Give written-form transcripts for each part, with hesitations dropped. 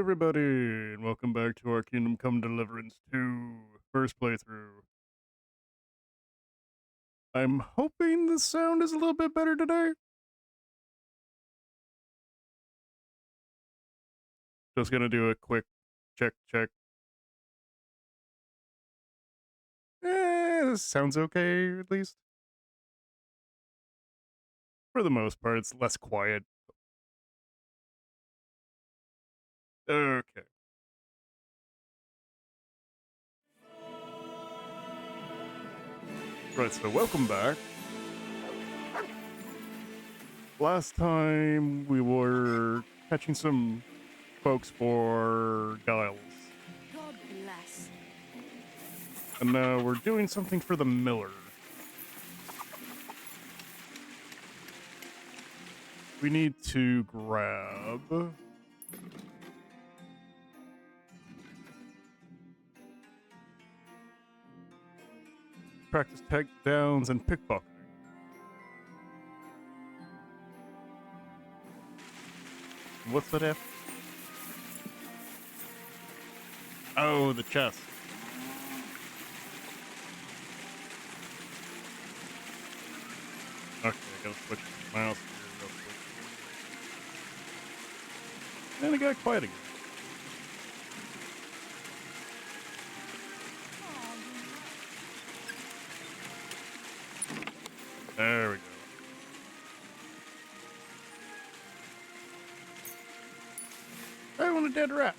everybody, and welcome back to our Kingdom Come Deliverance 2 first playthrough. I'm hoping the sound is a little bit better today. Just gonna do a quick check. This sounds okay, at least. For the most part, it's less quiet. Okay. Right, so welcome back. Last time we were catching some folks for Giles. God bless. And now we're doing something for the miller. We need to grab... practice takedowns and pickpocketing. What's that F? Oh, the chest. Okay, I gotta switch the mouse here real quick. And it got quiet again. There we go. I want a dead rat.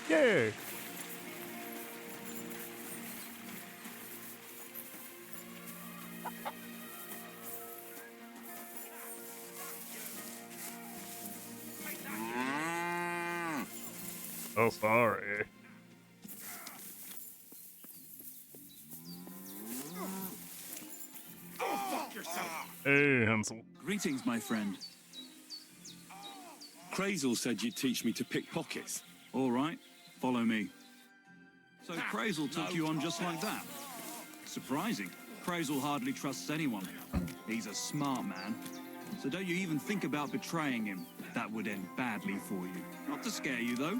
Yay! Oh, sorry. Hey, Hansel. Greetings, my friend. Crazel said you'd teach me to pick pockets. All right, follow me. So Crazel took you on just like that. Surprising. Crazel hardly trusts anyone. He's a smart man. So don't you even think about betraying him. That would end badly for you. Not to scare you, though.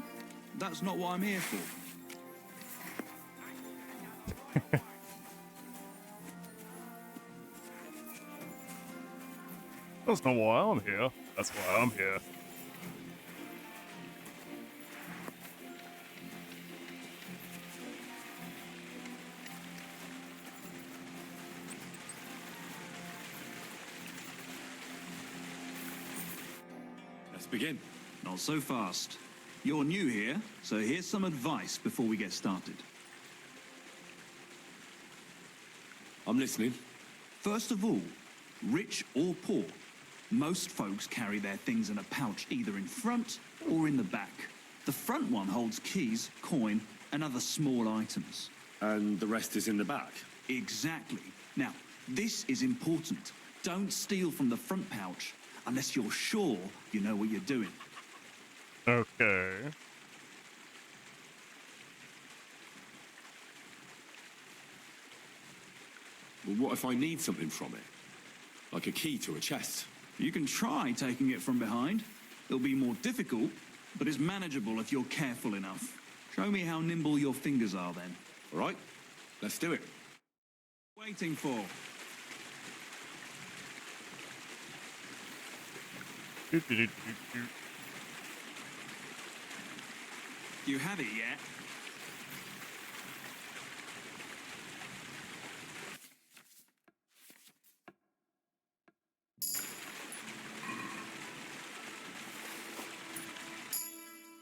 That's not what I'm here for. That's not why I'm here. That's why I'm here. Let's begin. Not so fast. You're new here, so here's some advice before we get started. I'm listening. First of all, rich or poor, most folks carry their things in a pouch either in front or in the back. The front one holds keys, coin, and other small items. And the rest is in the back. Exactly. Now, this is important. Don't steal from the front pouch unless you're sure you know what you're doing. Okay. Well, what if I need something from it? Like a key to a chest? You can try taking it from behind. It'll be more difficult, but it's manageable if you're careful enough. Show me how nimble your fingers are then. All right, let's do it. Waiting for. You have it yet?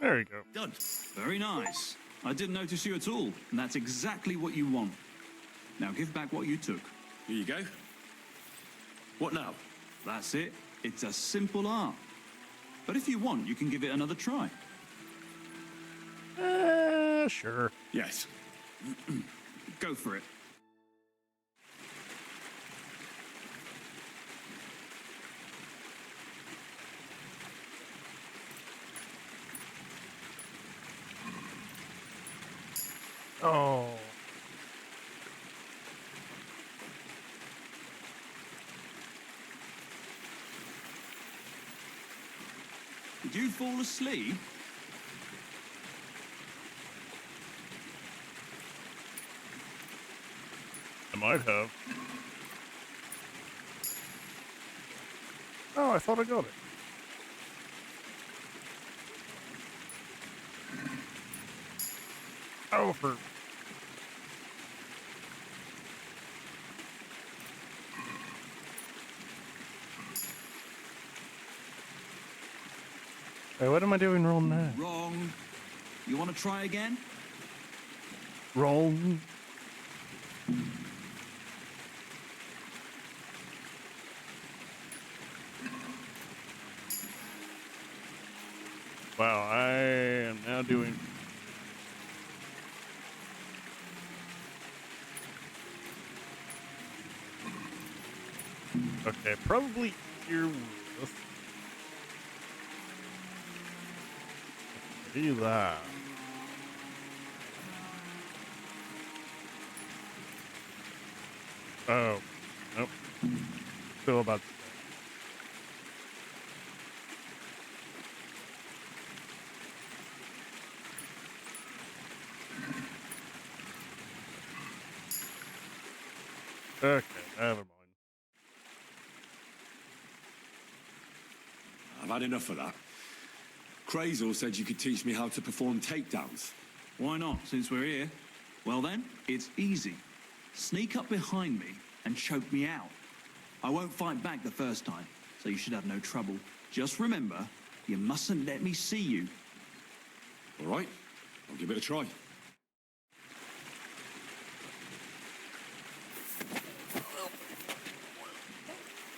There you go. Done. Very nice. I didn't notice you at all, and that's exactly what you want. Now give back what you took. Here you go. What now? That's it. It's a simple art. But if you want, you can give it another try. Sure. Yes. Go for it. Oh. Did you fall asleep? I might have. Oh, I thought I got it. Oh, for... Wait, what am I doing wrong now? Wrong. You want to try again? Wrong. Wow, I am now doing... Okay, probably easier with... Do that. Oh, nope. Still about the same. Okay, never mind. I've had enough of that. Crazel said you could teach me how to perform takedowns. Why not, since we're here? Well then, it's easy. Sneak up behind me and choke me out. I won't fight back the first time, so you should have no trouble. Just remember, you mustn't let me see you. All right, I'll give it a try.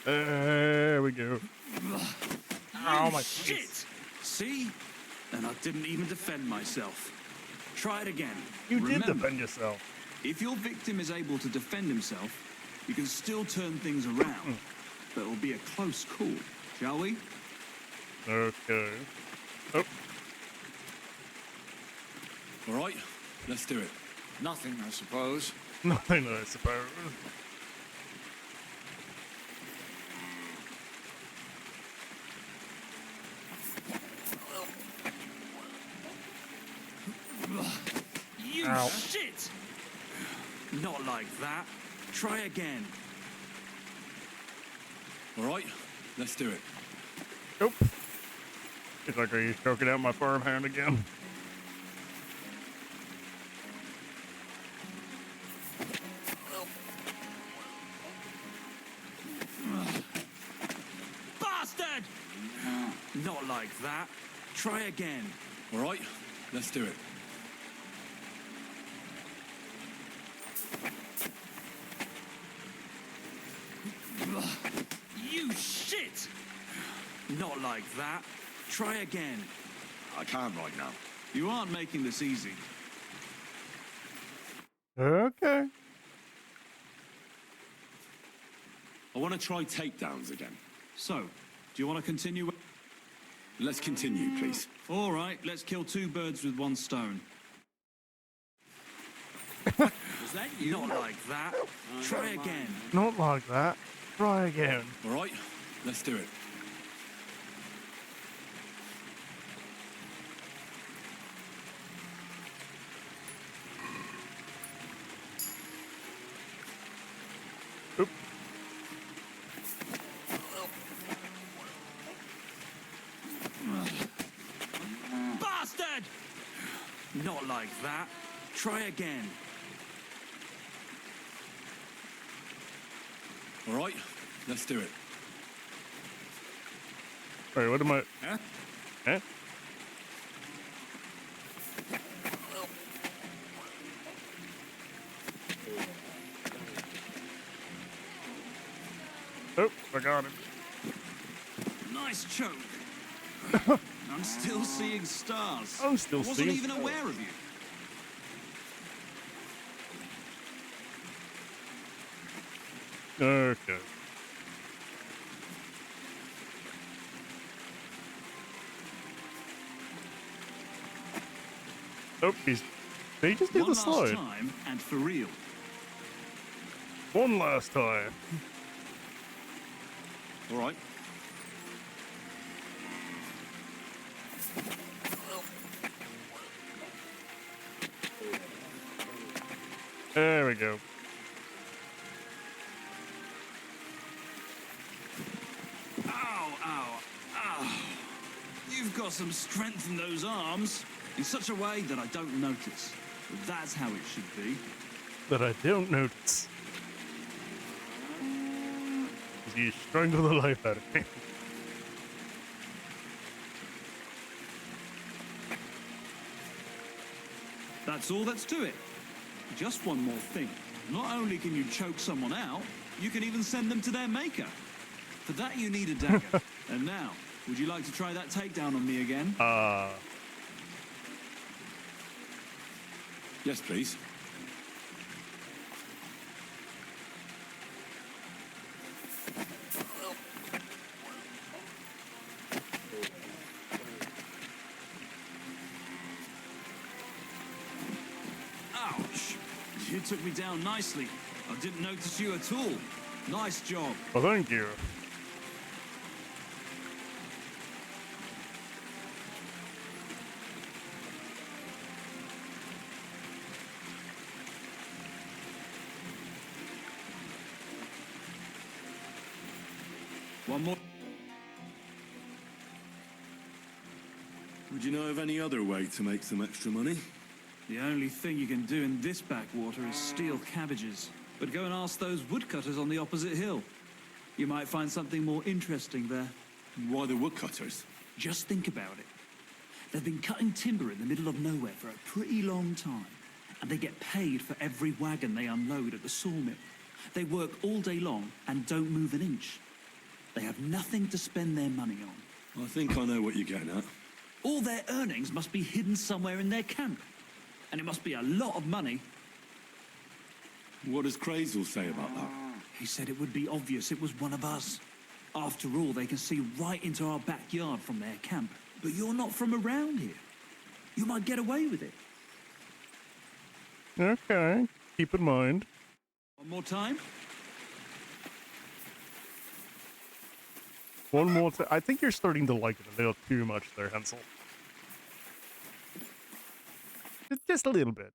There we go. Oh my shit! See? And I didn't even defend myself. Try it again. You did Remember, defend yourself. if your victim is able to defend himself, you can still turn things around. But it'll be a close call, shall we? Okay. Oh, All right, let's do it. Nothing, I suppose. nothing, I suppose. You Ow. shit! Not like that. Try again. All right, let's do it. Nope. It's like, are you choking out my farmhand again? Bastard! Not like that. Try again. All right, let's do it. You shit! Not like that. Try again. I can't right now. You aren't making this easy. Okay. I want to try takedowns again. So, do you want to continue? Let's continue, please. All right, let's kill two birds with one stone. Was that you? Not like that. Try again. Not like that. Try again. All right, let's do it. Oop. Bastard! Not like that. Try again. All right, let's do it. Wait, what am I... Huh? Eh? Oh, I got him. Nice choke. I'm still seeing stars. I'm still I wasn't seeing even stars. aware of you. Okay. Oh, did he just do One the last slide? time and for real. One last time. All right. There we go. Ow, ow, ow. You've got some strength in those arms, in such a way that I don't notice. But that's how it should be. That I don't notice. You strangle the life out of me. That's all that's to it. Just one more thing. Not only can you choke someone out, you can even send them to their maker. For that you need a dagger. And now, would you like to try that takedown on me again? Yes, please. Ouch! You took me down nicely. I didn't notice you at all. Nice job. Well, thank you. One more. Would you know of any other way to make some extra money? The only thing you can do in this backwater is steal cabbages. But go and ask those woodcutters on the opposite hill. You might find something more interesting there. Why the woodcutters? Just think about it. They've been cutting timber in the middle of nowhere for a pretty long time. And they get paid for every wagon they unload at the sawmill. They work all day long and don't move an inch. They have nothing to spend their money on. I think I know what you're getting at. All their earnings must be hidden somewhere in their camp. And it must be a lot of money. What does Crazel say about that? He said it would be obvious it was one of us. After all, they can see right into our backyard from their camp. But you're not from around here. You might get away with it. Okay. Keep in mind. One more time? One more time. I think you're starting to like it a little too much there, Hansel. Just a little bit.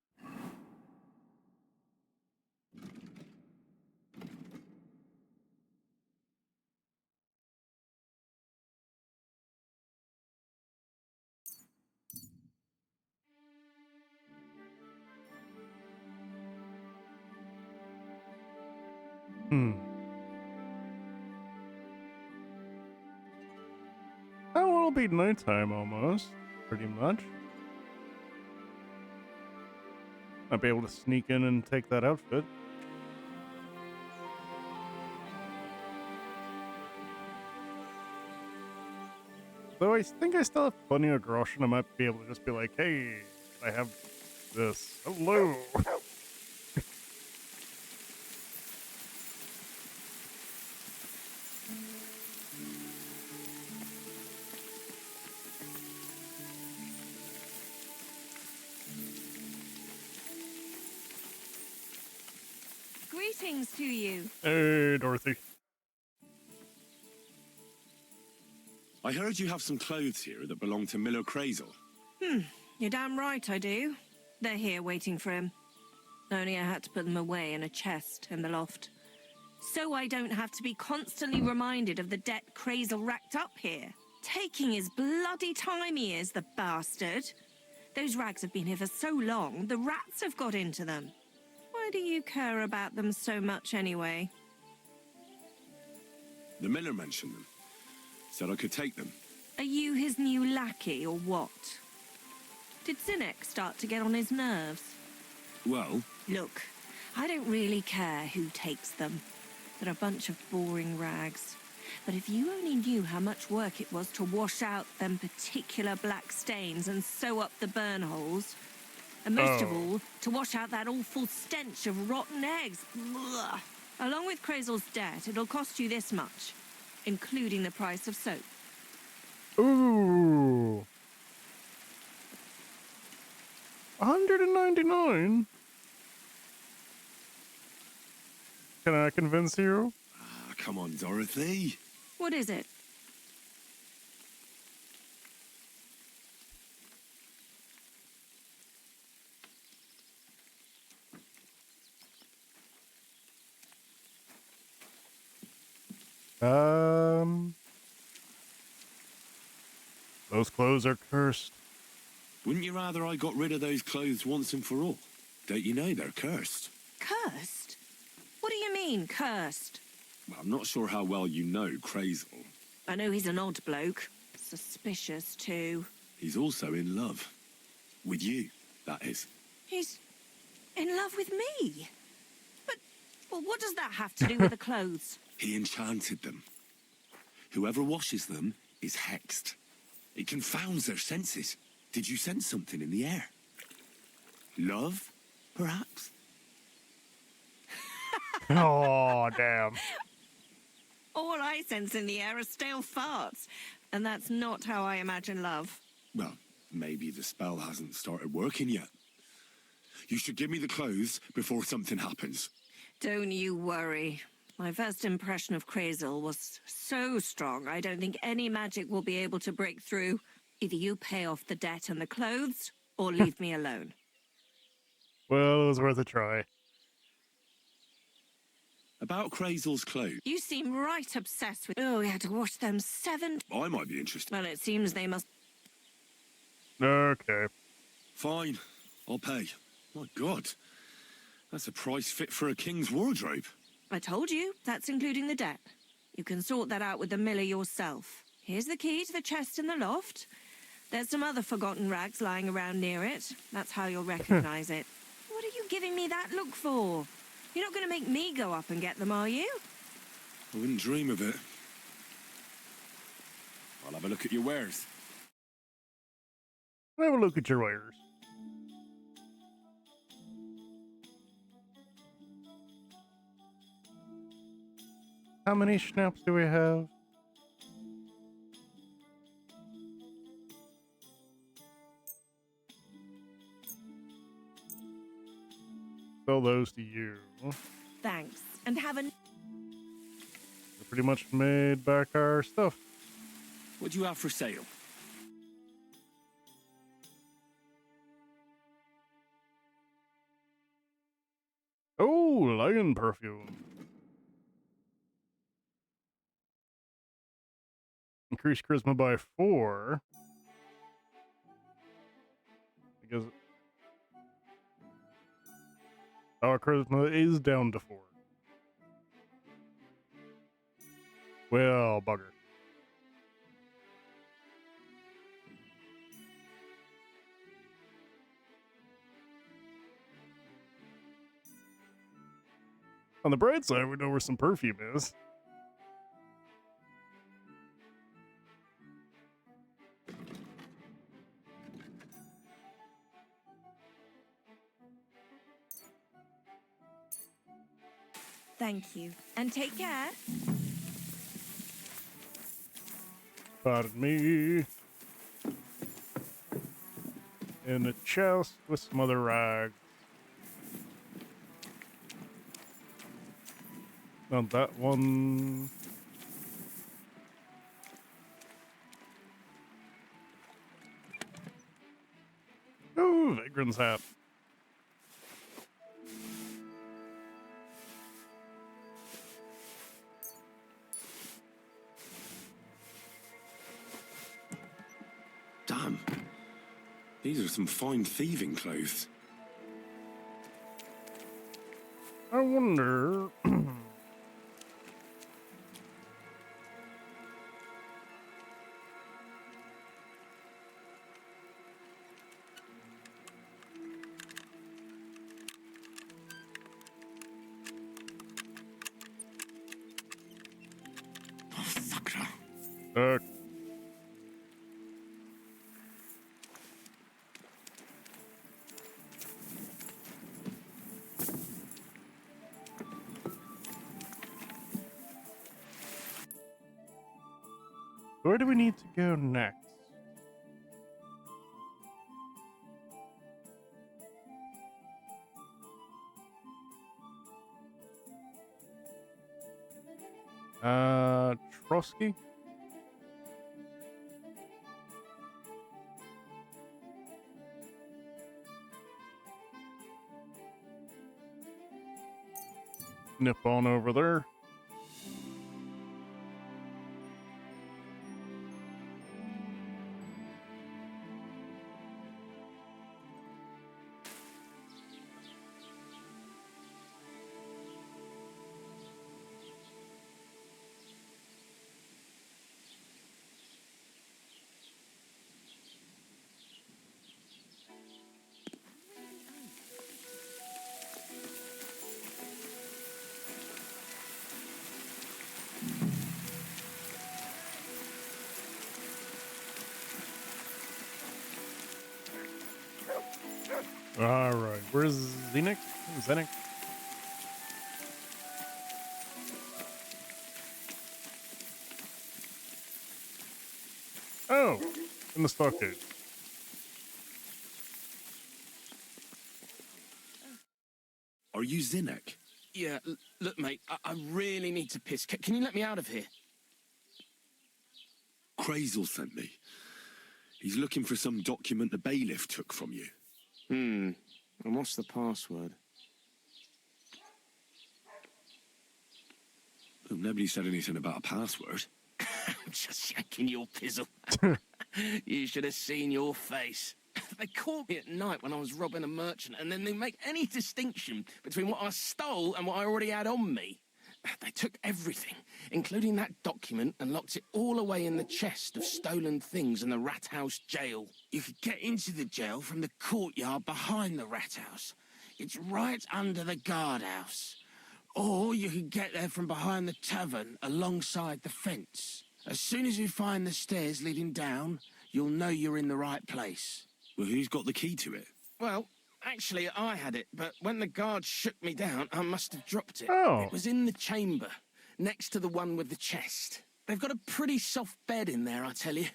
Oh, it'll be nighttime almost. Pretty much. Might be able to sneak in and take that outfit. Though I think I still have plenty of grosh and I might be able to just be like, hey, I have this. Hello. Greetings to you. Hey, Dorothy. I heard you have some clothes here that belong to Miller Crazel. You're damn right I do. They're here waiting for him. Only I had to put them away in a chest in the loft. So I don't have to be constantly reminded of the debt Crazel racked up here. Taking his bloody time he is, the bastard. Those rags have been here for so long, the rats have got into them. Why do you care about them so much anyway? The Miller mentioned them. Said I could take them. Are you his new lackey or what? Did Zinnek start to get on his nerves? Well, Look, I don't really care who takes them. They're a bunch of boring rags. But if you only knew how much work it was to wash out them particular black stains and sew up the burn holes, and most of all, to wash out that awful stench of rotten eggs. Blah. Along with Crazel's debt, it'll cost you this much, including the price of soap. Ooh. 199? Can I convince you? come on, Dorothy. What is it? Those clothes are cursed. Wouldn't you rather I got rid of those clothes once and for all? Don't you know they're cursed? Cursed? What do you mean, cursed? Well, I'm not sure how well you know Crazel. I know he's an odd bloke. Suspicious, too. He's also in love. With you, that is. He's in love with me? But, well, what does that have to do with the clothes? He enchanted them. Whoever washes them is hexed. It confounds their senses. Did you sense something in the air? Love, perhaps? Oh, damn. All I sense in the air are stale farts. And that's not how I imagine love. Well, maybe the spell hasn't started working yet. You should give me the clothes before something happens. Don't you worry. My first impression of Crazel was so strong, I don't think any magic will be able to break through. Either you pay off the debt and the clothes, or leave me alone. Well, it was worth a try. About Crazel's clothes, You seem right obsessed with... Oh, we had to wash them 7... I might be interested. Well, it seems they must... Okay. Fine, I'll pay. My God, that's a price fit for a king's wardrobe. I told you, that's including the debt. You can sort that out with the miller yourself. Here's the key to the chest in the loft. There's some other forgotten rags lying around near it. That's how you'll recognize it. What are you giving me that look for? You're not going to make me go up and get them, are you? I wouldn't dream of it. I'll have a look at your wares. Have a look at your wares. How many schnapps do we have? Sell those to you. Thanks. And have a... We pretty much made back our stuff. What do you have for sale? Oh, lion perfume. Increase charisma by 4. Because our charisma is down to 4. Well, bugger. On the bright side, we know where some perfume is. Thank you. And take care. Pardon me. In a chest with some other rags. Not that one. Oh, Vagrant's hat. Damn. These are some fine thieving clothes. I wonder. Oh, Sakra. Where do we need to go next? Trotsky? Nip on over there. All right, where's Zenik? Zenik? Oh, in the stockade. Are you Zinnek? Yeah, look, mate, I really need to piss. Can you let me out of here? Crazel sent me. He's looking for some document the bailiff took from you. And what's the password? Well, nobody said anything about a password. I'm just yanking your pizzle. You should have seen your face. They caught me at night when I was robbing a merchant, and then they make any distinction between what I stole and what I already had on me. They took everything, including that document, and locked it all away in the chest of stolen things in the rat house jail. You could get into the jail from the courtyard behind the rat house. It's right under the guardhouse. Or you could get there from behind the tavern alongside the fence. As soon as you find the stairs leading down, you'll know you're in the right place. Well, who's got the key to it? Well, actually, I had it, but when the guards shook me down, I must have dropped it. Oh. It was in the chamber, next to the one with the chest. They've got a pretty soft bed in there, I tell you.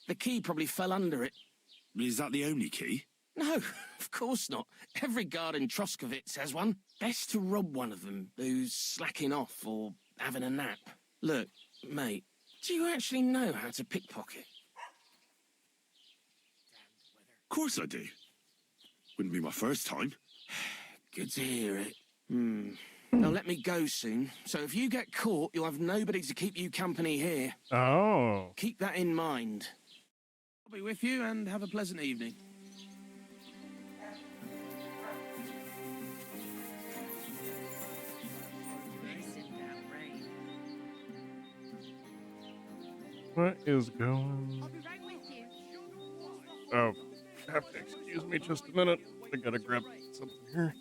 The key probably fell under it. Is that the only key? No, of course not. Every guard in Troskovitz has one. Best to rob one of them who's slacking off or having a nap. Look, mate, do you actually know how to pickpocket? Of course I do. Wouldn't be my first time. Good to hear it. They'll let me go soon, so if you get caught, you'll have nobody to keep you company here. Oh. Keep that in mind. I'll be with you, and have a pleasant evening. What is going? Oh, have to excuse me just a minute. I gotta grab something here.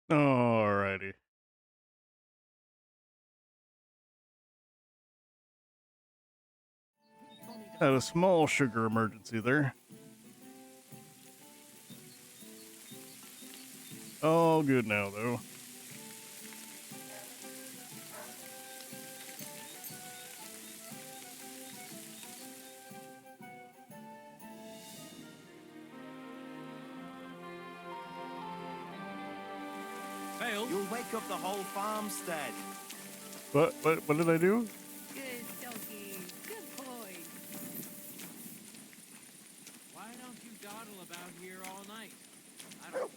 Alrighty. Had a small sugar emergency there. All good now, though. Hale, You'll wake up the whole farmstead. What did I do? Good doggy. Good boy. Why don't you dawdle about here all night? I don't.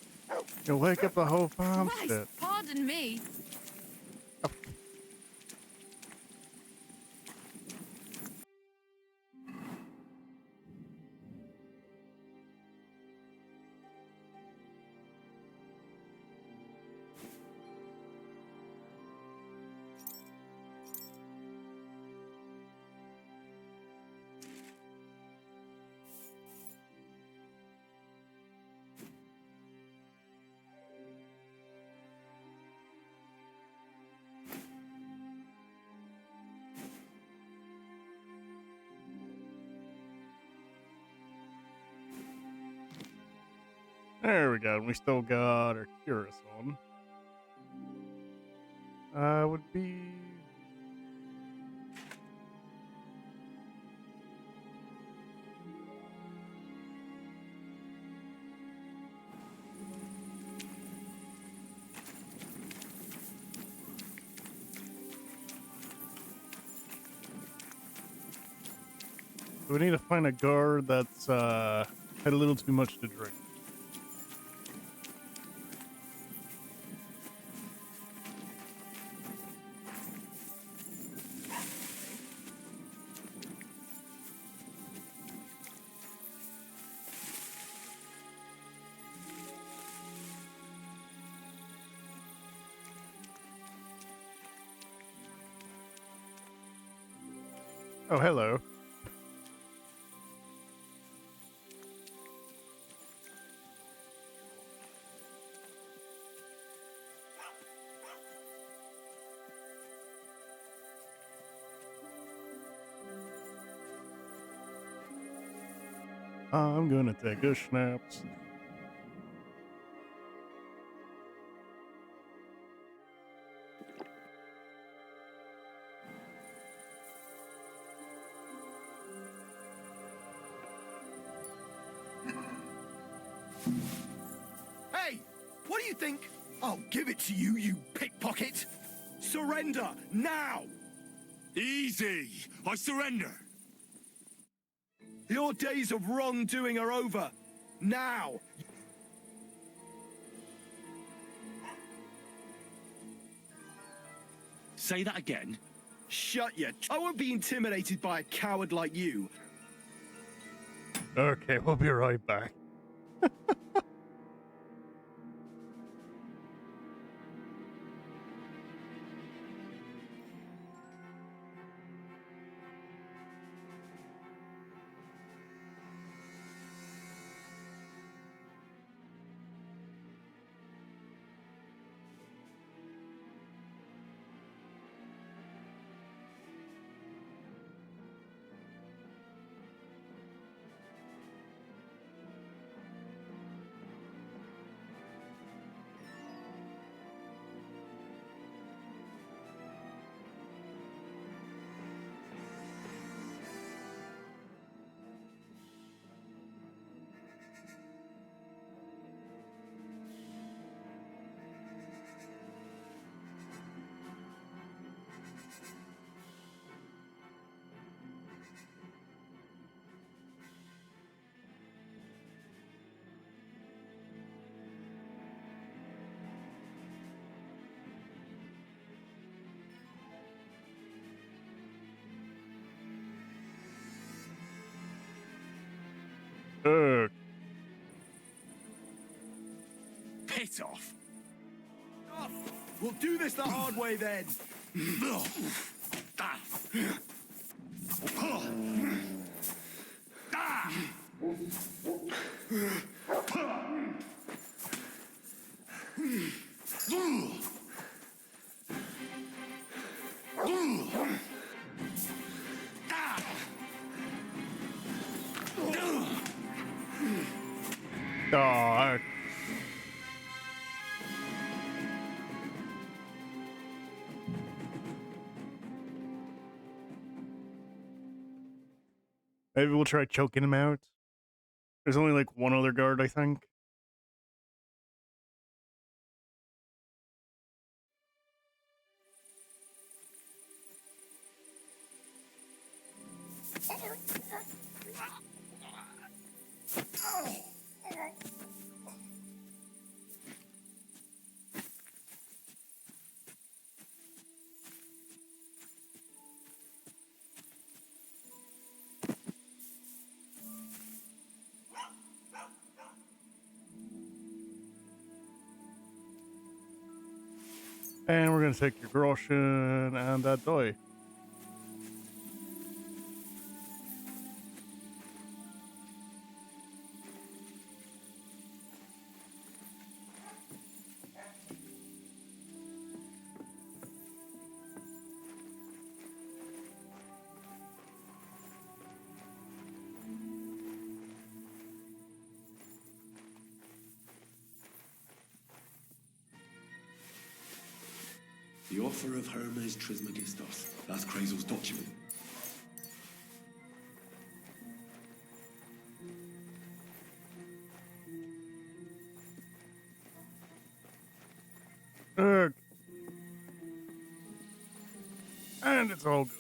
You'll wake up the whole Christ, farmstead. pardon me. There we go. And we still got our Curus on. Would be. We need to find a guard that's had a little too much to drink. Oh, hello. I'm gonna take a schnapps. Hey, what do you think? I'll give it to you, you pickpocket. Surrender now. Easy! I surrender! Your days of wrongdoing are over. Now. Say that again. Shut your... I won't be intimidated by a coward like you. Okay, we'll be right back. Piss off! We'll do this the hard way then. Aw. Maybe we'll try choking him out. There's only like one other guard, I think. And we're gonna take your groschen and that doy. The offer of Hermes Trismegistos. That's Crazel's document. And it's all good.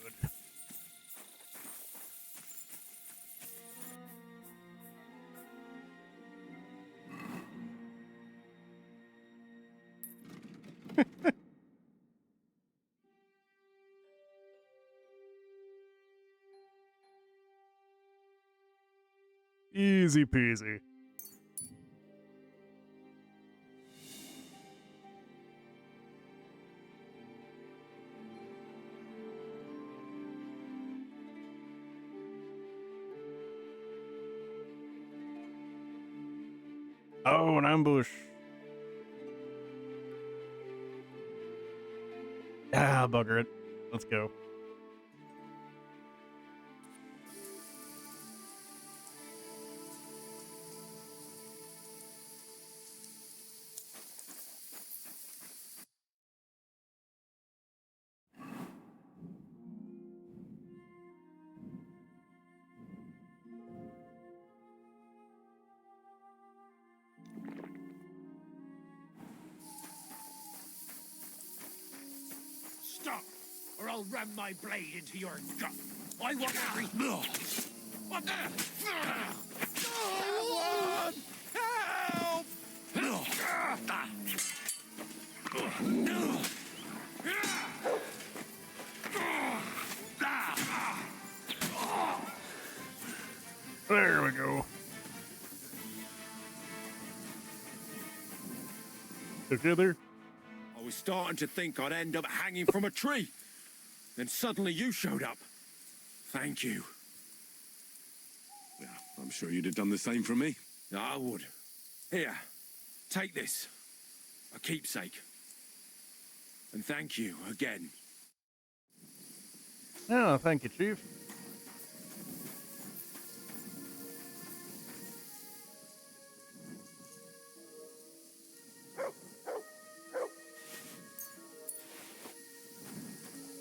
Easy peasy. Oh, an ambush. Ah, bugger it. Let's go. Stop, or I'll ram my blade into your gut. I want every... What the... Someone! Help! There we go. Together. I was starting to think I'd end up hanging from a tree. Then suddenly you showed up. Thank you. Yeah, I'm sure you'd have done the same for me. I would. Here, take this. A keepsake. And thank you again. Yeah, thank you, Chief.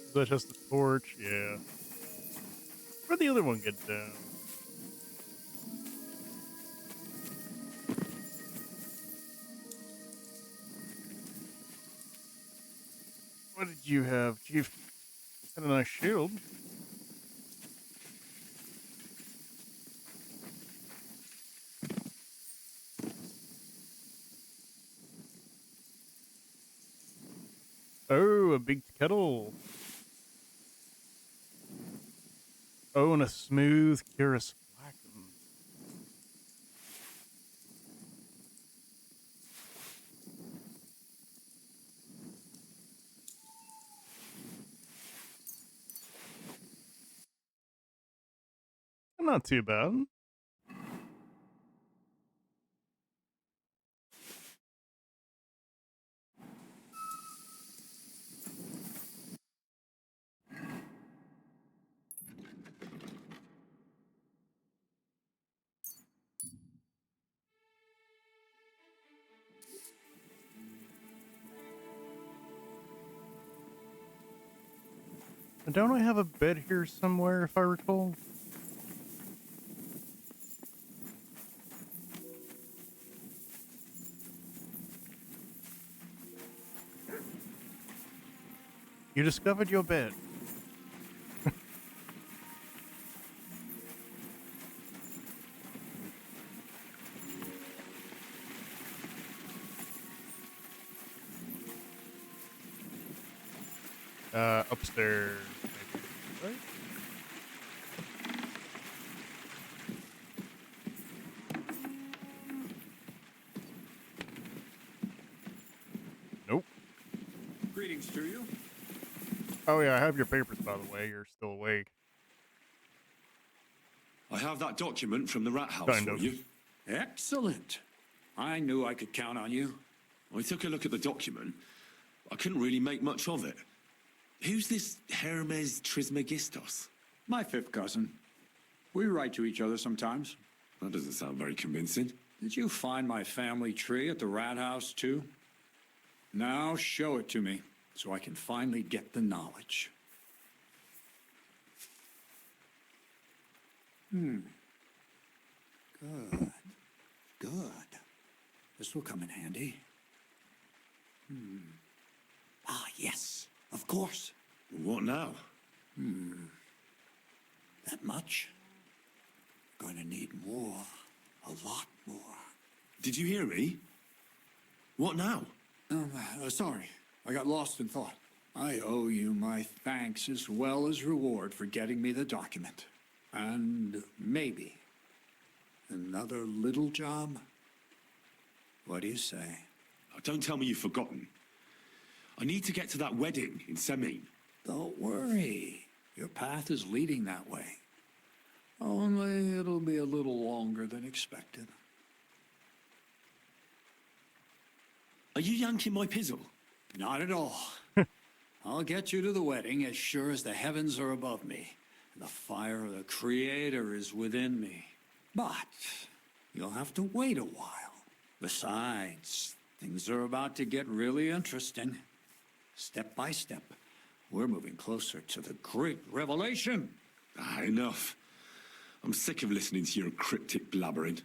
Is that just a torch? Yeah. Where'd the other one get down? What did you have, Chief? Had a nice shield. Oh, a big kettle. Oh, and a smooth curious flacken. Not too bad. Don't I have a bed here somewhere, if I recall? You discovered your bed. Upstairs, maybe, right? Nope. Greetings to you. Oh yeah, I have your papers, by the way. You're still awake. I have that document from the rat house Kind for of. you. Excellent. I knew I could count on you. I took a look at the document. I couldn't really make much of it. Who's this Hermes Trismegistos? My fifth cousin. We write to each other sometimes. That doesn't sound very convincing. Did you find my family tree at the rat house, too? Now show it to me, so I can finally get the knowledge. Good. Good. This will come in handy. Ah, yes, of course. What now? That much? Going to need more. A lot more. Did you hear me? What now? Sorry. I got lost in thought. I owe you my thanks as well as reward for getting me the document. And maybe another little job? What do you say? Oh, don't tell me you've forgotten. I need to get to that wedding in Semin. Don't worry. Your path is leading that way. Only it'll be a little longer than expected. Are you yanking my pizzle? Not at all. I'll get you to the wedding as sure as the heavens are above me and the fire of the Creator is within me. But you'll have to wait a while. Besides, things are about to get really interesting. Step by step, we're moving closer to the great revelation. Enough. I'm sick of listening to your cryptic blabbering.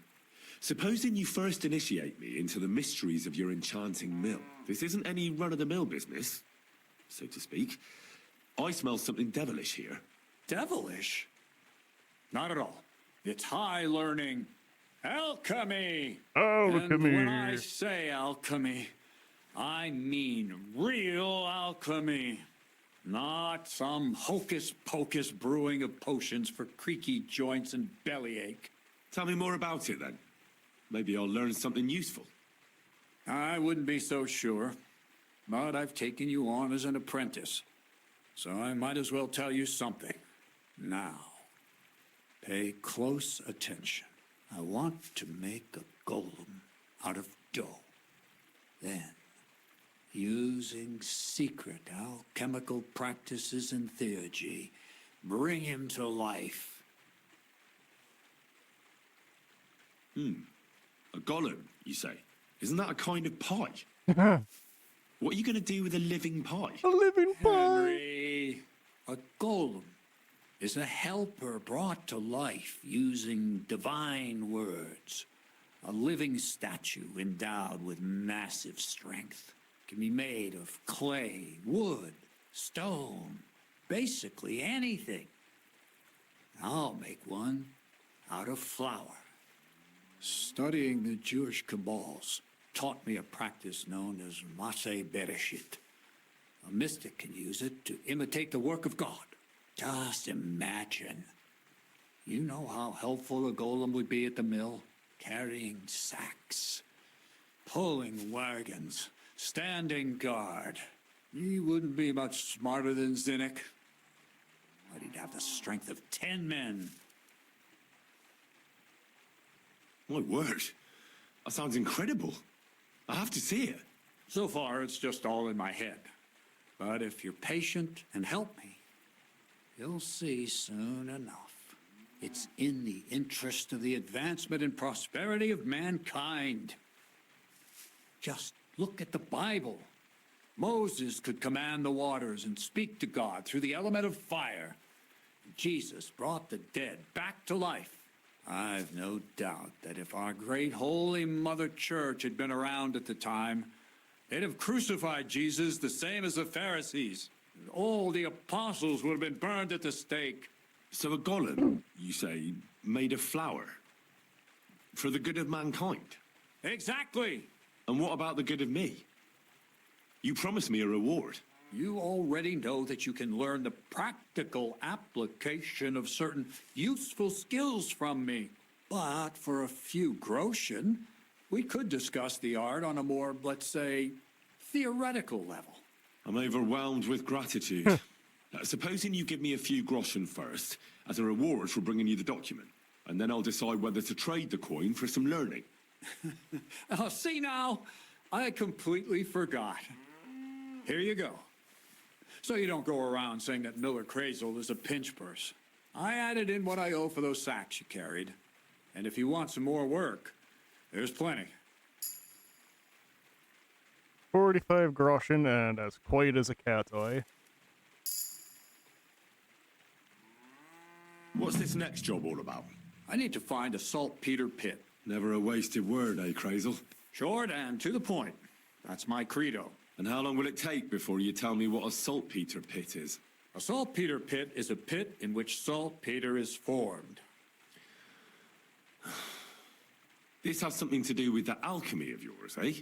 Supposing you first initiate me into the mysteries of your enchanting mill. This isn't any run-of-the-mill business, so to speak. I smell something devilish here. Devilish? Not at all. It's high learning. Alchemy! Alchemy. And when I say alchemy, I mean real alchemy. Not some hocus-pocus brewing of potions for creaky joints and bellyache. Tell me more about it, then. Maybe I'll learn something useful. I wouldn't be so sure, but I've taken you on as an apprentice, so I might as well tell you something. Now, pay close attention. I want to make a golem out of dough. Then, using secret alchemical practices and theurgy, bring him to life. A golem, you say? Isn't that a kind of pie? What are you going to do with a living pie? A living pie. Henry, a golem is a helper brought to life using divine words. A living statue endowed with massive strength. Can be made of clay, wood, stone, basically anything. I'll make one out of flour. Studying the Jewish Kabbals taught me a practice known as Maseh Bereshit. A mystic can use it to imitate the work of God. Just imagine. You know how helpful a golem would be at the mill? Carrying sacks, pulling wagons, standing guard. He wouldn't be much smarter than Zinnik, but he'd have the strength of 10 men. My word. That sounds incredible. I have to see it. So far, it's just all in my head. But if you're patient and help me, you'll see soon enough. It's in the interest of the advancement and prosperity of mankind. Just look at the Bible. Moses could command the waters and speak to God through the element of fire. Jesus brought the dead back to life. I've no doubt that if our great Holy Mother Church had been around at the time, they'd have crucified Jesus the same as the Pharisees. All the apostles would have been burned at the stake. So a golem, you say, made of flour? For the good of mankind? Exactly. And what about the good of me? You promised me a reward. You already know that you can learn the practical application of certain useful skills from me. But for a few groschen, we could discuss the art on a more, let's say, theoretical level. I'm overwhelmed with gratitude. Supposing you give me a few groschen first, as a reward for bringing you the document, and then I'll decide whether to trade the coin for some learning. Oh, see now, I completely forgot. Here you go. So you don't go around saying that Miller Crazel is a pinch purse. I added in what I owe for those sacks you carried. And if you want some more work, there's plenty. 45 groschen and as quiet as a cat's eye. What's this next job all about? I need to find a saltpeter pit. Never a wasted word, eh, Crazel? Short and to the point. That's my credo. And how long will it take before you tell me what a saltpeter pit is? A saltpeter pit is a pit in which saltpeter is formed. This has something to do with that alchemy of yours, eh?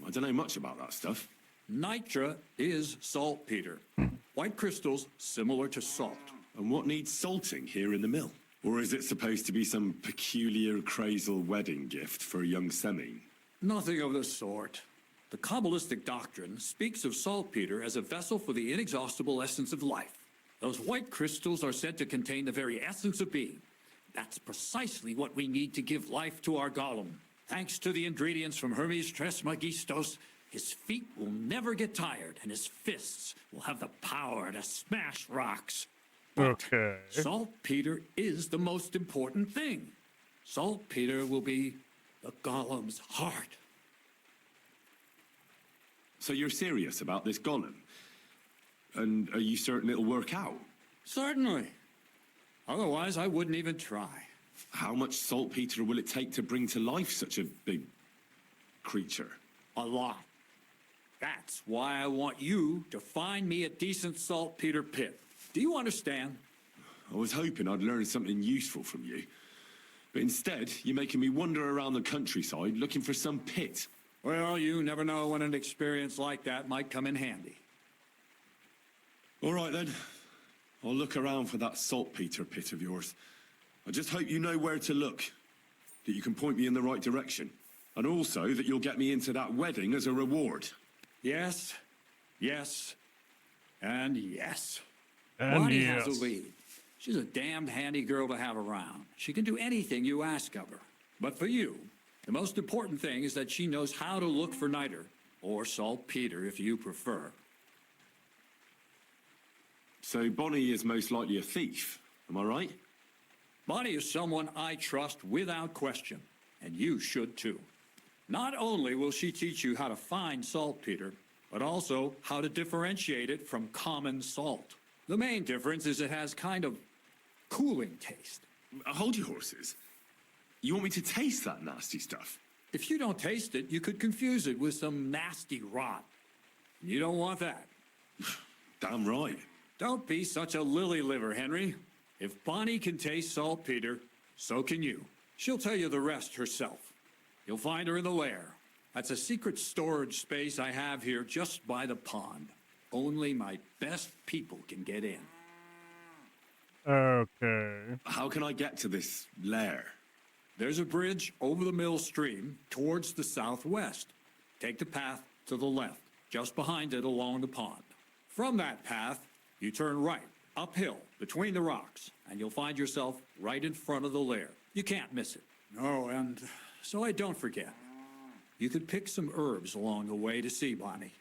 I don't know much about that stuff. Nitra is saltpeter. White crystals similar to salt. And what needs salting here in the mill? Or is it supposed to be some peculiar Crazel wedding gift for a young Semine? Nothing of the sort. The Kabbalistic doctrine speaks of saltpeter as a vessel for the inexhaustible essence of life. Those white crystals are said to contain the very essence of being. That's precisely what we need to give life to our golem. Thanks to the ingredients from Hermes Trismegistos, his feet will never get tired, and his fists will have the power to smash rocks. But Okay. saltpeter is the most important thing. Saltpeter will be the golem's heart. So you're serious about this golem? And are you certain it'll work out? Certainly. Otherwise, I wouldn't even try. How much saltpeter will it take to bring to life such a big creature? A lot. That's why I want you to find me a decent saltpeter pit. Do you understand? I was hoping I'd learn something useful from you. But instead, you're making me wander around the countryside looking for some pit. Well, you never know when an experience like that might come in handy. All right, then. I'll look around for that saltpeter pit of yours. I just hope you know where to look, that you can point me in the right direction, and also that you'll get me into that wedding as a reward. Yes, yes, and yes. And Bonnie yes. has a lead. She's a damned handy girl to have around. She can do anything you ask of her. But for you, the most important thing is that she knows how to look for niter, or saltpeter if you prefer. So Bonnie is most likely a thief, am I right? Bonnie is someone I trust without question, and you should too. Not only will she teach you how to find saltpeter, but also how to differentiate it from common salt. The main difference is it has kind of cooling taste. Hold your horses. You want me to taste that nasty stuff? If you don't taste it, you could confuse it with some nasty rot. You don't want that. Damn right. Don't be such a lily liver, Henry. If Bonnie can taste saltpeter, so can you. She'll tell you the rest herself. You'll find her in the lair. That's a secret storage space I have here just by the pond. Only my best people can get in. Okay. How can I get to this lair? There's a bridge over the mill stream towards the southwest. Take the path to the left, just behind it along the pond. From that path, you turn right, uphill, between the rocks, and you'll find yourself right in front of the lair. You can't miss it. Oh, and so I don't forget, you could pick some herbs along the way to see Bonnie.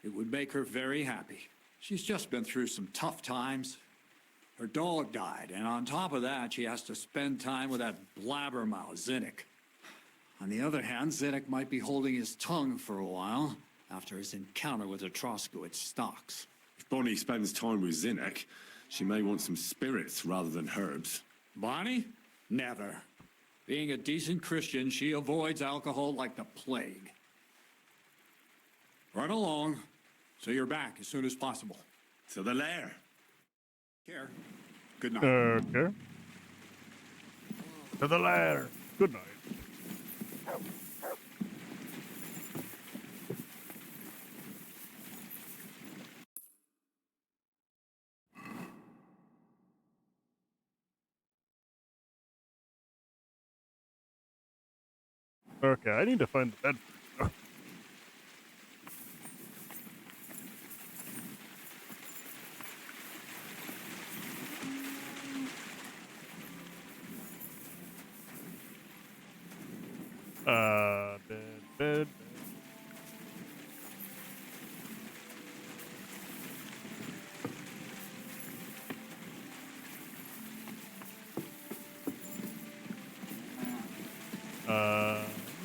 It would make her very happy. She's just been through some tough times. Her dog died, and on top of that, she has to spend time with that blabbermouth, Zinnik. On the other hand, Zinnik might be holding his tongue for a while. after his encounter with the Troskowitz stocks. If Bonnie spends time with Zinnek, she may want some spirits rather than herbs. Bonnie? Never. Being a decent Christian, she avoids alcohol like the plague. Run along, so you're back as soon as possible. To the lair. Care. Good night. Okay. To the ladder. Good night. Okay, I need to find the bed first. Bed.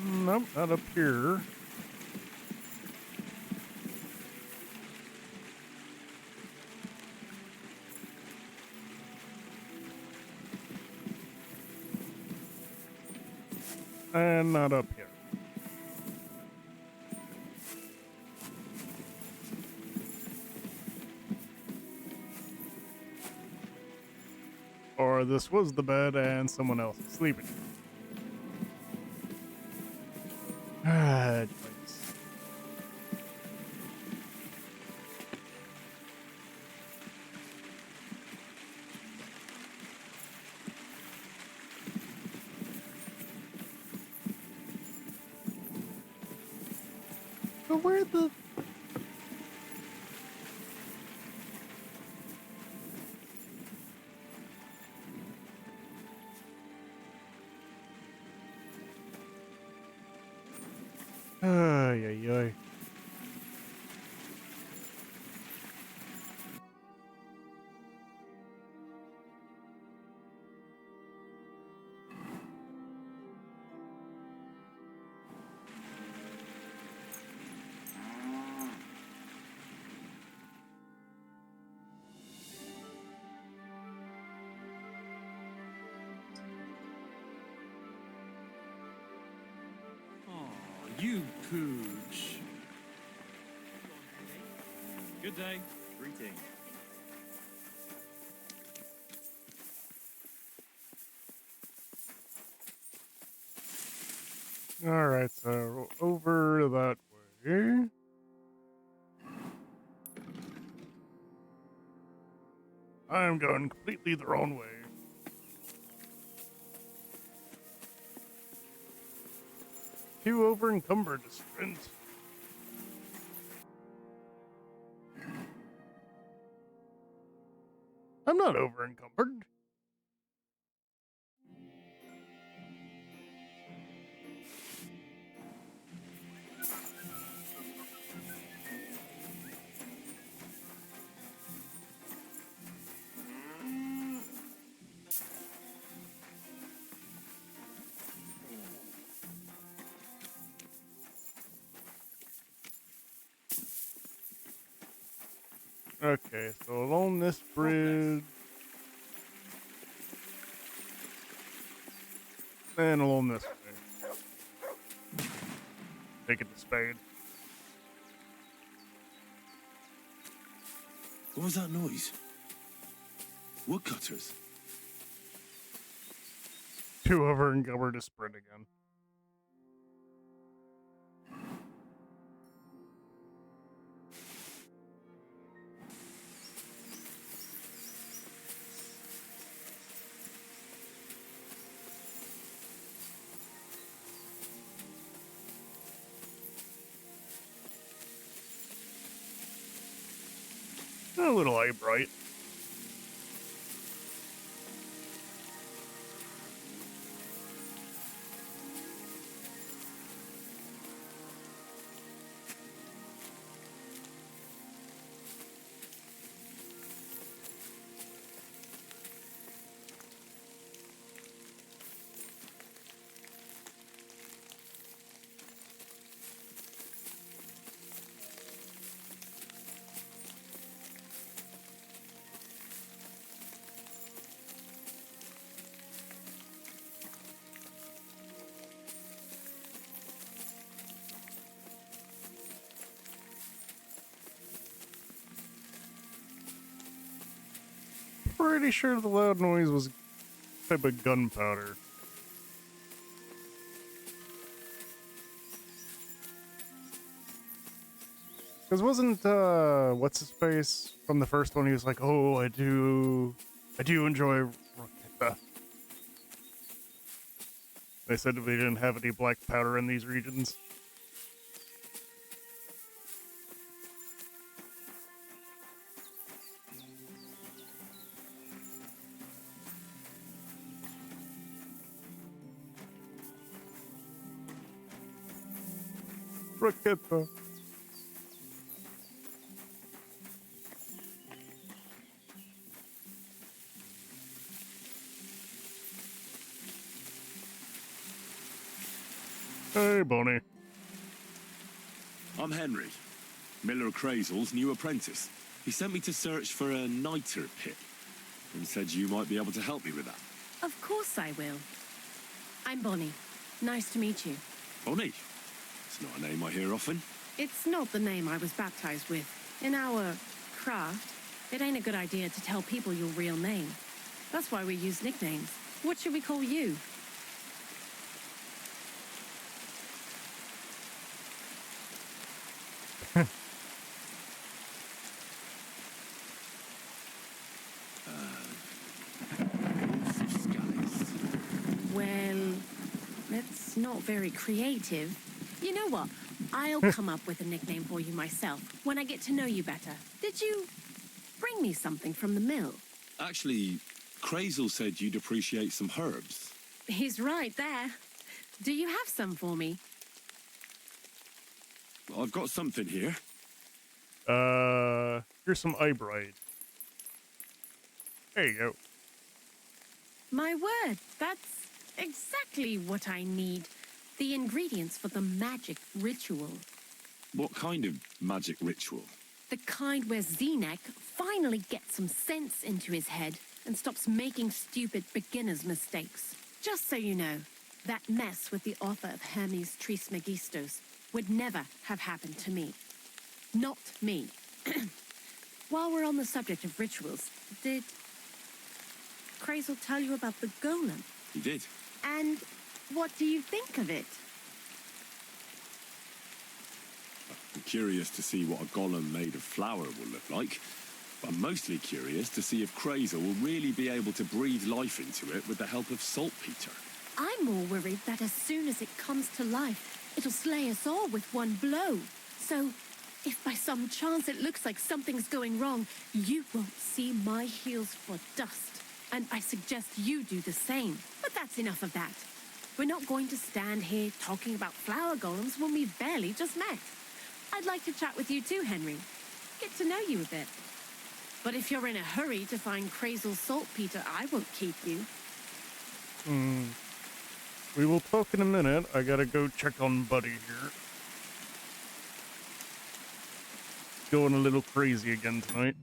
Nope, not up here. And not up here. Or this was the bed and someone else is sleeping. Ah, jeez. So where the... Ay, ay, ay. You pooch. Good day. Greetings. Alright, so over that way. I'm going completely the wrong way. Too over encumbered to sprint. I'm not over encumbered. Okay, so along this bridge. And along this way. Take it to Spade. What was that noise? Woodcutters. Too over encumbered to sprint again. A little eye bright. pretty sure the loud noise was type of gunpowder. Because wasn't, what's his face from the first one? He was like, oh, I do enjoy Rokita. They said we didn't have any black powder in these regions. Rokita. Hey, Bonnie. I'm Henry, Miller Crazel's new apprentice. He sent me to search for a niter pit and said you might be able to help me with that. Of course I will. I'm Bonnie. Nice to meet you. Bonnie? It's not a name I hear often. It's not the name I was baptized with. In our craft, it ain't a good idea to tell people your real name. That's why we use nicknames. What should we call you? Well, that's not very creative. You know what? I'll come up with a nickname for you myself when I get to know you better. Did you bring me something from the mill? Actually, Crazel said you'd appreciate some herbs. He's right there. Do you have some for me? I've got something here. Here's some eyebright. There you go. My word, that's exactly what I need. The ingredients for the magic ritual. What kind of magic ritual? The kind where Zenek finally gets some sense into his head and stops making stupid beginner's mistakes. Just so you know, that mess with the author of Hermes Trismegistos would never have happened to me. Not me. While we're on the subject of rituals, did Crazel tell you about the golem? He did. And what do you think of it? I'm curious to see what a golem made of flour will look like. I'm mostly curious to see if Crazel will really be able to breathe life into it with the help of saltpeter. I'm more worried that as soon as it comes to life, it'll slay us all with one blow. So, if by some chance it looks like something's going wrong, you won't see my heels for dust. And I suggest you do the same. But that's enough of that. We're not going to stand here talking about flower golems when we've barely just met. I'd like to chat with you too, Henry. Get to know you a bit. But if you're in a hurry to find Crazel's saltpeter, I won't keep you. We will talk in a minute. I gotta go check on Buddy here. Going a little crazy again tonight.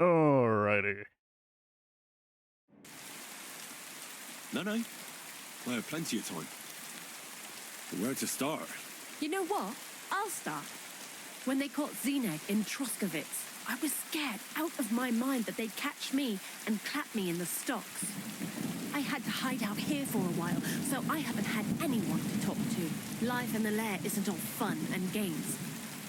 Alrighty. No, no. I have plenty of time. But where to start? You know what? I'll start. When they caught Zeneg in Troskovitz, I was scared out of my mind that they'd catch me and clap me in the stocks. I had to hide out here for a while, so I haven't had anyone to talk to. Life in the lair isn't all fun and games.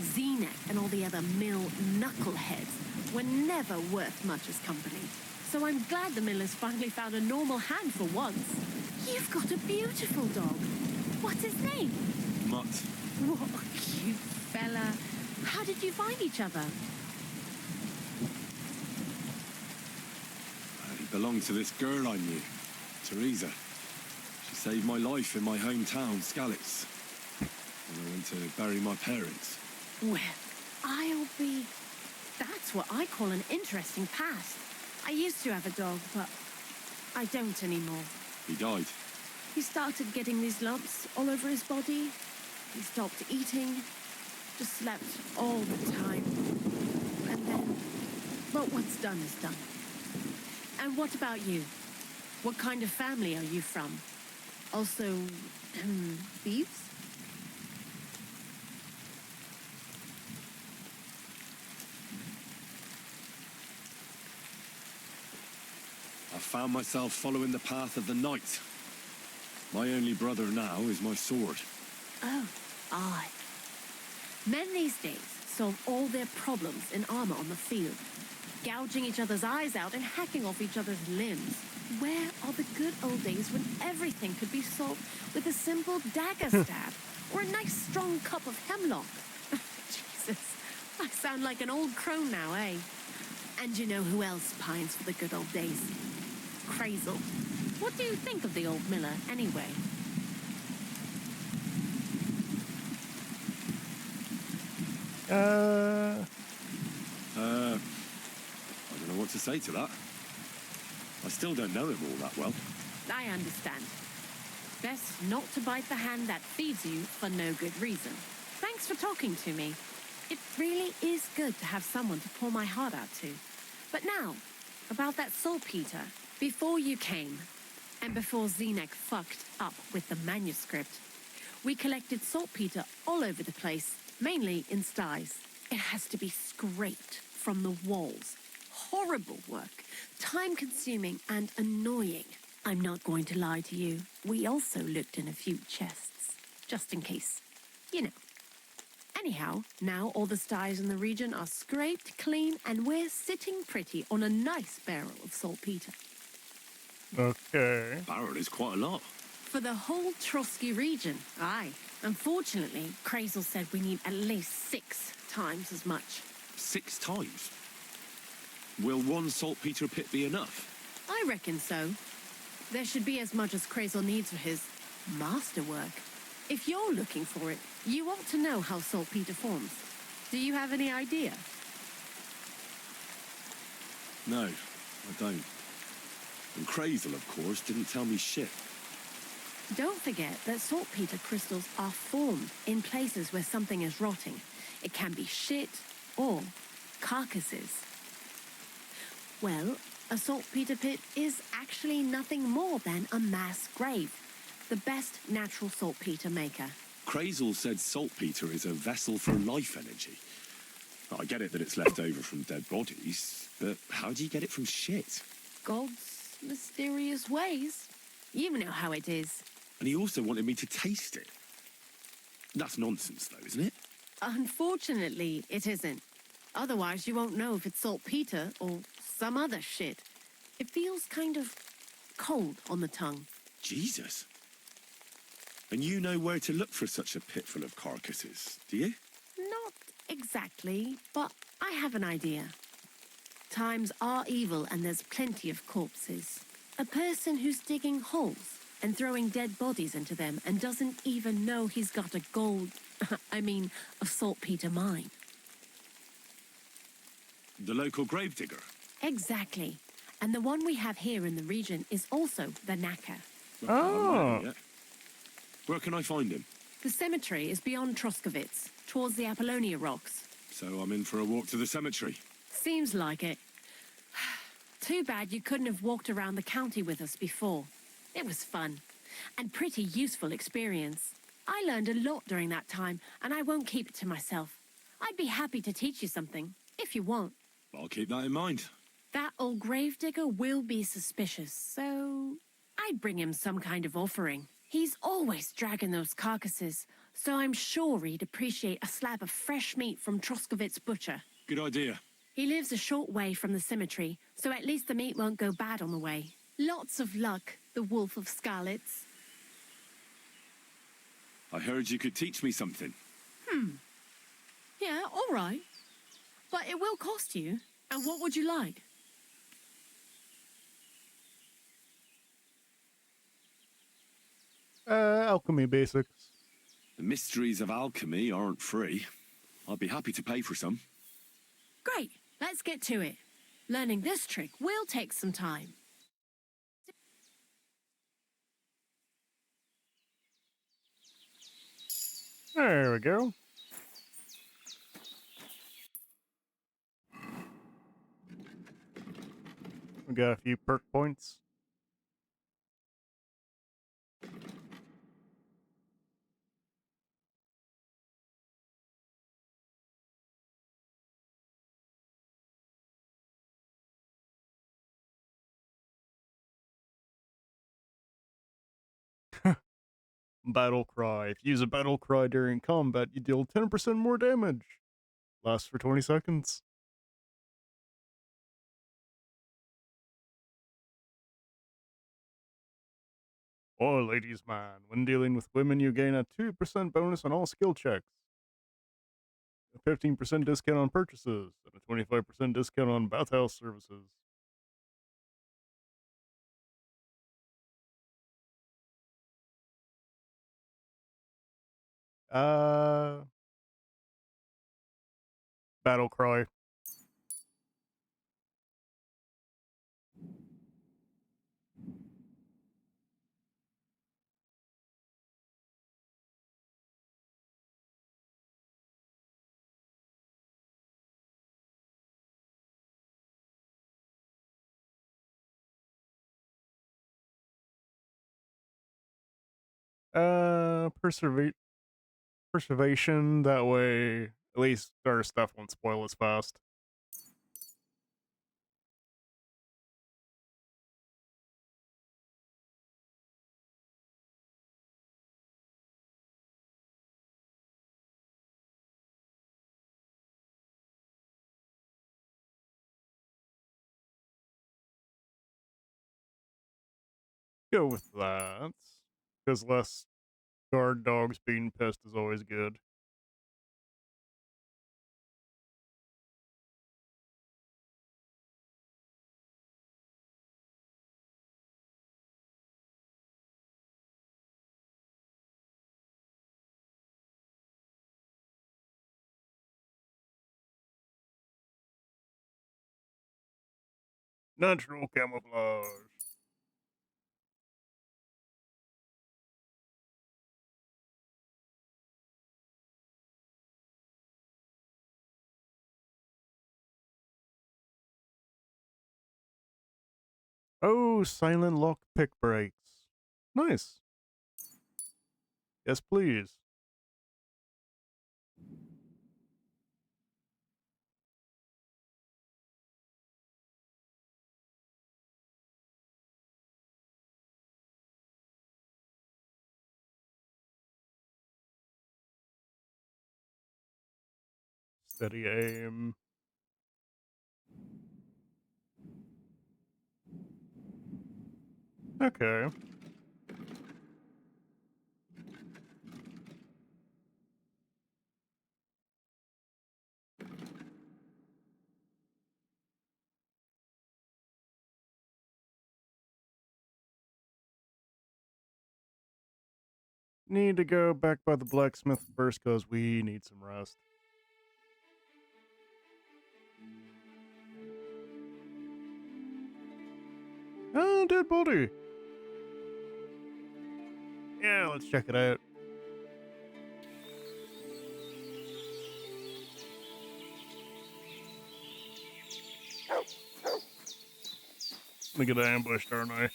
Zeneg and all the other mill knuckleheads were never worth much as company. So I'm glad the miller's finally found a normal hand for once. You've got a beautiful dog. What's his name? Mutt. What a cute fella. How did you find each other? He belonged to this girl I knew, Teresa. She saved my life in my hometown, Skalitz, when I went to bury my parents. Well, I'll be... That's what I call an interesting past. I used to have a dog, but I don't anymore. He died. He started getting these lumps all over his body. He stopped eating, just slept all the time. And then, well, what's done is done. And what about you? What kind of family are you from? Also, thieves? I found myself following the path of the night. My only brother now is my sword. Oh, aye. Men these days solve all their problems in armor on the field, gouging each other's eyes out and hacking off each other's limbs. Where are the good old days when everything could be solved with a simple dagger stab or a nice strong cup of hemlock? Jesus, I sound like an old crone now, eh? And you know who else pines for the good old days? Crazel. What do you think of the old miller, anyway? I don't know what to say to that. I still don't know him all that well. I understand. Best not to bite the hand that feeds you for no good reason. Thanks for talking to me. It really is good to have someone to pour my heart out to. But now, about that saltpeter. Before you came, and before Zeneg fucked up with the manuscript, we collected saltpeter all over the place, mainly in sties. It has to be scraped from the walls. Horrible work, time-consuming and annoying. I'm not going to lie to you. We also looked in a few chests, just in case. You know. Anyhow, now all the sties in the region are scraped clean and we're sitting pretty on a nice barrel of saltpeter. Okay. Barrel is quite a lot. For the whole Trotsky region, aye. Unfortunately, Crazel said we need at least 6 times as much. 6 times? Will one saltpeter pit be enough? I reckon so. There should be as much as Crazel needs for his masterwork. If you're looking for it, you ought to know how saltpeter forms. Do you have any idea? No, I don't. And Crazel, of course, didn't tell me shit. Don't forget that saltpeter crystals are formed in places where something is rotting. It can be shit or carcasses. Well, a saltpeter pit is actually nothing more than a mass grave. The best natural saltpeter maker. Crazel said saltpeter is a vessel for life energy. I get it that it's left over from dead bodies, but how do you get it from shit? God's mysterious ways. You know how it is. And he also wanted me to taste it. That's nonsense, though, isn't it? Unfortunately, it isn't. Otherwise, you won't know if it's saltpeter or some other shit. It feels kind of cold on the tongue. Jesus. And you know where to look for such a pit full of carcasses, do you? Not exactly, but I have an idea. Times are evil and there's plenty of corpses. A person who's digging holes and throwing dead bodies into them and doesn't even know he's got a a saltpeter mine. The local gravedigger? Exactly. And the one we have here in the region is also the knacker. Oh. Where can I find him? The cemetery is beyond Troskovitz, towards the Apollonia rocks. So I'm in for a walk to the cemetery. Seems like it. Too bad you couldn't have walked around the county with us before. It was fun and pretty useful experience. I learned a lot during that time, and I won't keep it to myself. I'd be happy to teach you something, if you want. I'll keep that in mind. That old gravedigger will be suspicious, so I'd bring him some kind of offering. He's always dragging those carcasses, so I'm sure he'd appreciate a slab of fresh meat from Troskovitz Butcher. Good idea. He lives a short way from the cemetery, so at least the meat won't go bad on the way. Lots of luck, the Wolf of Skalitz. I heard you could teach me something. Yeah, all right. But it will cost you. And what would you like? Alchemy basics. The mysteries of alchemy aren't free. I'd be happy to pay for some. Great, let's get to it. Learning this trick will take some time. There we go. We got a few perk points. Battle cry. If you use a battle cry during combat, you deal 10% more damage. Lasts for 20 seconds. Or ladies man. When dealing with women, you gain a 2% bonus on all skill checks. A 15% discount on purchases, and a 25% discount on bathhouse services. Battle cry. Preservation. That way, at least our stuff won't spoil as fast. Go with that. Because less guard dogs being pissed is always good. Natural camouflage. Oh, silent lock pick breaks. Nice. Yes, please. Steady aim. Okay. Need to go back by the blacksmith first because we need some rest. Oh, dead body. Yeah, let's check it out. I'm gonna get ambushed, aren't I?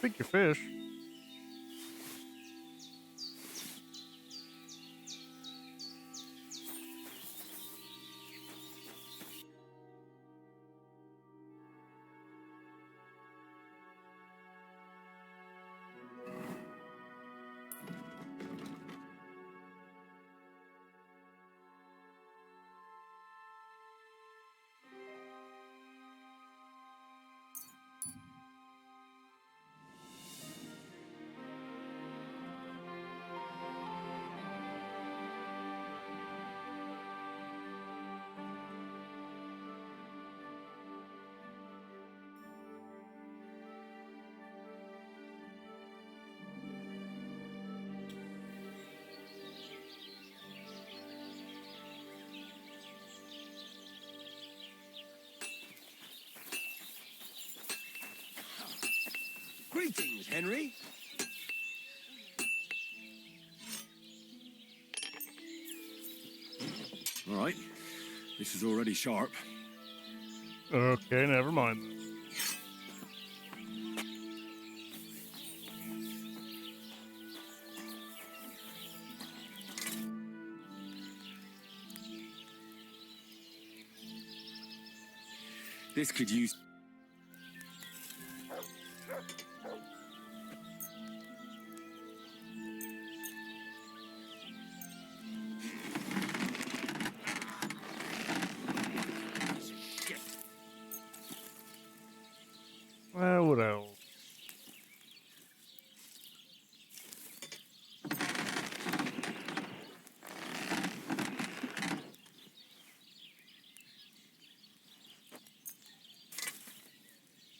Pick your fish. Greetings, Henry. All right. This is already sharp. Okay, never mind. This could use... Well, what else?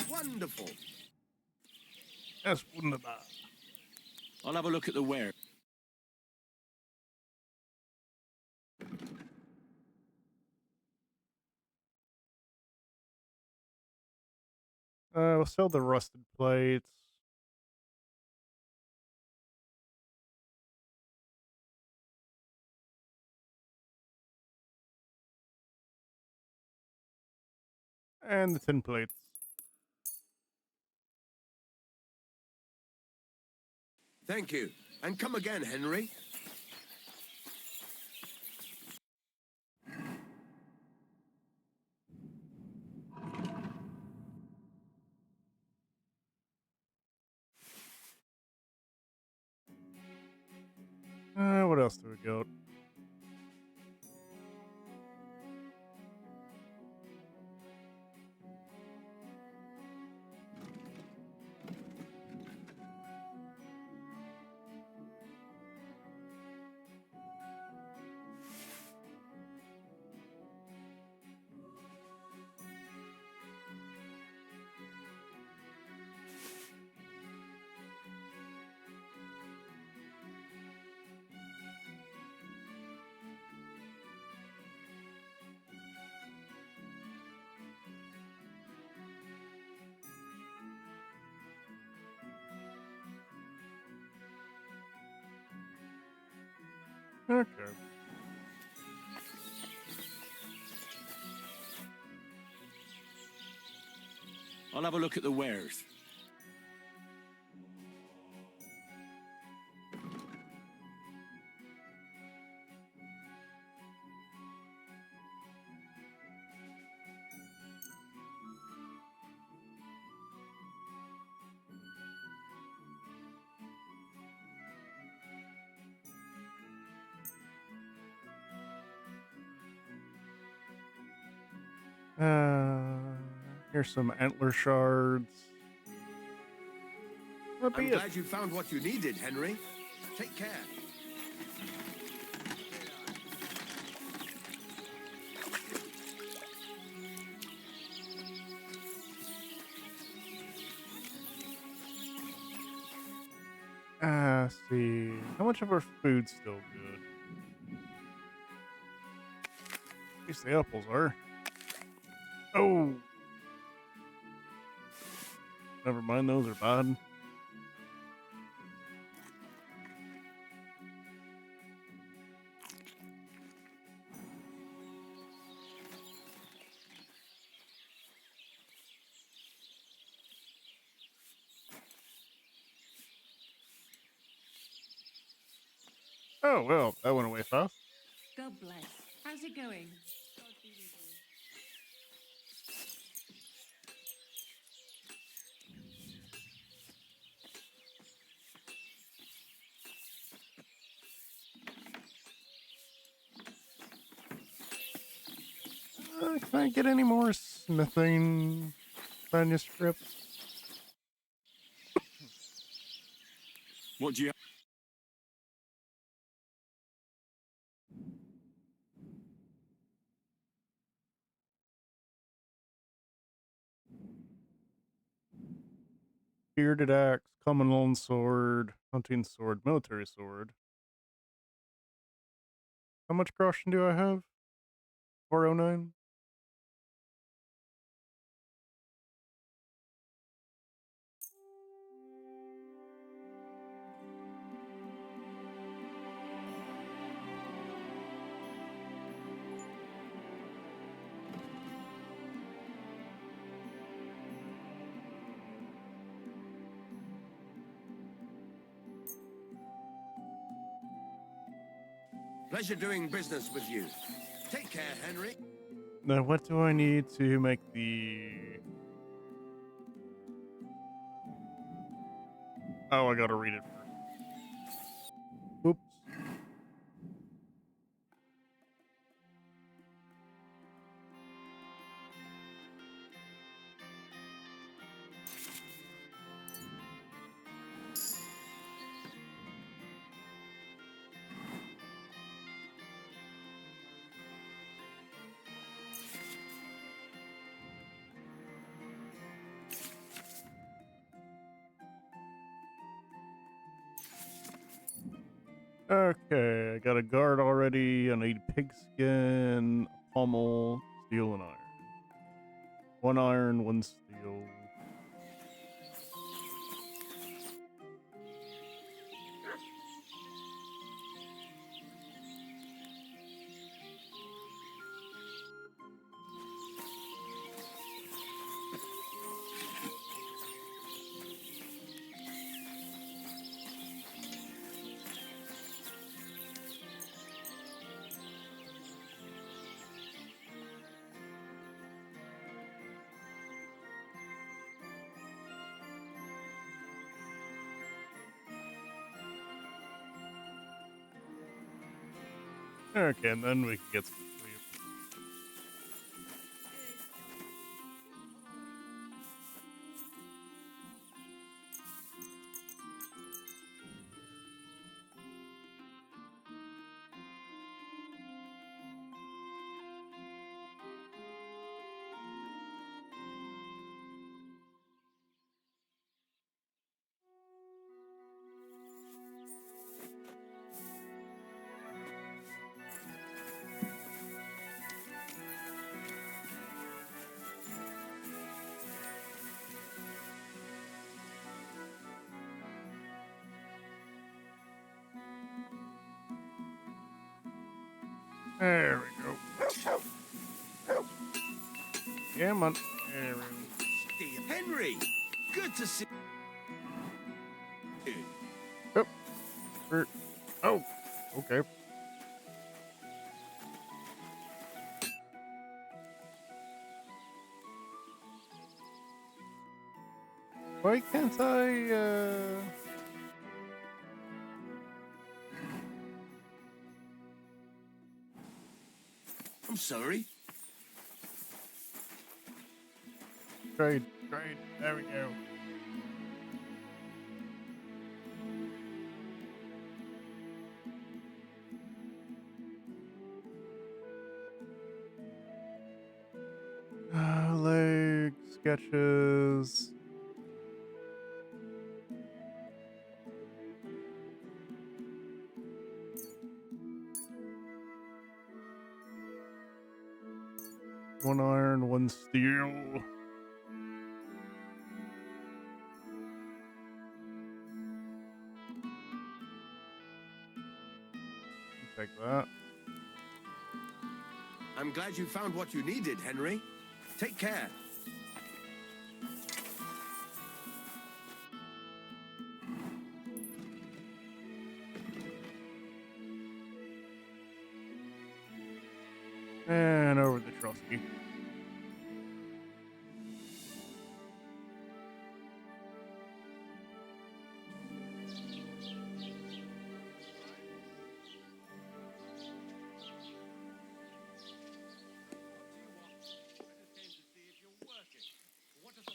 Wonderful. That's wunderbar. I'll have a look at the ware. We'll sell the rusted plates. And the tin plates. Thank you. And come again, Henry. What else do we got? Okay. I'll have a look at the wares. Here's some antler shards. That'd I'm be it. glad you found what you needed, Henry. Take care. See. How much of our food's still good? At least the apples are. Oh! Never mind, those are bad. Oh, well, that went away fast. God bless. How's it going? Can I get any more smithing manuscripts? What do you... Bearded axe, common long sword, hunting sword, military sword. How much caution do I have? 409? Pleasure doing business with you. Take care, Henry. Now, what do I need to make the... Oh, I gotta read it first. Oops. Okay, I got a guard already. I need pigskin, a pommel, steel, and iron. 1 iron, 1 steel. Okay, and then we can get some sleep. There we go. Yeah, man. There we go. Henry, good to see you. Oh, oh, okay. Why can't I, I'm sorry. trade? There we go. Leg sketches. One iron, 1 steel. Take that. I'm glad you found what you needed, Henry. Take care. And over the Trusky.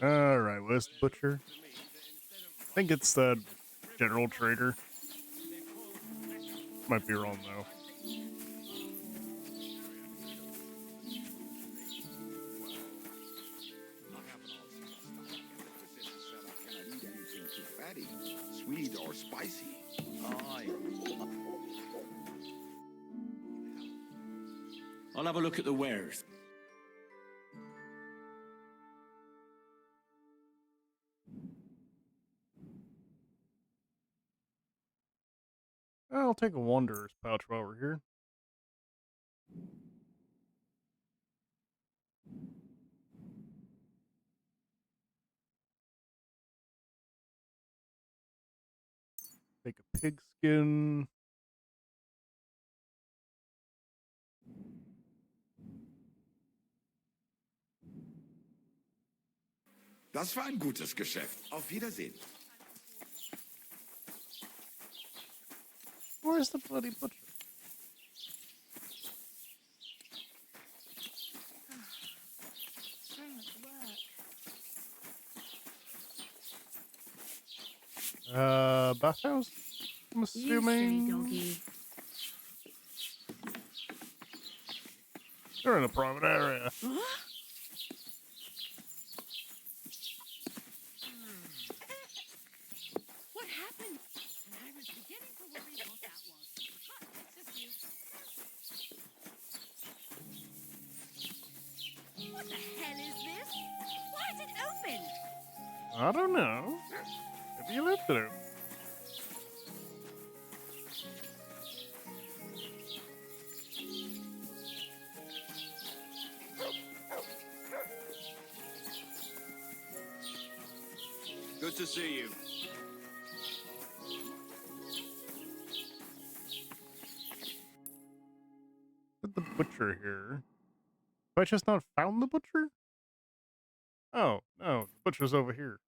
Alright, where's the butcher? I think it's the general trader. Might be wrong though. Sweet or spicy. I'll have a look at the wares. I'll take a wanderer's pouch while we're here. Take a pigskin. Das war ein gutes Geschäft. Auf Wiedersehen. Where's the bloody butcher? Bathhouse? I'm assuming. doggy. They're in a private area. What happened? I was beginning to worry what that was. But it's just you. What the hell is this? Why is it open? I don't know. Maybe you left it open. Good to see you. Put the butcher here. Have I just not found the butcher? Oh, no. The butcher's over here.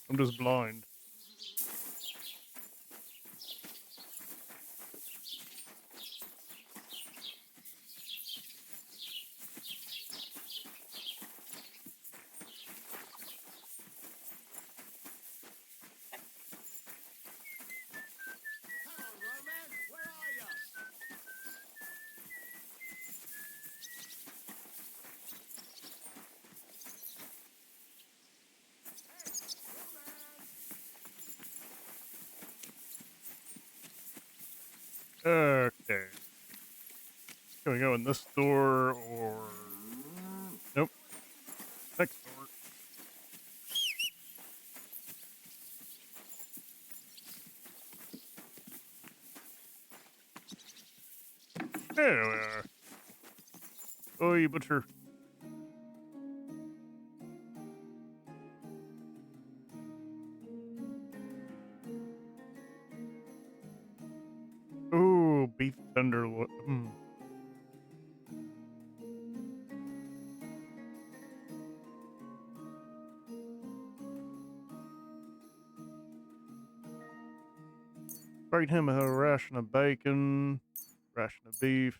I'm just blind. Okay. Can we go in this door or... Nope. Next door. There we are. Oh, you butcher. Ooh, beef tenderloin. Bring him a ration of bacon, ration of beef.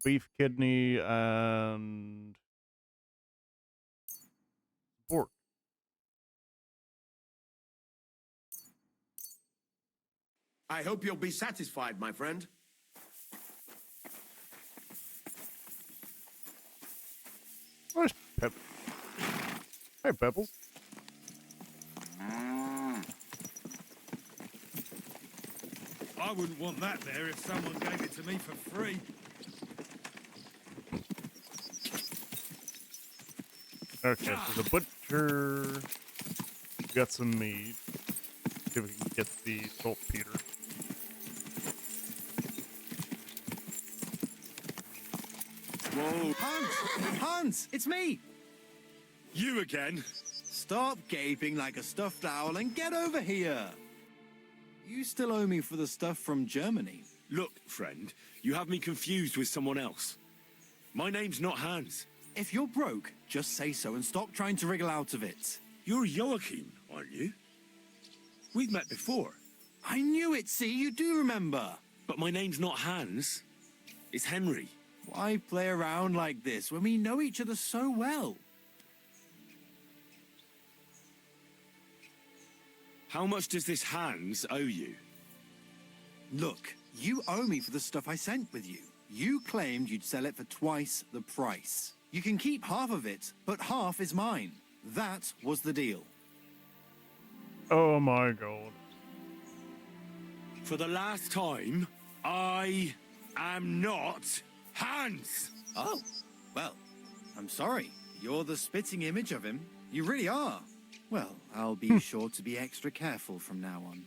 Beef kidney and pork. I hope you'll be satisfied, my friend. Where's Pebbles? Hey, Pebbles. I wouldn't want that there if someone gave it to me for free. Okay, so the butcher got some meat. See if we can get the saltpeter. Whoa. Hans! Hans! It's me! You again? Stop gaping like a stuffed owl and get over here! You still owe me for the stuff from Germany. Look, friend, you have me confused with someone else. My name's not Hans. If you're broke, just say so and stop trying to wriggle out of it. You're Joachim, aren't you? We've met before. I knew it, see? You do remember. But my name's not Hans. It's Henry. Why play around like this when we know each other so well? How much does this Hans owe you? Look, you owe me for the stuff I sent with you. You claimed you'd sell it for twice the price. You can keep half of it, but half is mine. That was the deal. Oh my god. For the last time, I am not Hans! Oh, well, I'm sorry. You're the spitting image of him. You really are. Well, I'll be sure to be extra careful from now on.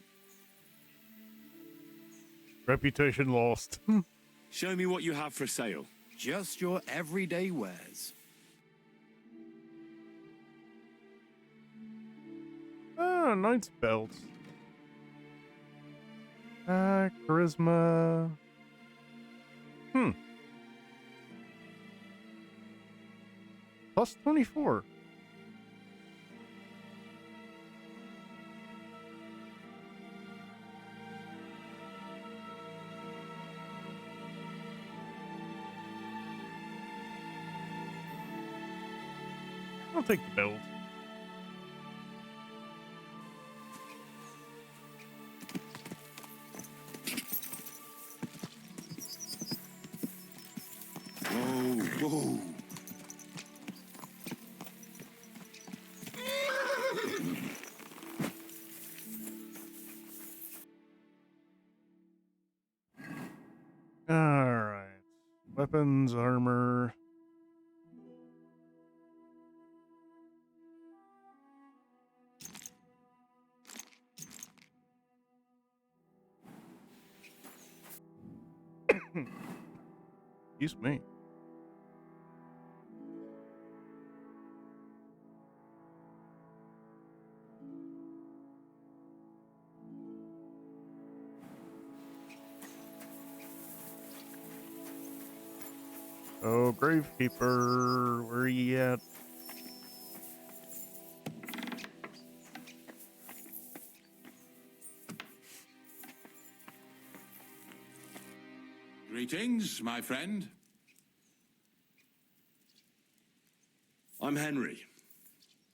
Reputation lost. Show me what you have for sale. Just your everyday wares. Ah, knight's belt. Charisma. Plus 24. I'll take the build. Whoa. Alright. Weapons, armor. Excuse me. Oh, Gravekeeper, where are you at? Greetings, my friend. I'm Henry.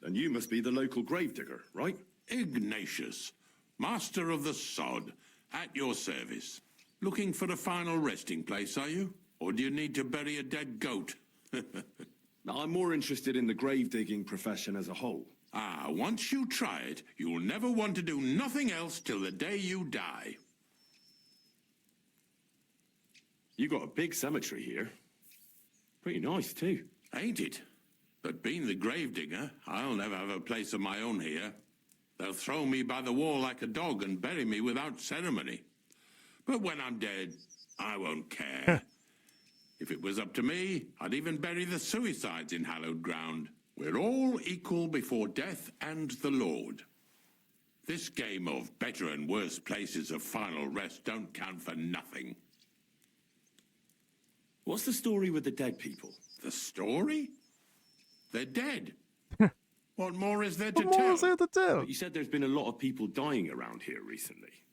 And you must be the local gravedigger, right? Ignatius, master of the sod, at your service. Looking for a final resting place, are you? Or do you need to bury a dead goat? Now, I'm more interested in the gravedigging profession as a whole. Ah, once you try it, you'll never want to do nothing else till the day you die. You got a big cemetery here. Pretty nice, too. Ain't it? But being the gravedigger, I'll never have a place of my own here. They'll throw me by the wall like a dog and bury me without ceremony. But when I'm dead, I won't care. If it was up to me, I'd even bury the suicides in hallowed ground. We're all equal before death and the Lord. This game of better and worse places of final rest don't count for nothing. What's the story with the dead people? The story? They're dead. What more is there to What more tell? is there to tell? But you said there's been a lot of people dying around here recently,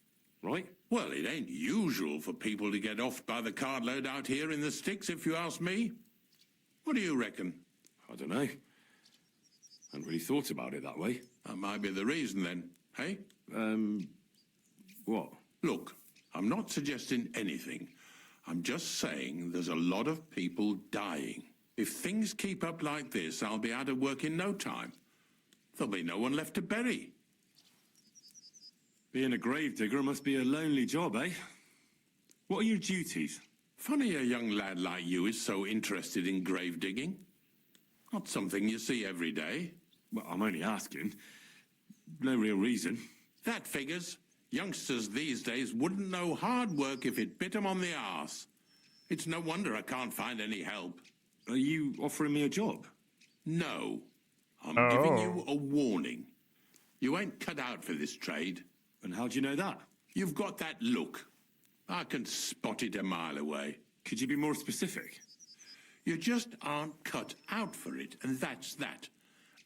right? Well, it ain't usual for people to get offed by the cartload out here in the sticks, if you ask me. What do you reckon? I don't know. I hadn't really thought about it that way. That might be the reason then, hey? What? Look, I'm not suggesting anything. I'm just saying there's a lot of people dying. If things keep up like this, I'll be out of work in no time. There'll be no one left to bury. Being a gravedigger must be a lonely job, eh? What are your duties? Funny a young lad like you is so interested in grave digging. Not something you see every day. Well, I'm only asking. No real reason. That figures. Youngsters these days wouldn't know hard work if it bit 'em on the arse. It's no wonder I can't find any help. Are you offering me a job? No. I'm giving you a warning. You ain't cut out for this trade. And how do you know that? You've got that look. I can spot it a mile away. Could you be more specific? You just aren't cut out for it, and that's that.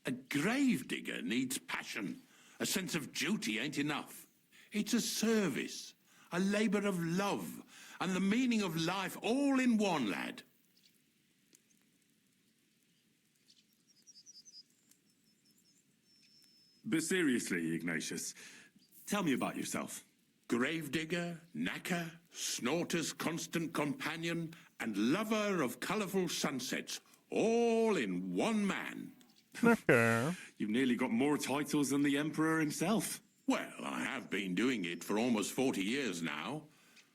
A gravedigger needs passion. A sense of duty ain't enough. It's a service, a labour of love, and the meaning of life all in one, lad. But seriously, Ignatius, tell me about yourself. Gravedigger, knacker, snorter's constant companion, and lover of colourful sunsets, all in one man. Okay. You've nearly got more titles than the Emperor himself. Well, I have been doing it for almost 40 years now.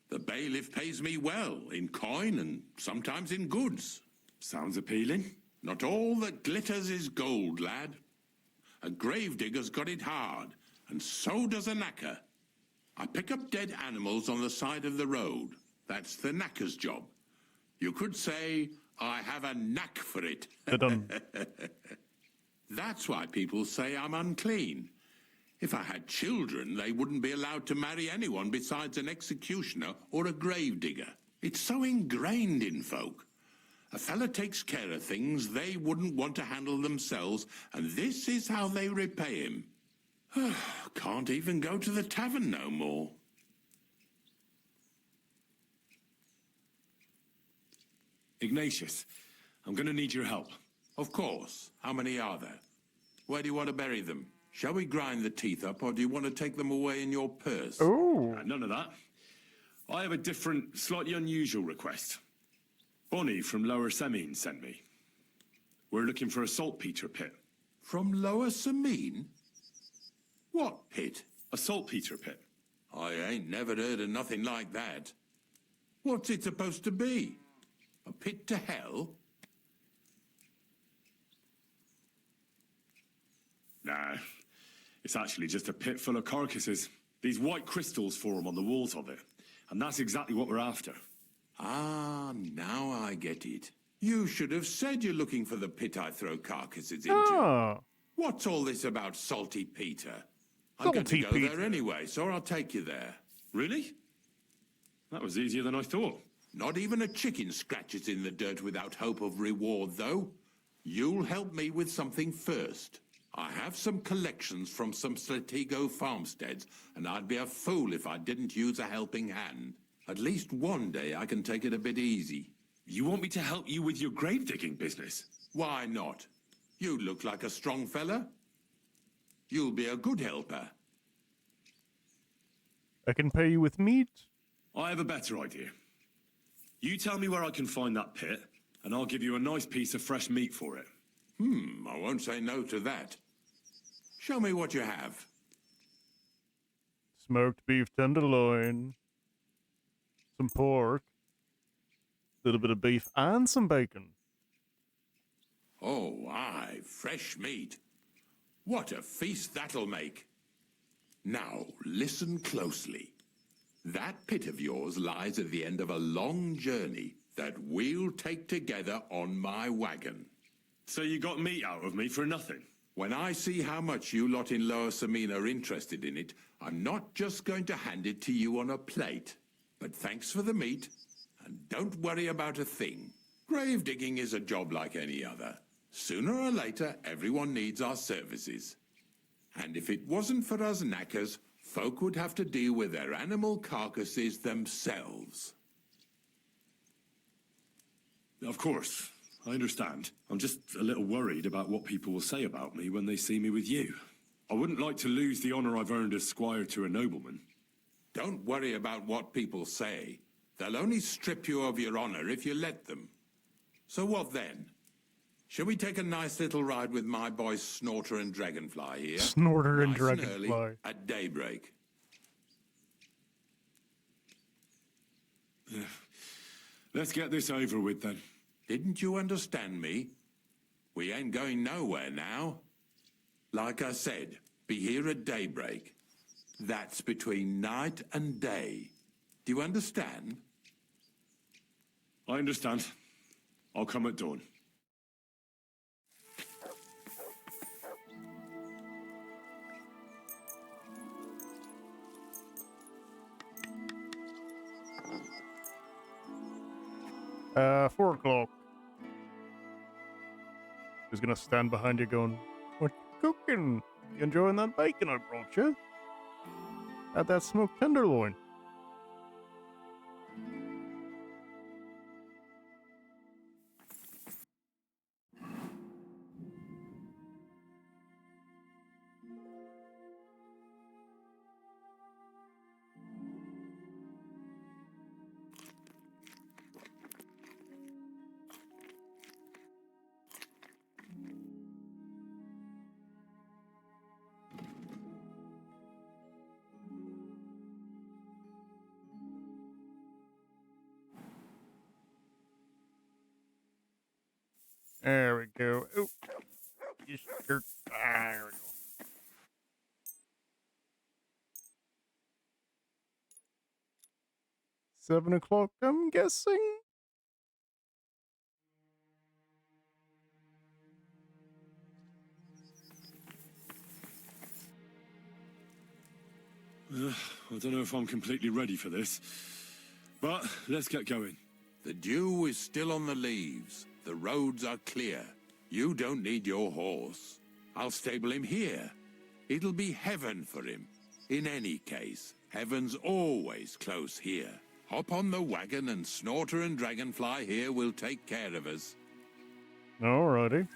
The bailiff pays me well, in coin and sometimes in goods. Sounds appealing. Not all that glitters is gold, lad. A gravedigger's got it hard, and so does a knacker. I pick up dead animals on the side of the road. That's the knacker's job. You could say I have a knack for it. That's why people say I'm unclean. If I had children, they wouldn't be allowed to marry anyone besides an executioner or a gravedigger. It's so ingrained in folk. A fella takes care of things they wouldn't want to handle themselves, and this is how they repay him. Can't even go to the tavern no more. Ignatius, I'm going to need your help. Of course. How many are there? Where do you want to bury them? Shall we grind the teeth up, or do you want to take them away in your purse? Oh. None of that. I have a different, slightly unusual request. Bonnie from Lower Semine sent me. We're looking for a saltpeter pit. From Lower Semine? What pit? A saltpeter pit. I ain't never heard of nothing like that. What's it supposed to be? A pit to hell? Nah, it's actually just a pit full of carcasses. These white crystals form on the walls of it, and that's exactly what we're after. Ah, now I get it. You should have said you're looking for the pit I throw carcasses into. Oh. What's all this about Salty Peter? I'm going to go there anyway, so I'll take you there. Really? That was easier than I thought. Not even a chicken scratches in the dirt without hope of reward, though. You'll help me with something first. I have some collections from some Slatigo farmsteads, and I'd be a fool if I didn't use a helping hand. At least one day I can take it a bit easy. You want me to help you with your grave digging business? Why not? You look like a strong fella. You'll be a good helper. I can pay you with meat. I have a better idea. You tell me where I can find that pit, and I'll give you a nice piece of fresh meat for it. I won't say no to that. Show me what you have. Smoked beef tenderloin. Some pork. A little bit of beef and some bacon. Oh, aye, fresh meat. What a feast that'll make. Now, listen closely. That pit of yours lies at the end of a long journey that we'll take together on my wagon. So you got meat out of me for nothing? When I see how much you lot in Lower Semine are interested in it, I'm not just going to hand it to you on a plate. But thanks for the meat, and don't worry about a thing. Grave digging is a job like any other. Sooner or later, everyone needs our services. And if it wasn't for us knackers, folk would have to deal with their animal carcasses themselves. Of course, I understand. I'm just a little worried about what people will say about me when they see me with you. I wouldn't like to lose the honour I've earned as squire to a nobleman. Don't worry about what people say. They'll only strip you of your honour if you let them. So what then? Shall we take a nice little ride with my boys Snorter and Dragonfly here? Snorter and nice Dragonfly. And early, at daybreak. Let's get this over with then. Didn't you understand me? We ain't going nowhere now. Like I said, be here at daybreak. That's between night and day. Do you understand? I understand. I'll come at dawn. Uh, 4 o'clock. Who's gonna stand behind you going, "What you cooking? You enjoying that bacon I brought you? Had that smoked tenderloin." There we go. Oh, you jerk. There we go. 7 o'clock, I'm guessing. I don't know if I'm completely ready for this, but let's get going. The dew is still on the leaves. The roads are clear. You don't need your horse. I'll stable him here. It'll be heaven for him. In any case, heaven's always close here. Hop on the wagon and Snorter and Dragonfly here will take care of us. Alrighty.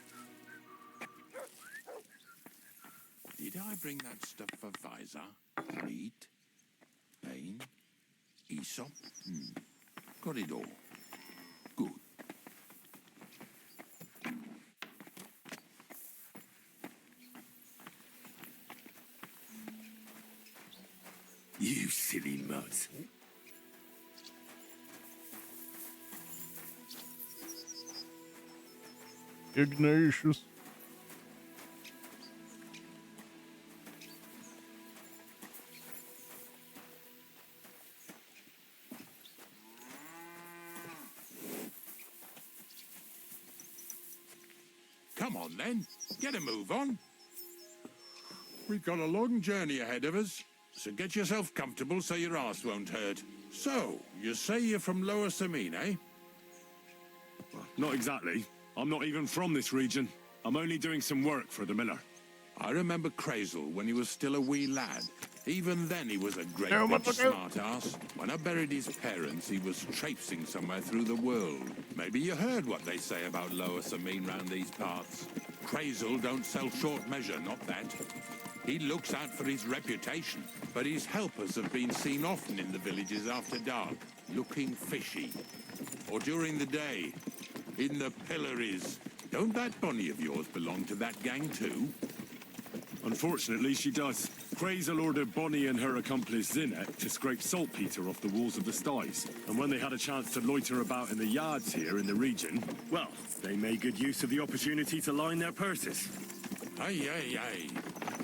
Did I bring that stuff for Visor? Meat? Bane? Aesop? Got it all. Good. You silly mutt. Ignatius. Come on then, get a move on. We've got a long journey ahead of us, so get yourself comfortable so your arse won't hurt. So, you say you're from Lower Samine, eh? Not exactly. I'm not even from this region. I'm only doing some work for the miller. I remember Crazel when he was still a wee lad. Even then he was a great No, big but- smart-ass. When I buried his parents, he was traipsing somewhere through the world. Maybe you heard what they say about Lower Samine round these parts. Crazel don't sell short measure, not that. He looks out for his reputation, but his helpers have been seen often in the villages after dark, looking fishy. Or during the day, in the pillories. Don't that bunny of yours belong to that gang too? Unfortunately, she does. Crazel ordered Bonnie and her accomplice Zinnet to scrape saltpeter off the walls of the sties. And when they had a chance to loiter about in the yards here in the region, well, they made good use of the opportunity to line their purses. Ay, ay, ay.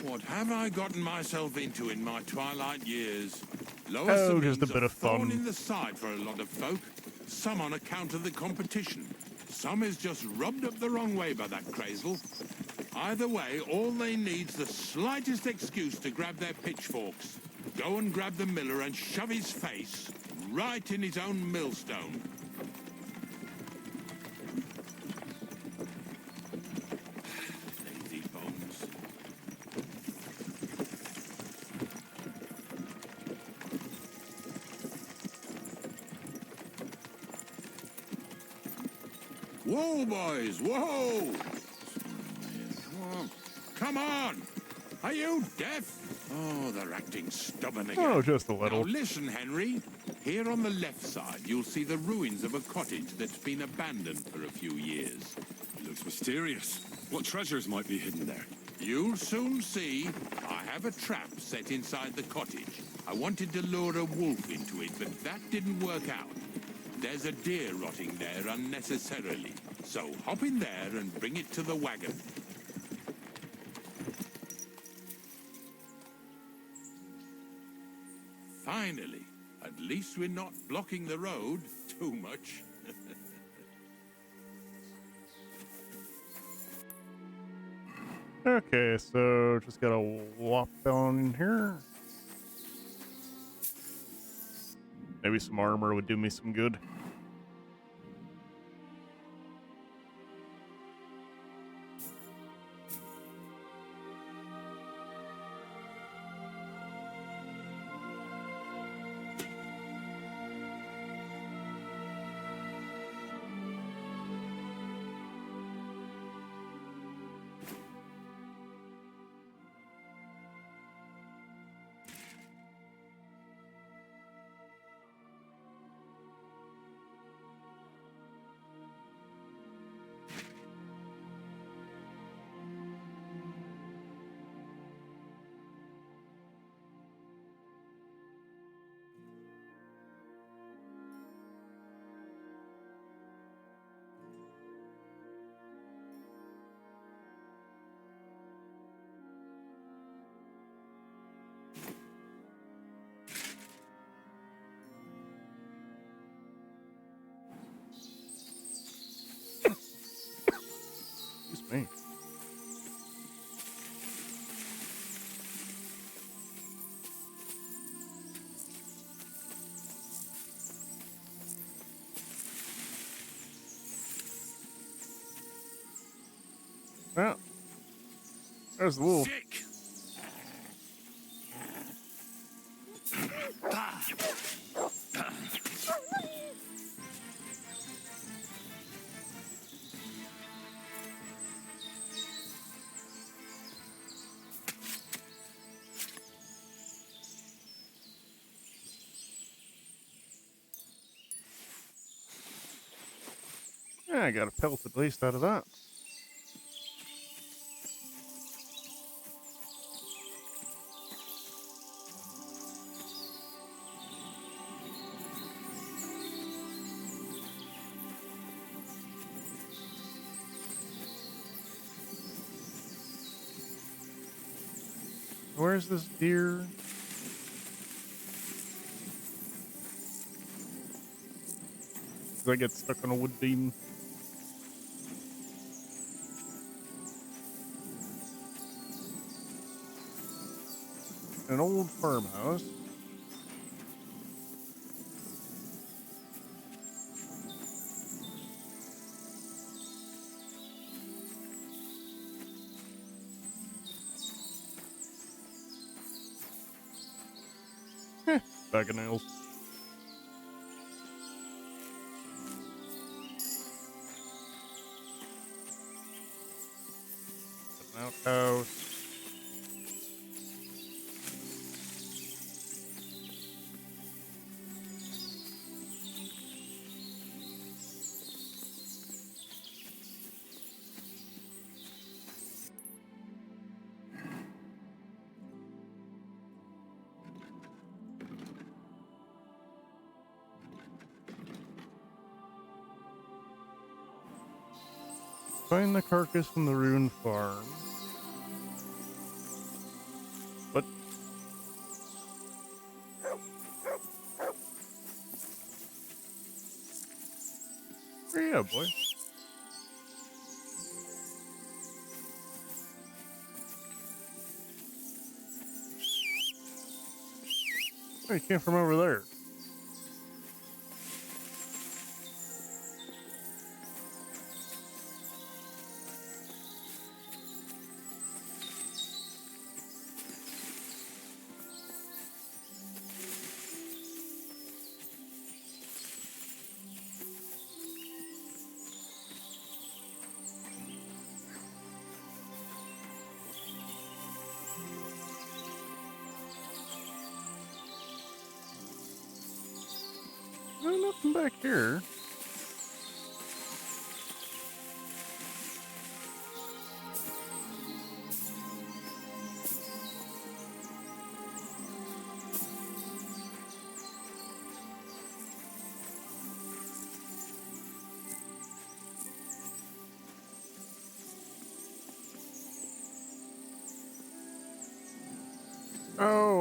What have I gotten myself into in my twilight years? Lower Oh, just a Samine's bit of thorn fun. in the side for a lot of folk. Some on account of the competition. Some is just rubbed up the wrong way by that Crazel. Either way, all they need's the slightest excuse to grab their pitchforks. Go and grab the miller and shove his face right in his own millstone. Lazy bones. Whoa, boys, whoa! Come on. Come on! Are you deaf? Oh, they're acting stubborn again. Oh, just a little. Now listen, Henry. Here on the left side, you'll see the ruins of a cottage that's been abandoned for a few years. It looks mysterious. What treasures might be hidden there? You'll soon see. I have a trap set inside the cottage. I wanted to lure a wolf into it, but that didn't work out. There's a deer rotting there unnecessarily. So hop in there and bring it to the wagon. Finally. At least we're not blocking the road too much. Okay, so just gotta whop down in here. Maybe some armor would do me some good. Excuse me. Well, there's the wolf. Sick! Yeah, I got a pelt at least out of that. Where's this deer? Does I get stuck on a wood beam? An old farmhouse. Bag of nails. An outhouse. Find the carcass from the ruined farm. What? Yeah, boy. Oh, you came from over there. No, nothing back here.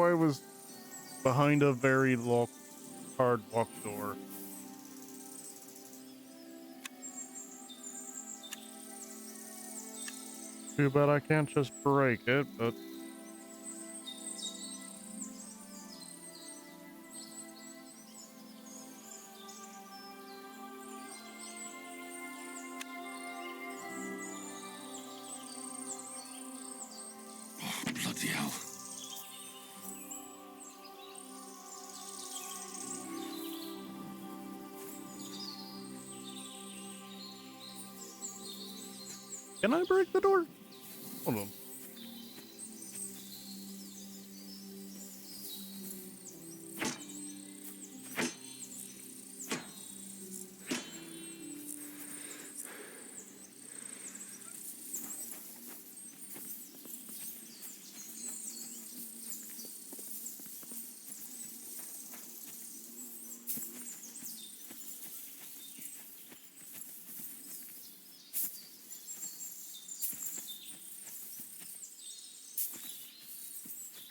I was behind a very locked, hard locked door. Too bad I can't just break it, but... Bloody hell. Can I break the door? Hold on.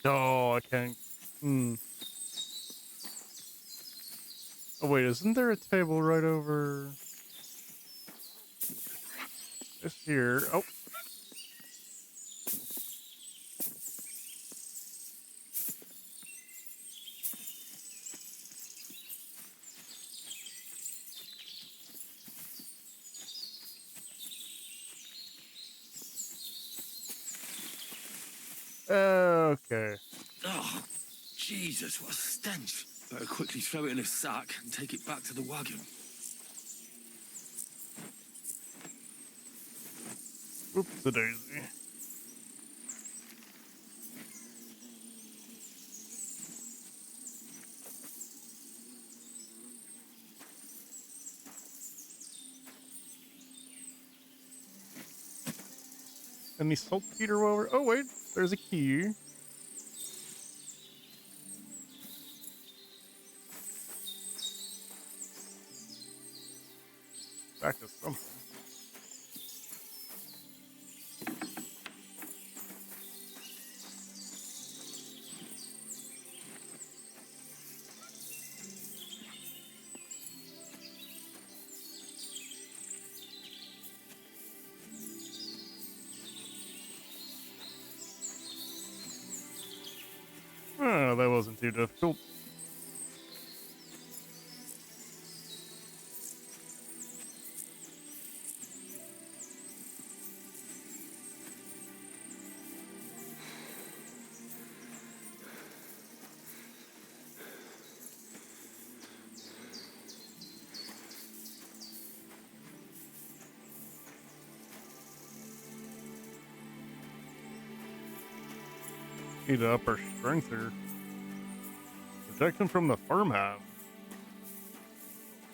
Oh, I can't. Oh, wait, isn't there a table right over... Just here? Oh. Okay. Oh, Jesus, what a stench. Better quickly throw it in a sack and take it back to the wagon. Oops-a-daisy. Any saltpeter while we're... Oh, wait. There's a key. Back to something. Oh, that wasn't too difficult. Need to up our strength here. Protect him from the farmhound.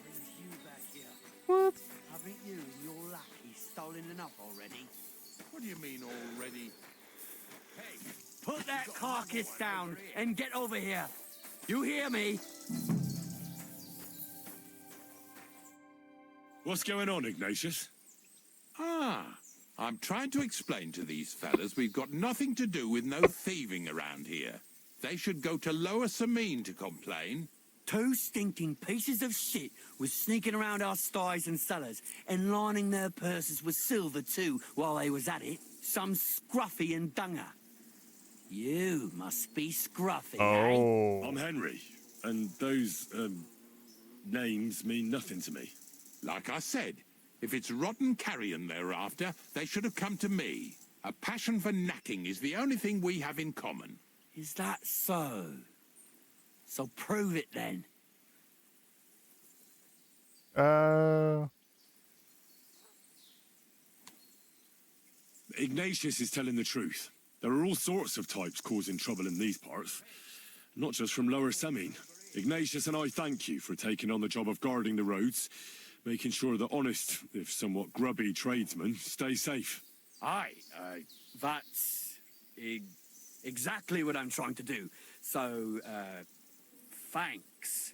Brings you back here. What? Haven't you and your lackey stolen enough already? What do you mean already? Hey, put that carcass down and get over here. You hear me? What's going on, Ignatius? Ah, I'm trying to explain to these fellas we've got nothing to do with no thieving around here. They should go to Lower Samine to complain. Two stinking pieces of shit was sneaking around our sties and cellars and lining their purses with silver too while they was at it. Some scruffy and dunger. You must be scruffy, eh? Oh. I'm Henry, and those, names mean nothing to me. Like I said, if it's rotten carrion they're after, they should have come to me. A passion for knacking is the only thing we have in common. Is that so? So prove it then. Ignatius is telling the truth. There are all sorts of types causing trouble in these parts, not just from Lower Samine. Ignatius and I thank you for taking on the job of guarding the roads, making sure that honest, if somewhat grubby tradesmen stay safe. Aye, that's exactly what I'm trying to do. So, thanks.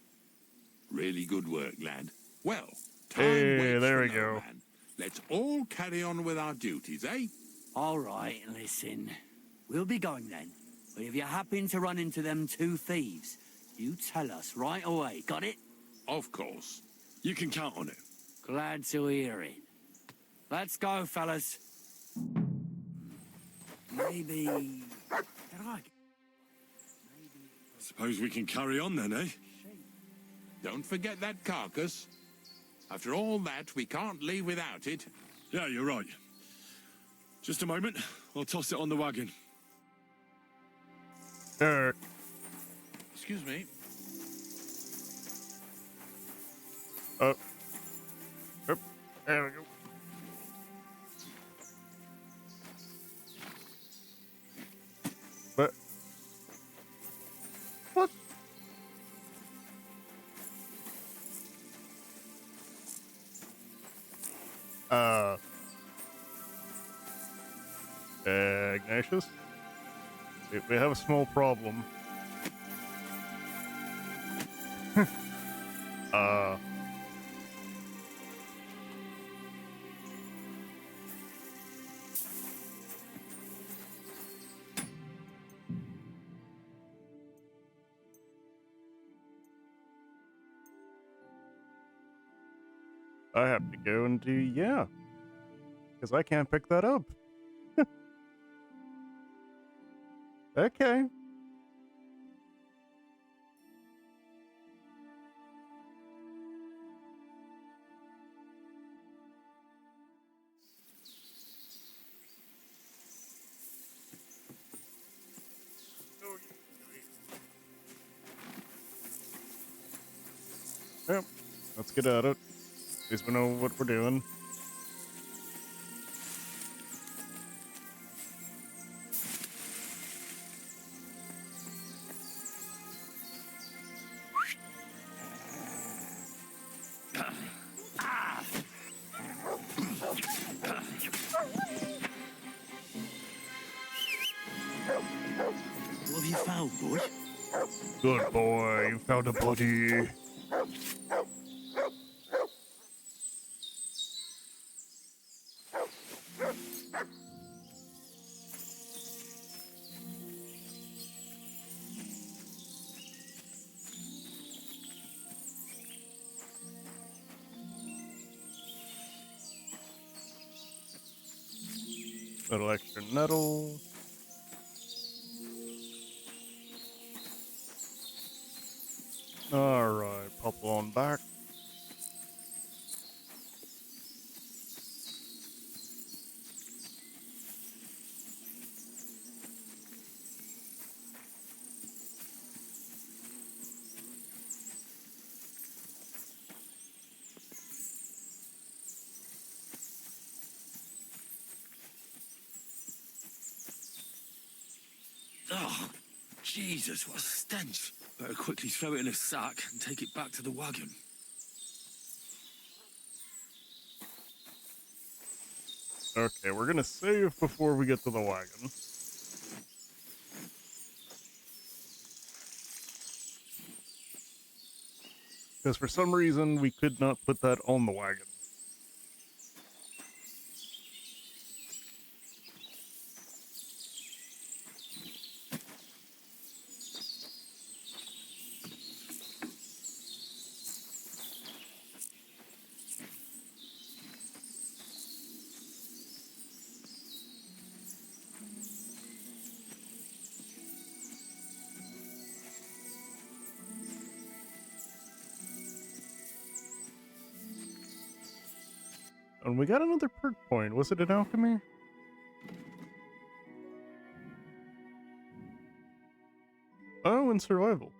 Really good work, lad. Well, Hey, waits there for we no go. man. Let's all carry on with our duties, eh? All right, listen. We'll be going then. But if you happen to run into them two thieves, you tell us right away. Got it? Of course. You can count on it. Glad to hear it. Let's go, fellas. Maybe... Can I... Suppose we can carry on then, eh? Don't forget that carcass. After all that, we can't leave without it. Yeah, you're right. Just a moment. I'll toss it on the wagon. Excuse me. Oh. Yep. There we go. But what? Ignatius? We have a small problem. I have to go and do, yeah. Because I can't pick that up. Okay. Yep. Let's get at it. At least we know what we're doing. What have you found, boy? Good boy, you found a body. Little extra nettle. Alright, pop on back. Oh, Jesus, what a stench. Better quickly throw it in a sack and take it back to the wagon. Okay, we're gonna save before we get to the wagon. Because for some reason, we could not put that on the wagon. And we got another perk point. Was it an alchemy? Oh, and survival.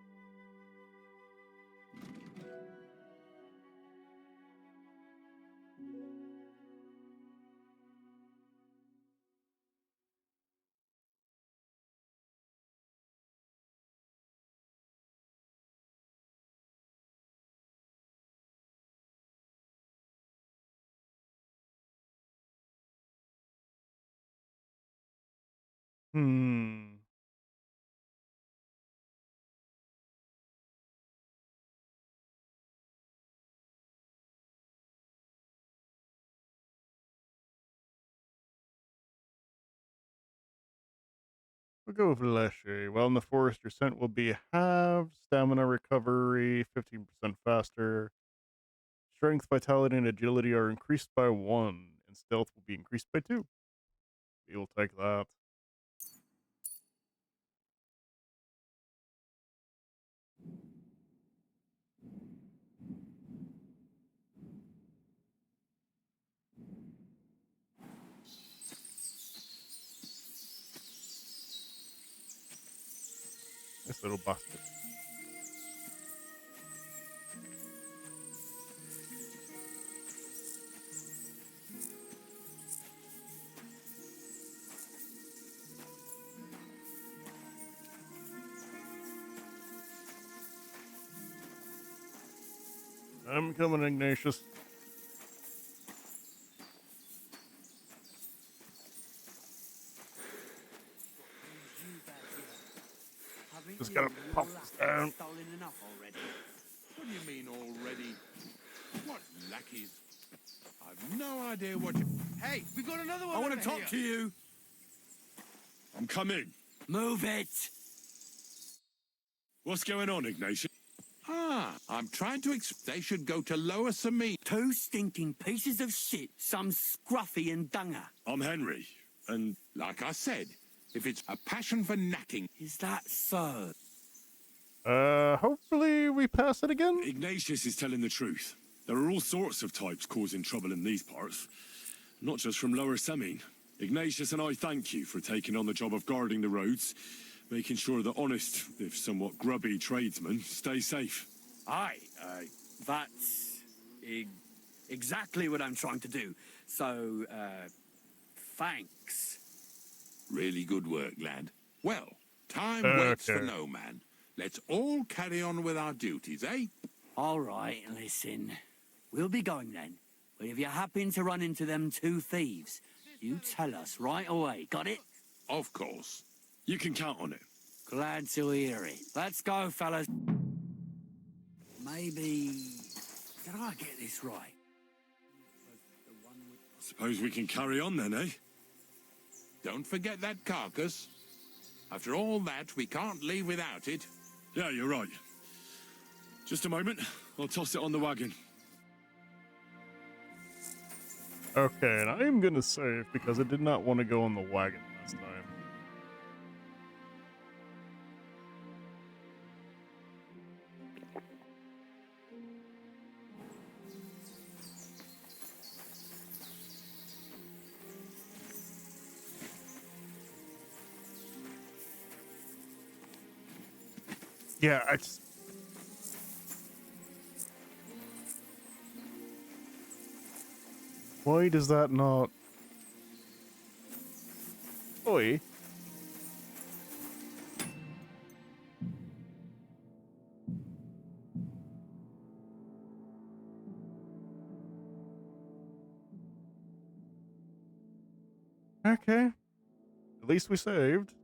Hmm. We'll go with Leshy. While in the forest, your scent will be halved. Stamina recovery, 15% faster. Strength, vitality, and agility are increased by 1, and stealth will be increased by 2. We will take that. This little bastard. I'm coming, Ignatius. Just gotta pop this down. What do you mean already? What lackeys? I've no idea what you... Hey, we got another one. I want to talk to you. I'm coming. Move it. What's going on, Ignatius? Ah, I'm trying to they should go to Lower Samine. Two stinking pieces of shit, some scruffy and dunger. I'm Henry, and Like I said, if it's a passion for knacking... Is that so? Hopefully we pass it again? Ignatius is telling the truth. There are all sorts of types causing trouble in these parts, not just from Lower Samine. Ignatius and I thank you for taking on the job of guarding the roads, making sure that honest, if somewhat grubby tradesmen stay safe. Aye, that's exactly what I'm trying to do. So, thanks. Really good work, lad. Well, time waits for no man. Let's all carry on with our duties, eh? All right, listen. We'll be going then. But if you happen to run into them two thieves, you tell us right away. Got it? Of course. You can count on it. Glad to hear it. Let's go, fellas. Maybe... Did I get this right? I suppose we can carry on then, eh? Don't forget that carcass. After all that, we can't leave without it. Yeah, you're right. Just a moment. I'll toss it on the wagon. Okay, and I'm gonna save because I did not want to go on the wagon last time. Yeah, I just... Why does that not... Oi. Okay. At least we saved.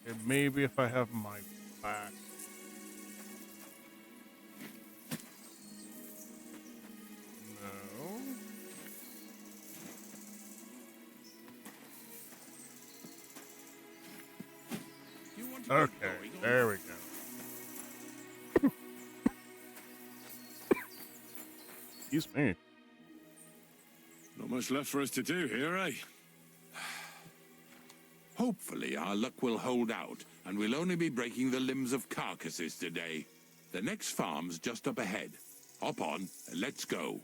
Okay, maybe if I have my back. No. Okay, there we go. Excuse me. Not much left for us to do here, eh? Hopefully our luck will hold out, and we'll only be breaking the limbs of carcasses today. The next farm's just up ahead. Hop on, and let's go.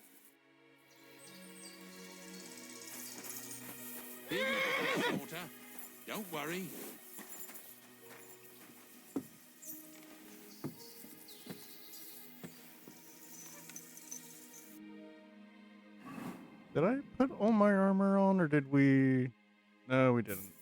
Here we go, daughter. Don't worry. Did I put all my armor on, or did we... No, we didn't.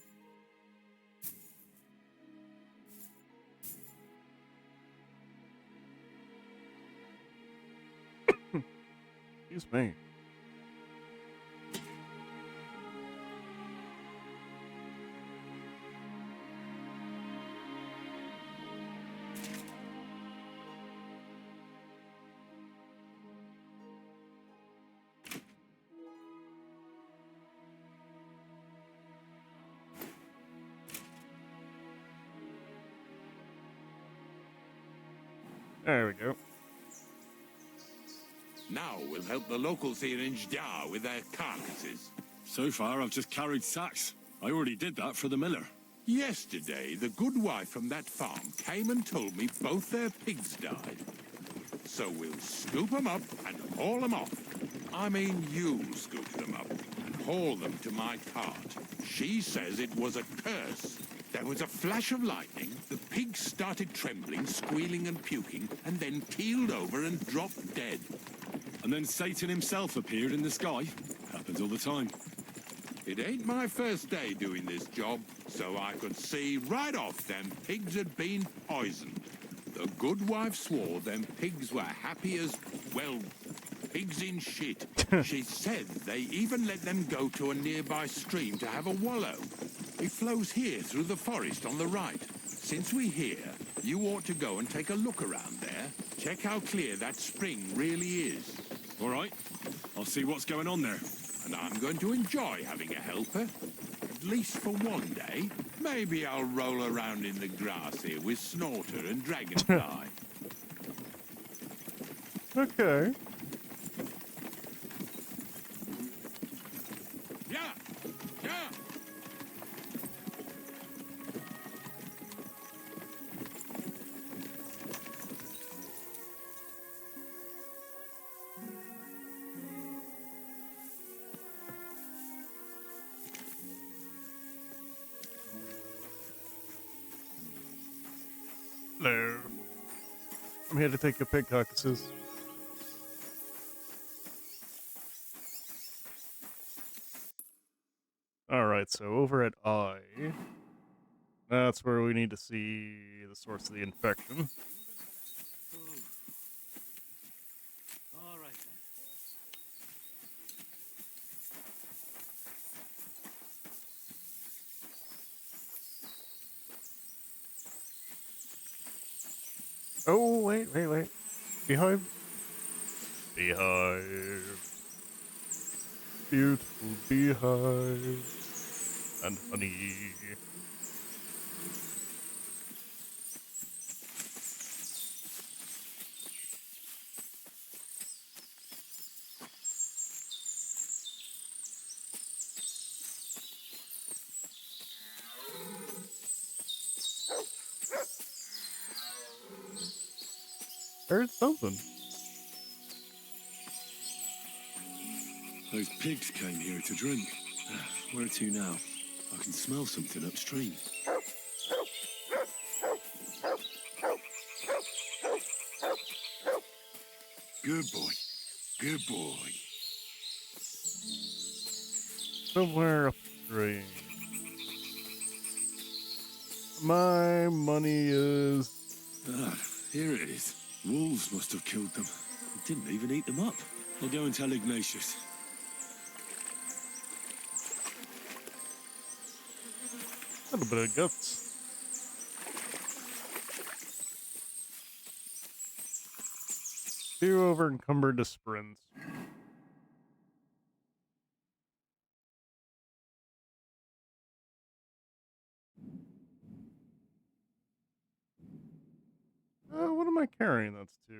Excuse me. There we go. Now we'll help the locals here in Jar with their carcasses. So far, I've just carried sacks. I already did that for the miller. Yesterday, the good wife from that farm came and told me both their pigs died. So we'll scoop them up and haul them off. I mean, you'll scoop them up and haul them to my cart. She says it was a curse. There was a flash of lightning, the pigs started trembling, squealing and puking, and then keeled over and dropped dead. And then Satan himself appeared in the sky. Happens all the time. It ain't my first day doing this job, so I could see right off them pigs had been poisoned. The good wife swore them pigs were happy as, well, pigs in shit. She said they even let them go to a nearby stream to have a wallow. It flows here through the forest on the right. Since we're here, you ought to go and take a look around there. Check how clear that spring really is. All right. I'll see what's going on there. And I'm going to enjoy having a helper. At least for one day. Maybe I'll roll around in the grass here with Snorter and Dragonfly. Okay. Yeah! Yeah! Hello. I'm here to take your pig carcasses. Alright, so over at I, that's where we need to see the source of the infection. All right then. Oh, wait. Beehive? Beehive. Beautiful beehive. And honey. Heard something. Those pigs came here to drink. Where to now? I can smell something upstream. Good boy. Good boy. Somewhere upstream. My money is... Ah, here it is. Wolves must have killed them. They didn't even eat them up. I'll go and tell Ignatius. A little bit of guts. Too over encumbered to sprints. What am I carrying that's too...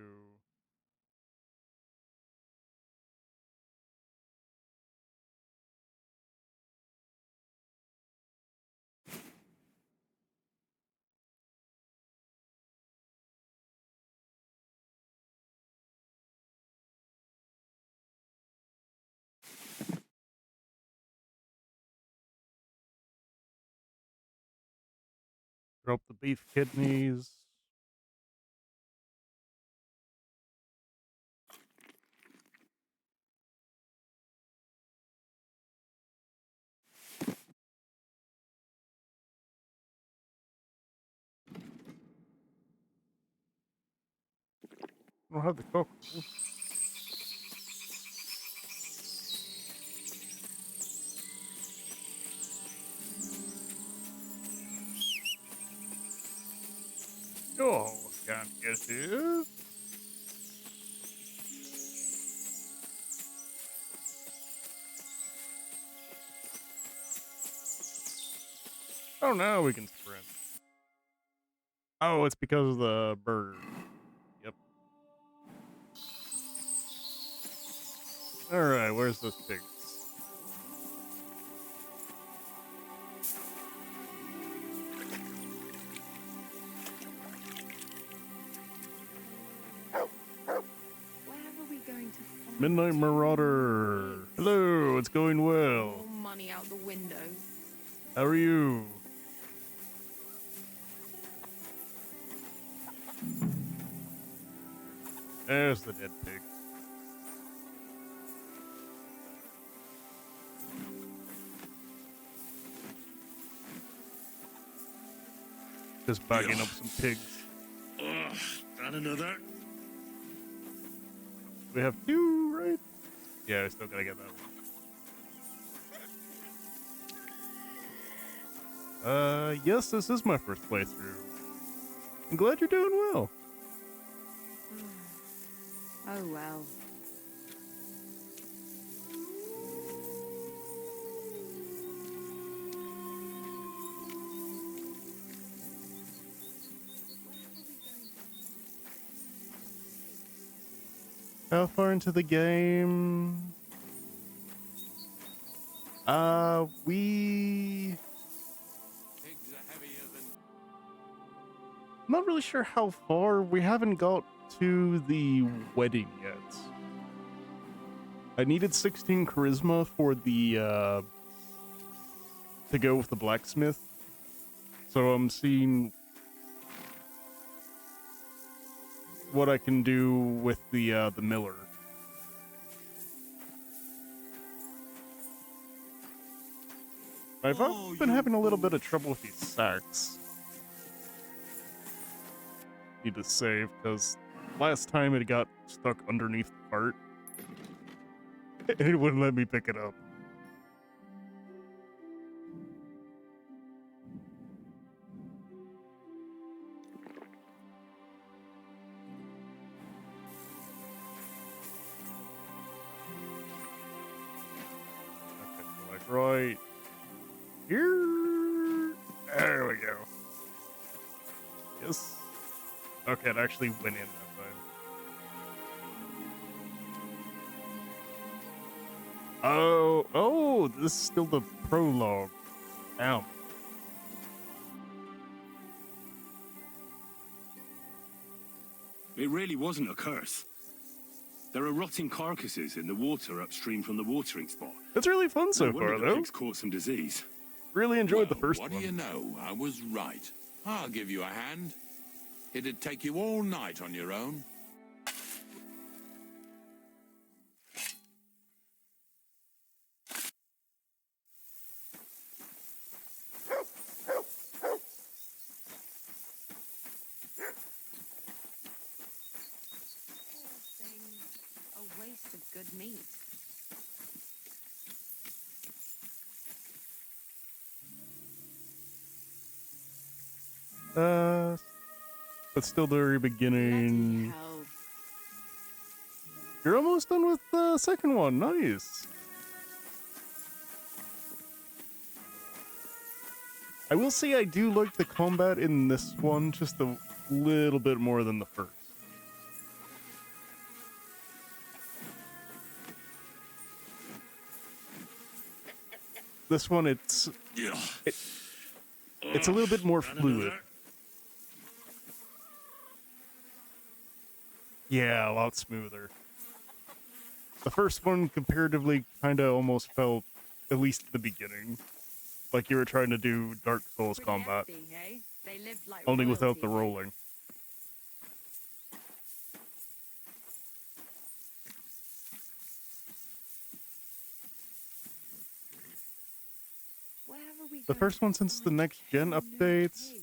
Drop the beef kidneys. I don't have the cook. Oh, can't get here. Oh, now we can sprint. Oh, it's because of the bird. Yep. Alright, where's those pigs? Where are we going to find Midnight Marauder. Hello, it's going well. more money out the window? How are you? There's the dead pig. Just bagging up some pigs. Ugh, and another. We have 2, right? Yeah, we still gotta get that one. Yes, this is my first playthrough. I'm glad you're doing well. Oh well. How far into the game? We... Not really sure how far. We haven't got to the wedding yet. I needed 16 charisma for the, to go with the blacksmith. So I'm seeing what I can do with the miller. I've been having a little bit of trouble with these sacks. Need to save, because last time it got stuck underneath the cart. And it wouldn't let me pick it up. Okay, so like right here. There we go. Yes. Okay, it actually went in that time. Oh, this is still the prologue. Ow. It really wasn't a curse. There are rotting carcasses in the water upstream from the watering spot. It's really fun so No wonder far, the though. pigs caught some disease. Really enjoyed the first what one. do you know? I was right. I'll give you a hand. It'd take you all night on your own. A waste of good meat. But still the very beginning. Bloody hell. You're almost done with the second one. Nice. I will say I do like the combat in this one just a little bit more than the first. This one, it's a little bit more fluid. Yeah, a lot smoother. The first one, comparatively, kind of almost felt, at least at the beginning, like you were trying to do Dark Souls combat, They lived like only without royalty. the rolling. Where are we The going first to one since the find next gen 10 new updates? pigs?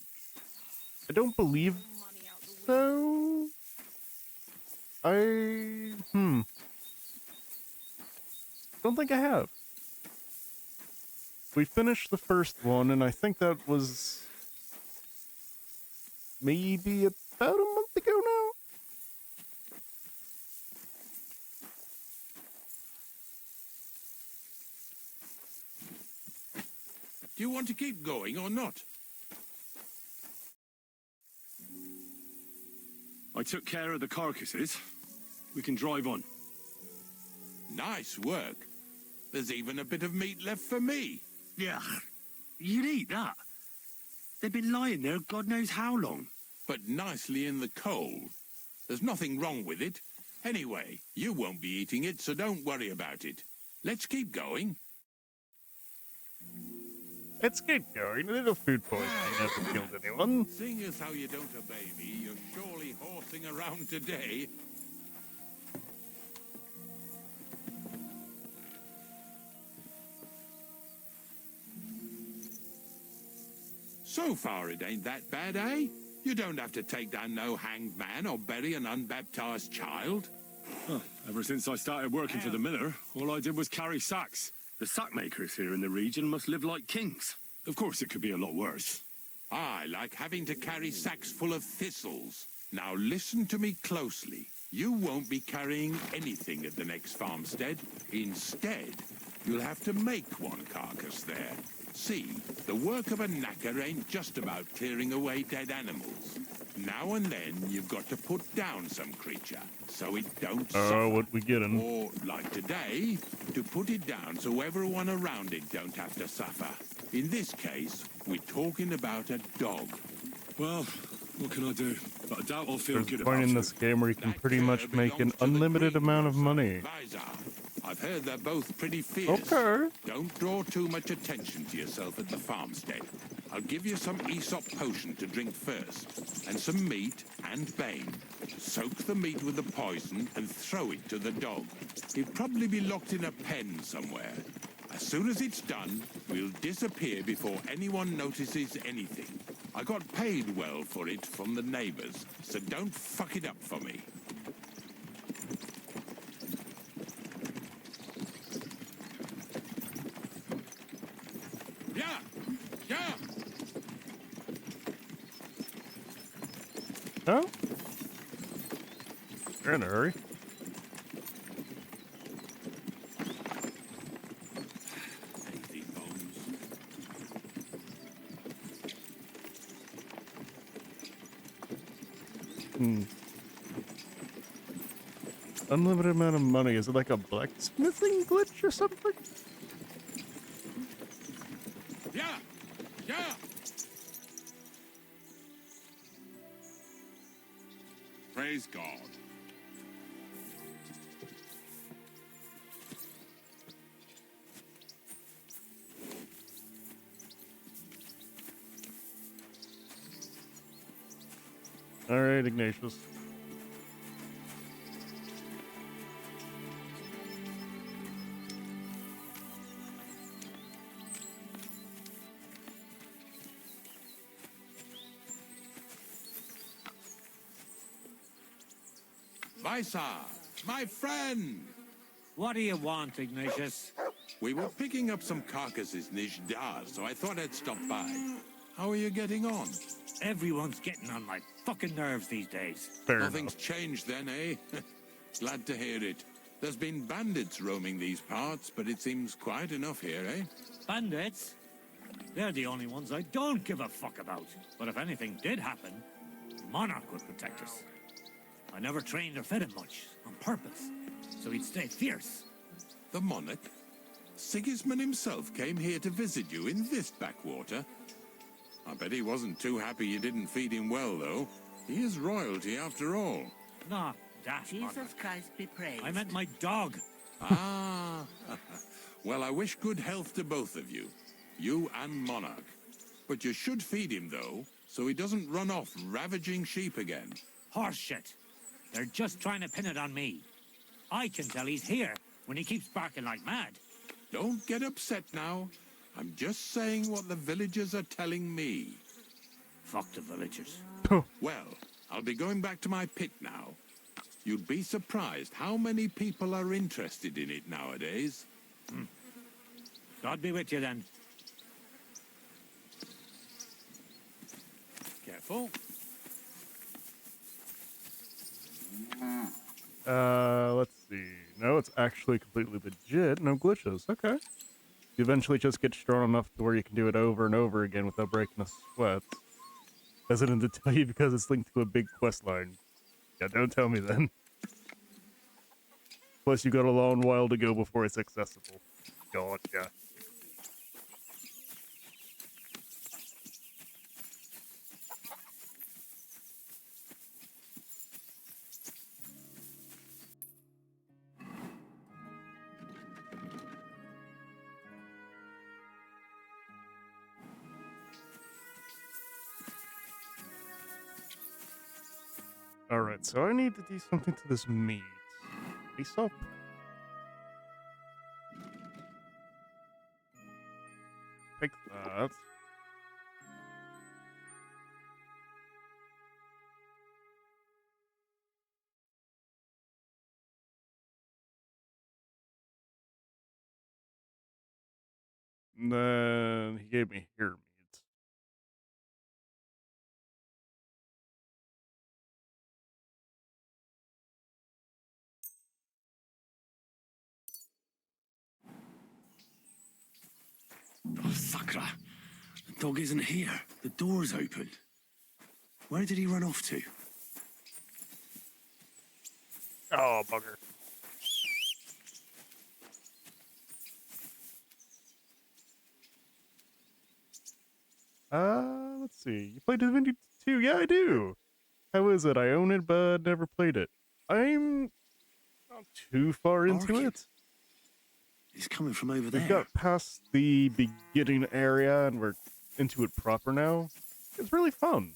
I don't believe Money out the window. so. Don't think I have. We finished the first one, and I think that was maybe about a month ago now. Do you want to keep going or not? I took care of the carcasses. We can drive on. Nice work. There's even a bit of meat left for me. Yeah, you'd eat that. They've been lying there God knows how long. But nicely in the cold. There's nothing wrong with it. Anyway, you won't be eating it, so don't worry about it. Let's keep going. Let's get going. A little food poisoning hasn't killed anyone. Seeing as how you don't obey me, you're surely horsing around today. So far, it ain't that bad, eh? You don't have to take down no hanged man or bury an unbaptized child. Well, ever since I started working for the miller, all I did was carry sacks. The sack makers here in the region must live like kings. Of course, it could be a lot worse. I like having to carry sacks full of thistles. Now listen to me closely. You won't be carrying anything at the next farmstead. Instead, you'll have to make one carcass there. See, the work of a knacker ain't just about clearing away dead animals. Now and then, you've got to put down some creature, so it don't suffer. Oh, what we getting? Or, like today, to put it down so everyone around it don't have to suffer. In this case, we're talking about a dog. Well, what can I do? But I doubt I'll feel There's good a point about in it. this game where you can That pretty cur much make an belongs to the unlimited Green amount of Wolves money. Advisor. I've heard they're both pretty fierce. Okay. Don't draw too much attention to yourself at the farmstead. I'll give you some Aesop potion to drink first, and some meat and bane. Soak the meat with the poison and throw it to the dog. He'll probably be locked in a pen somewhere. As soon as it's done, we'll disappear before anyone notices anything. I got paid well for it from the neighbors, so don't fuck it up for me. Yeah! Yeah! Oh? They're in a hurry. Lazy bones. Unlimited amount of money. Is it like a blacksmithing glitch or something? Yeah! Yeah! Praise God. Alright, Ignatius. Visa, my friend! What do you want, Ignatius? We were picking up some carcasses near Jdar, so I thought I'd stop by. How are you getting on? Everyone's getting on my fucking nerves these days. Fair Nothing's enough. changed then, eh? Glad to hear it. There's been bandits roaming these parts, but it seems quiet enough here, eh? Bandits? They're the only ones I don't give a fuck about. But if anything did happen, Monarch would protect us. I never trained or fed him much, on purpose, so he'd stay fierce. The monarch? Sigismund himself came here to visit you in this backwater. I bet he wasn't too happy you didn't feed him well, though. He is royalty after all. Not that Jesus Monarch. Christ be praised. I meant my dog. Ah. Well, I wish good health to both of you. You and Monarch. But you should feed him, though, so he doesn't run off ravaging sheep again. Horse shit. They're just trying to pin it on me. I can tell he's here when he keeps barking like mad. Don't get upset now. I'm just saying what the villagers are telling me. Fuck the villagers. Well, I'll be going back to my pit now. You'd be surprised how many people are interested in it nowadays. God be with you then. Careful. Let's see. No, it's actually completely legit. No glitches. Okay. You eventually just get strong enough to where you can do it over and over again without breaking a sweat. Hesitant to tell you because it's linked to a big quest line. Yeah, don't tell me then. Plus, you got a long while to go before it's accessible. Gotcha. Alright, so I need to do something to this meat. Face up. Take that. And then he gave me hair meat. Oh, Sakra. The dog isn't here. The door's open. Where did he run off to? Oh, bugger. Let's see. You played Divinity 2? Yeah, I do. How is it? I own it, but never played it. I'm not too far into it. He's coming from over We there. got past the beginning area, and we're into it proper now. It's really fun.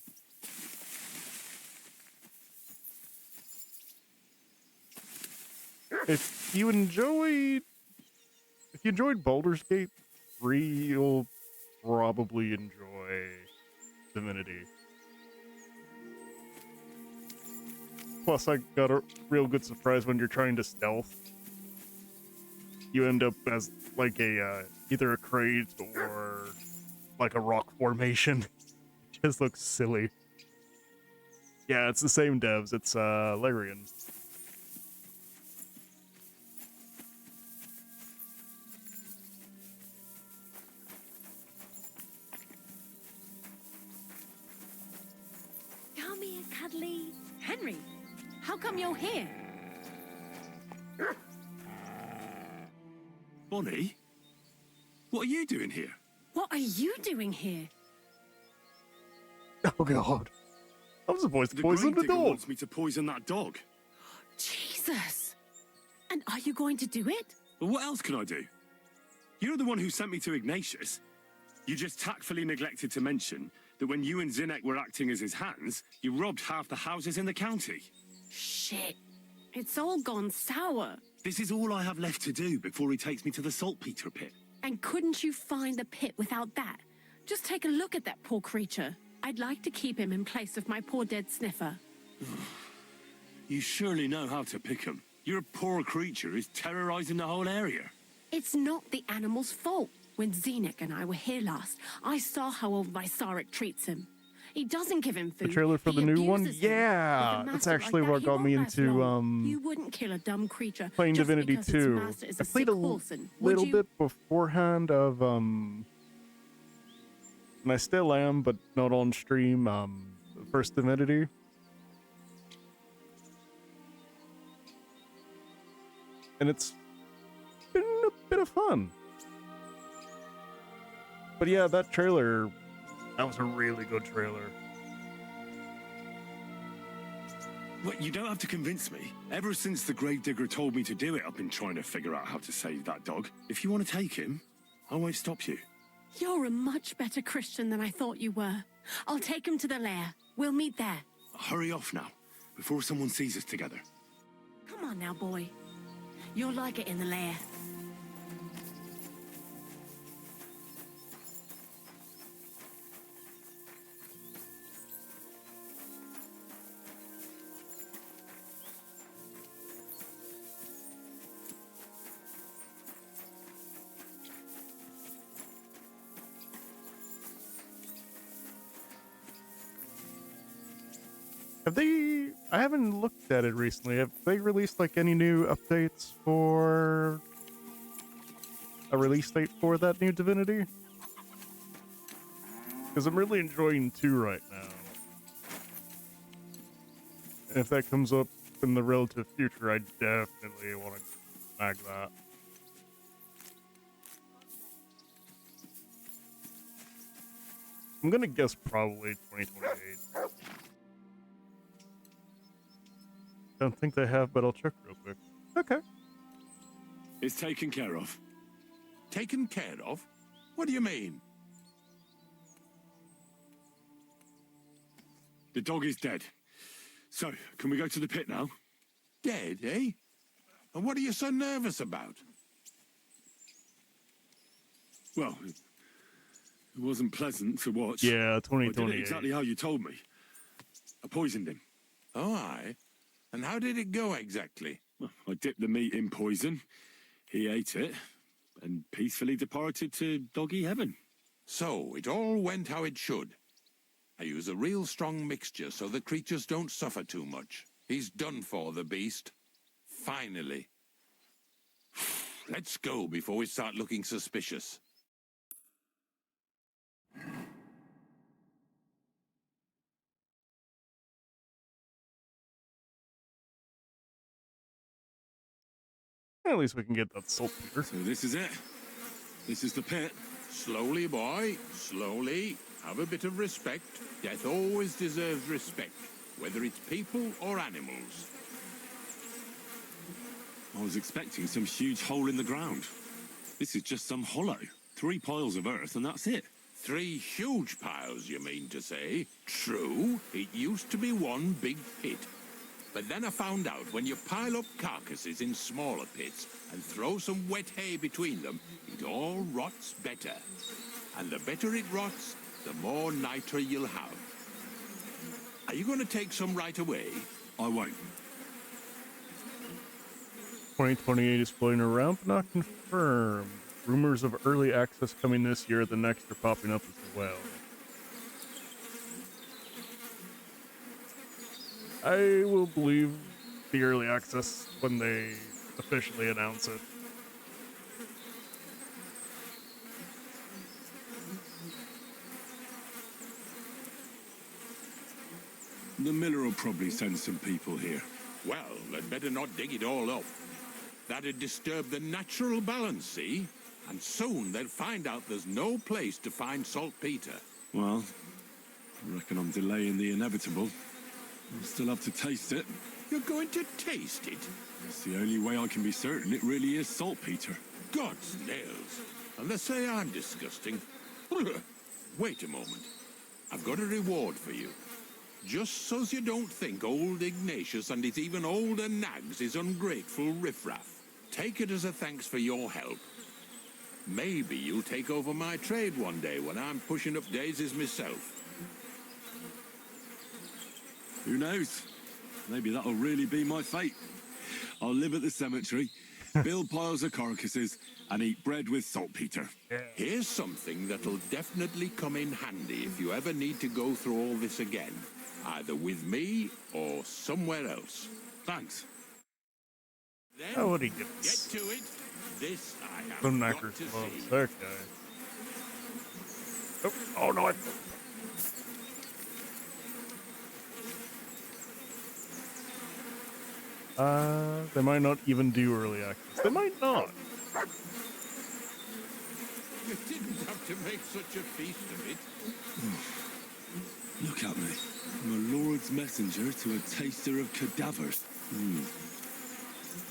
If you enjoyed Baldur's Gate 3, you'll probably enjoy Divinity. Plus, I got a real good surprise when you're trying to stealth. You end up as like a either a crate or like a rock formation. It just looks silly. Yeah, it's the same devs. It's Larian. Come here, cuddly. Henry, how come you're here? Bonnie? What are you doing here? What are you doing here? Oh god. I'm supposed to The poison the gravedigger dog. wants me to poison that dog. Jesus! And are you going to do it? Well, what else can I do? You're the one who sent me to Ignatius. You just tactfully neglected to mention that when you and Zinek were acting as his hands, you robbed half the houses in the county. Shit. It's all gone sour. This is all I have left to do before he takes me to the saltpeter pit. And couldn't you find the pit without that? Just take a look at that poor creature. I'd like to keep him in place of my poor dead sniffer. You surely know how to pick him. Your poor creature is terrorizing the whole area. It's not the animal's fault. When Zinek and I were here last, I saw how old Visaric treats him. He doesn't give him food. The trailer for he the new one? abuses him. Yeah! With a That's master actually like what that, got he me won't last into long. You wouldn't kill a dumb creature playing just Divinity because its 2. master is I a played sick a Coulson, would little you? bit beforehand of and I still am, but not on stream, the first Divinity. And it's been a bit of fun. But yeah, that trailer, that was a really good trailer. Well, you don't have to convince me. Ever since the gravedigger told me to do it, I've been trying to figure out how to save that dog. If you want to take him, I won't stop you. You're a much better Christian than I thought you were. I'll take him to the lair. We'll meet there. Hurry off now, before someone sees us together. Come on now, boy. You'll like it in the lair. Have they... I haven't looked at it recently. Have they released, like, any new updates for... a release date for that new Divinity? Because I'm really enjoying 2 right now. And if that comes up in the relative future, I definitely want to snag that. I'm gonna guess probably 2028. Don't think they have, but I'll check real quick. Okay. It's taken care of. Taken care of? What do you mean? The dog is dead. So, can we go to the pit now? Dead, eh? And what are you so nervous about? Well, it wasn't pleasant to watch. Yeah, I 2028. did it exactly how you told me. I poisoned him. Oh, aye. And how did it go exactly? Well, I dipped the meat in poison. He ate it and peacefully departed to doggy heaven. So, it all went how it should. I use a real strong mixture so the creatures don't suffer too much. He's done for, the beast. Finally. Let's go before we start looking suspicious. At least we can get that saltpeter. So this is it. This is the pit. Slowly, boy. Slowly. Have a bit of respect. Death always deserves respect, whether it's people or animals. I was expecting some huge hole in the ground. This is just some hollow. 3 piles of earth and that's it. 3 huge piles, you mean to say? True, it used to be one big pit. But then I found out when you pile up carcasses in smaller pits and throw some wet hay between them, it all rots better. And the better it rots, the more nitra you'll have. Are you going to take some right away? I won't. 2028 is floating around, but not confirmed. Rumors of early access coming this year, the next are popping up as well. I will believe the early access when they officially announce it. The miller will probably send some people here. Well, they'd better not dig it all up. That'd disturb the natural balance, see? And soon they'll find out there's no place to find saltpeter. Well, I reckon I'm delaying the inevitable. I'll still have to taste it. You're going to taste it? It's the only way I can be certain it really is saltpeter. God's nails. And they say I'm disgusting. Wait a moment. I've got a reward for you. Just so's you don't think old Ignatius and his even older nags is ungrateful riffraff. Take it as a thanks for your help. Maybe you'll take over my trade one day when I'm pushing up daisies myself. Who knows? Maybe that'll really be my fate. I'll live at the cemetery, build piles of carcasses, and eat bread with saltpeter. Here's something that'll definitely come in handy if you ever need to go through all this again. Either with me or somewhere else. Thanks. Then, Oh, what do you get get? to it. This I have Some got knackers to gloves. see. Okay. Oh no! They might not even do early access. They might not. You didn't have to make such a feast of it. Look at me. I'm a lord's messenger to a taster of cadavers.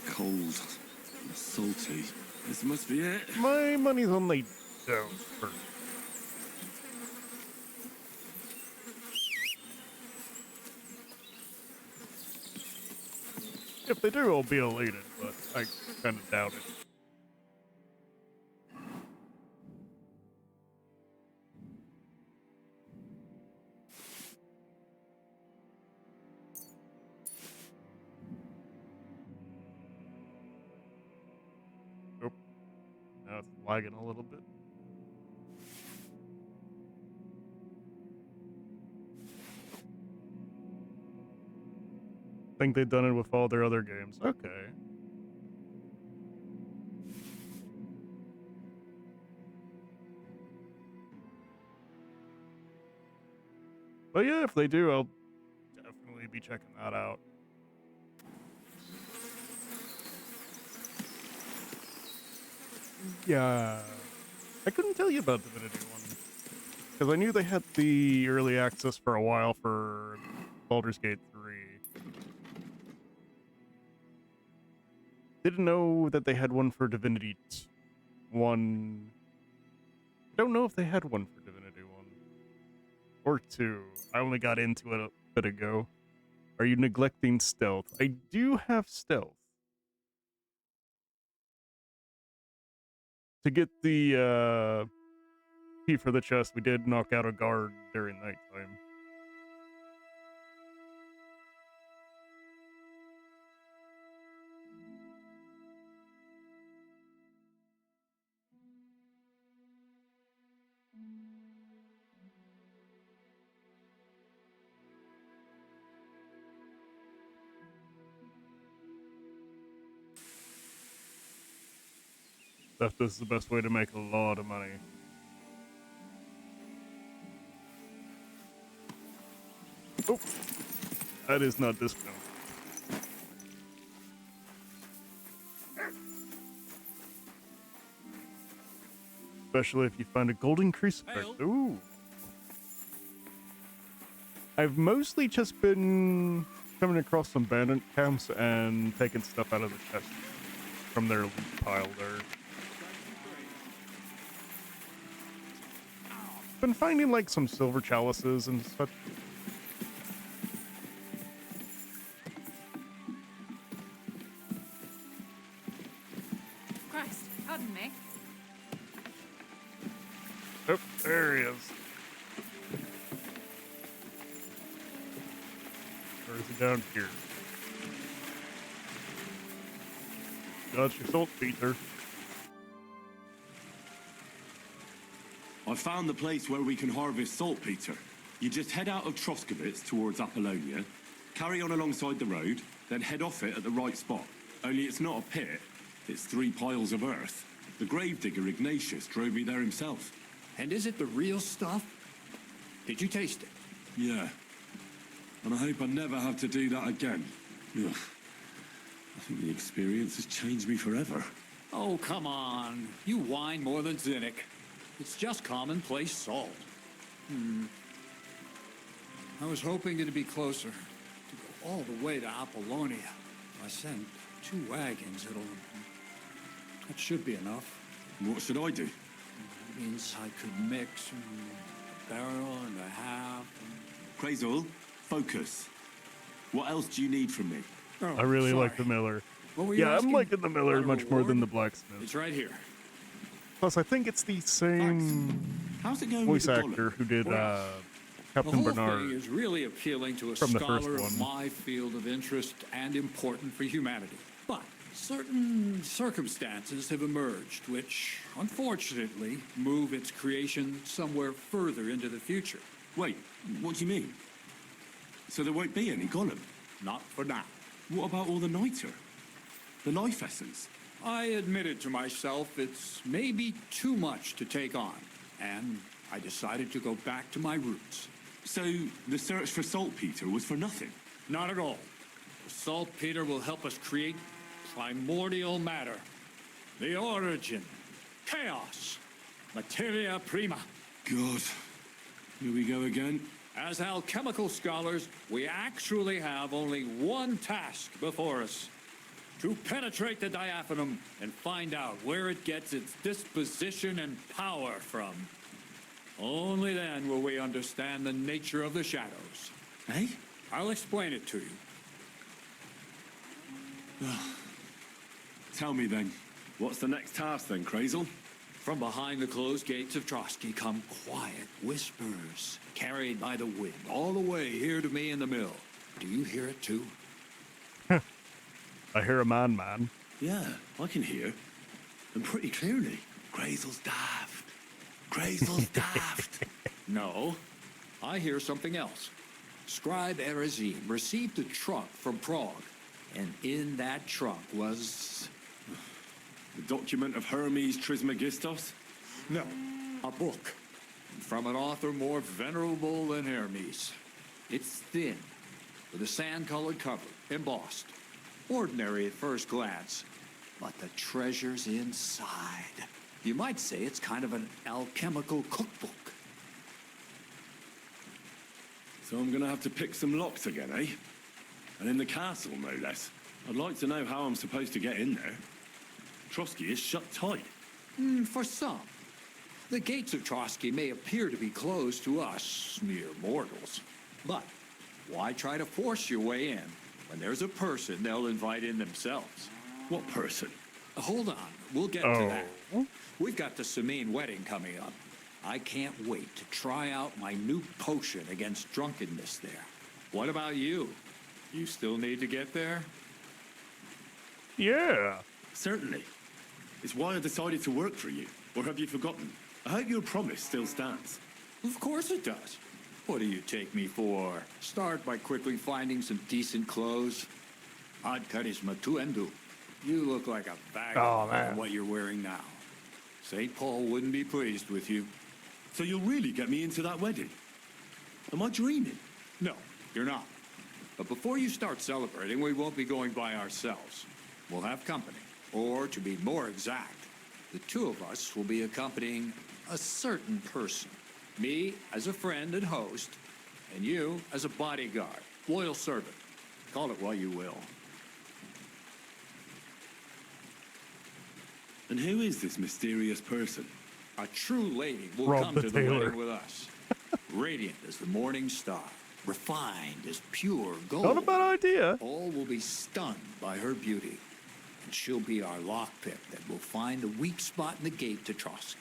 Cold and salty. This must be it. My money's on they don't first. If they do, I'll be elated, but I kind of doubt it. Nope. Now it's lagging a little bit. Think they've done it with all their other games. Okay. But yeah, if they do, I'll definitely be checking that out. Yeah. I couldn't tell you about Divinity 1. Because I knew they had the early access for a while for Baldur's Gate 3. Didn't know that they had one for Divinity 1. I don't know if they had one for Divinity 1. Or 2. I only got into it a bit ago. Are you neglecting stealth? I do have stealth. To get the key for the chest, we did knock out a guard during nighttime. Theft is the best way to make a lot of money. Oh, that is not discount. Especially if you find a golden crucifix. Ooh. I've mostly just been coming across some bandit camps and taking stuff out of the chest from their loot pile there. Been finding like some silver chalices and such. Christ, pardon me. Oh, there he is. Or is he down here? Got your salt, Peter. I found the place where we can harvest saltpeter. You just head out of Troskovitz towards Apollonia, carry on alongside the road, then head off it at the right spot. Only it's not a pit, it's 3 piles of earth. The gravedigger Ignatius drove me there himself. And is it the real stuff? Did you taste it? Yeah. And I hope I never have to do that again. Ugh. I think the experience has changed me forever. Oh, come on. You whine more than Zinnik. It's just commonplace salt. I was hoping it'd be closer. To go all the way to Apollonia. I sent 2 wagons. That should be enough. What should I do? That means I could mix a barrel and a half. Crazel, focus. What else do you need from me? Oh, I really sorry. like the Miller. What were you Yeah, I'm asking? liking the Miller Want a much more than reward? the Blacksmith. It's right here. Plus, I think it's the same How's it going voice with the dollar? actor who did The Captain whole Bernard. thing is really appealing to a from the first scholar one. of my field of interest and important for humanity. But certain circumstances have emerged which, unfortunately, move its creation somewhere further into the future. Wait, what do you mean? So there won't be any Gollum? Not for now. What about all the niter? The life essence? I admitted to myself it's maybe too much to take on, and I decided to go back to my roots. So the search for saltpeter was for nothing? Not at all. The saltpeter will help us create primordial matter. The origin. Chaos. Materia prima. God. Here we go again. As alchemical scholars, we actually have only one task before us. To penetrate the diaphanum and find out where it gets its disposition and power from. Only then will we understand the nature of the shadows. Eh? I'll explain it to you. Tell me then, what's the next task then, Crazel? From behind the closed gates of Trotsky come quiet whispers, carried by the wind, all the way here to me in the mill. Do you hear it too? I hear a man. Yeah, I can hear. And pretty clearly. Crazel's daft. Crazel's daft. No, I hear something else. Scribe Erezim received a trunk from Prague, and in that trunk was... The document of Hermes Trismegistos? No, a book. From an author more venerable than Hermes. It's thin, with a sand-colored cover, embossed. Ordinary at first glance. but the treasure's inside. You might say it's kind of an alchemical cookbook. So I'm gonna have to pick some locks again, eh? And in the castle, no less. I'd like to know how I'm supposed to get in there. Trotsky is shut tight. For some. The gates of Trotsky may appear to be closed to us, mere mortals. But why try to force your way in when there's a person they'll invite in themselves? What person? Hold on, we'll get to that. We've got the Samine wedding coming up. I can't wait to try out my new potion against drunkenness there. What about you? You still need to get there? Yeah. Certainly. It's why I decided to work for you. Or have you forgotten? I hope your promise still stands. Of course it does. What do you take me for? Start by quickly finding some decent clothes. Ad charisma tuendu. You look like a vagabond man. in what you're wearing now. St. Paul wouldn't be pleased with you. So you'll really get me into that wedding? Am I dreaming? No, you're not. But before you start celebrating, we won't be going by ourselves. We'll have company. Or, to be more exact, the two of us will be accompanying a certain person. Me as a friend and host, and you as a bodyguard, loyal servant. Call it what you will. And who is this mysterious person? A true lady will Rob come the to the tailor. wedding with us. Radiant as the morning star, refined as pure gold. Not a bad idea. All will be stunned by her beauty. And she'll be our lockpick that will find the weak spot in the gate to Trotsky.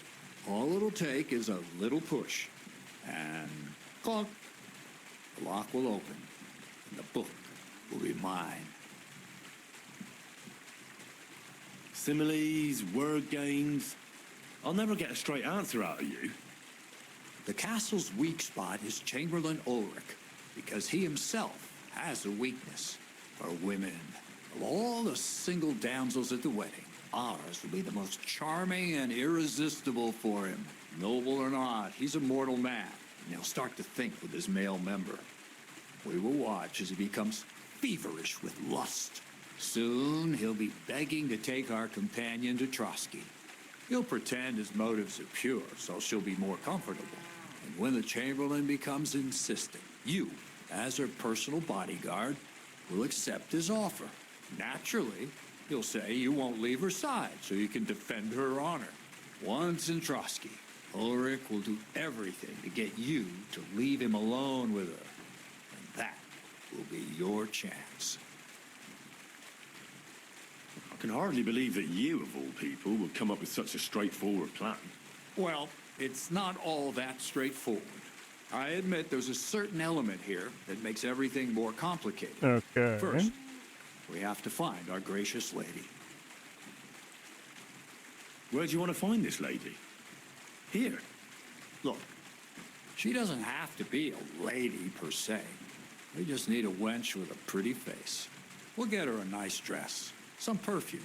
All it'll take is a little push. And clunk. The lock will open. And the book will be mine. Similes, word games. I'll never get a straight answer out of you. The castle's weak spot is Chamberlain Ulrich, because he himself has a weakness for women. Of all the single damsels at the wedding, ours will be the most charming and irresistible for him. Noble or not, he's a mortal man, and he'll start to think with his male member. We will watch as he becomes feverish with lust. Soon, he'll be begging to take our companion to Trotsky. He'll pretend his motives are pure, so she'll be more comfortable. And when the Chamberlain becomes insistent, you, as her personal bodyguard, will accept his offer. Naturally, you'll say you won't leave her side so you can defend her honor. Once in Trotsky, Ulrich will do everything to get you to leave him alone with her. And that will be your chance. I can hardly believe that you, of all people, would come up with such a straightforward plan. Well, it's not all that straightforward. I admit there's a certain element here that makes everything more complicated. Okay. First, we have to find our gracious lady. Where do you want to find this lady? Here. Look, she doesn't have to be a lady per se. We just need a wench with a pretty face. We'll get her a nice dress, some perfume.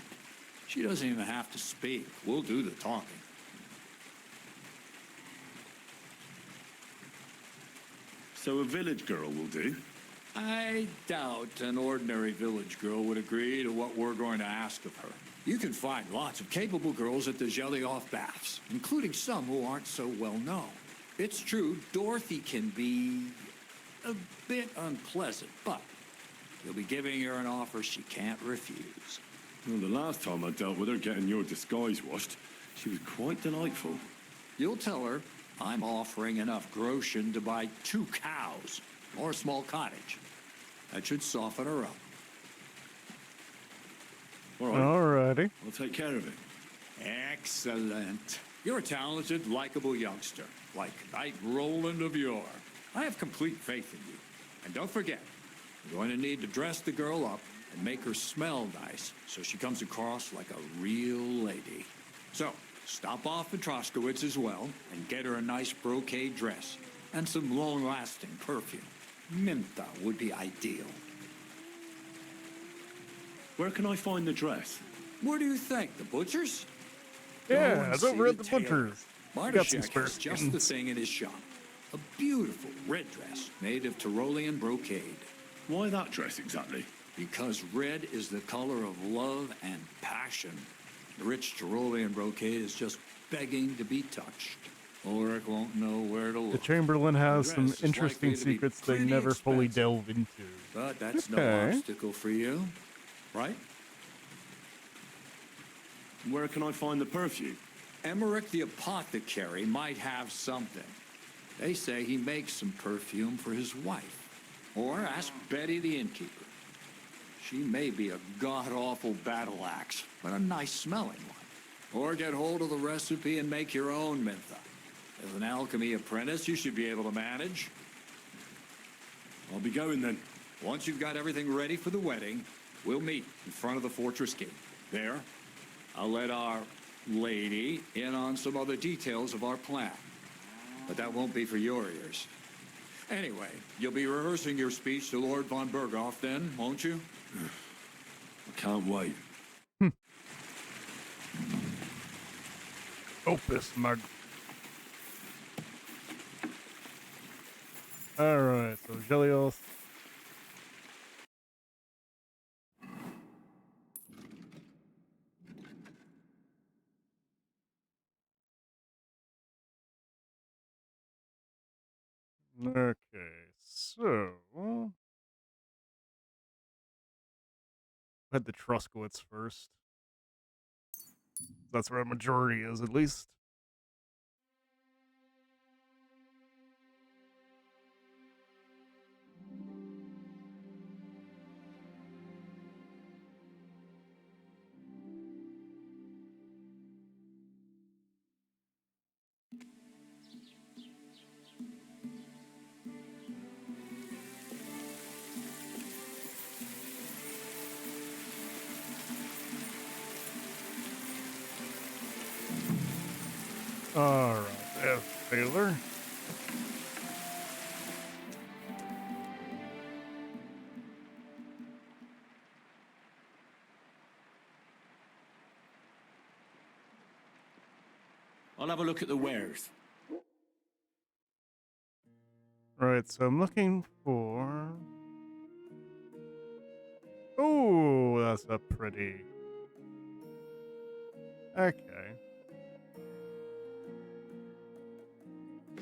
She doesn't even have to speak. We'll do the talking. So a village girl will do? I doubt an ordinary village girl would agree to what we're going to ask of her. You can find lots of capable girls at the Gelioff Baths, including some who aren't so well known. It's true, Dorothy can be a bit unpleasant, but you'll be giving her an offer she can't refuse. Well, the last time I dealt with her getting your disguise washed, she was quite delightful. You'll tell her I'm offering enough groschen to buy 2 cows or a small cottage. That should soften her up. All right. Alrighty. I'll take care of it. Excellent. You're a talented, likable youngster, like Knight Roland of yore. I have complete faith in you. And don't forget, you're going to need to dress the girl up and make her smell nice so she comes across like a real lady. So, stop off at Troskowitz as well and get her a nice brocade dress and some long-lasting perfume. Minta would be ideal. Where can I find the dress? Where do you think? The butcher's? Yeah, Go and it's over see at the tailor. butcher's. Got some Bartashek spare has just skins. the thing in his shop. A beautiful red dress made of Tyrolean brocade. Why that dress exactly? Because red is the color of love and passion. The rich Tyrolean brocade is just begging to be touched. Ulrich won't know where to look. The Chamberlain has The some dress is interesting likely to be secrets they pretty never fully expensive. delve into. But that's no Okay. obstacle for you, right? Where can I find the perfume? Emmerich the apothecary might have something. They say he makes some perfume for his wife. Or ask Betty the innkeeper. She may be a god-awful battle axe, but a nice smelling one. Or get hold of the recipe and make your own mintha. As an alchemy apprentice, you should be able to manage. I'll be going then. Once you've got everything ready for the wedding, we'll meet in front of the fortress gate. There, I'll let our lady in on some other details of our plan. But that won't be for your ears. Anyway, you'll be rehearsing your speech to Lord von Berghoff then, won't you? I can't wait. Opus mug. Alright, so Gelios. Okay, so had the Truskowitz first. That's where a majority is, at least. Alright, there's Taylor. I'll have a look at the wares. Right, so I'm looking for... Oh, that's a pretty... Okay.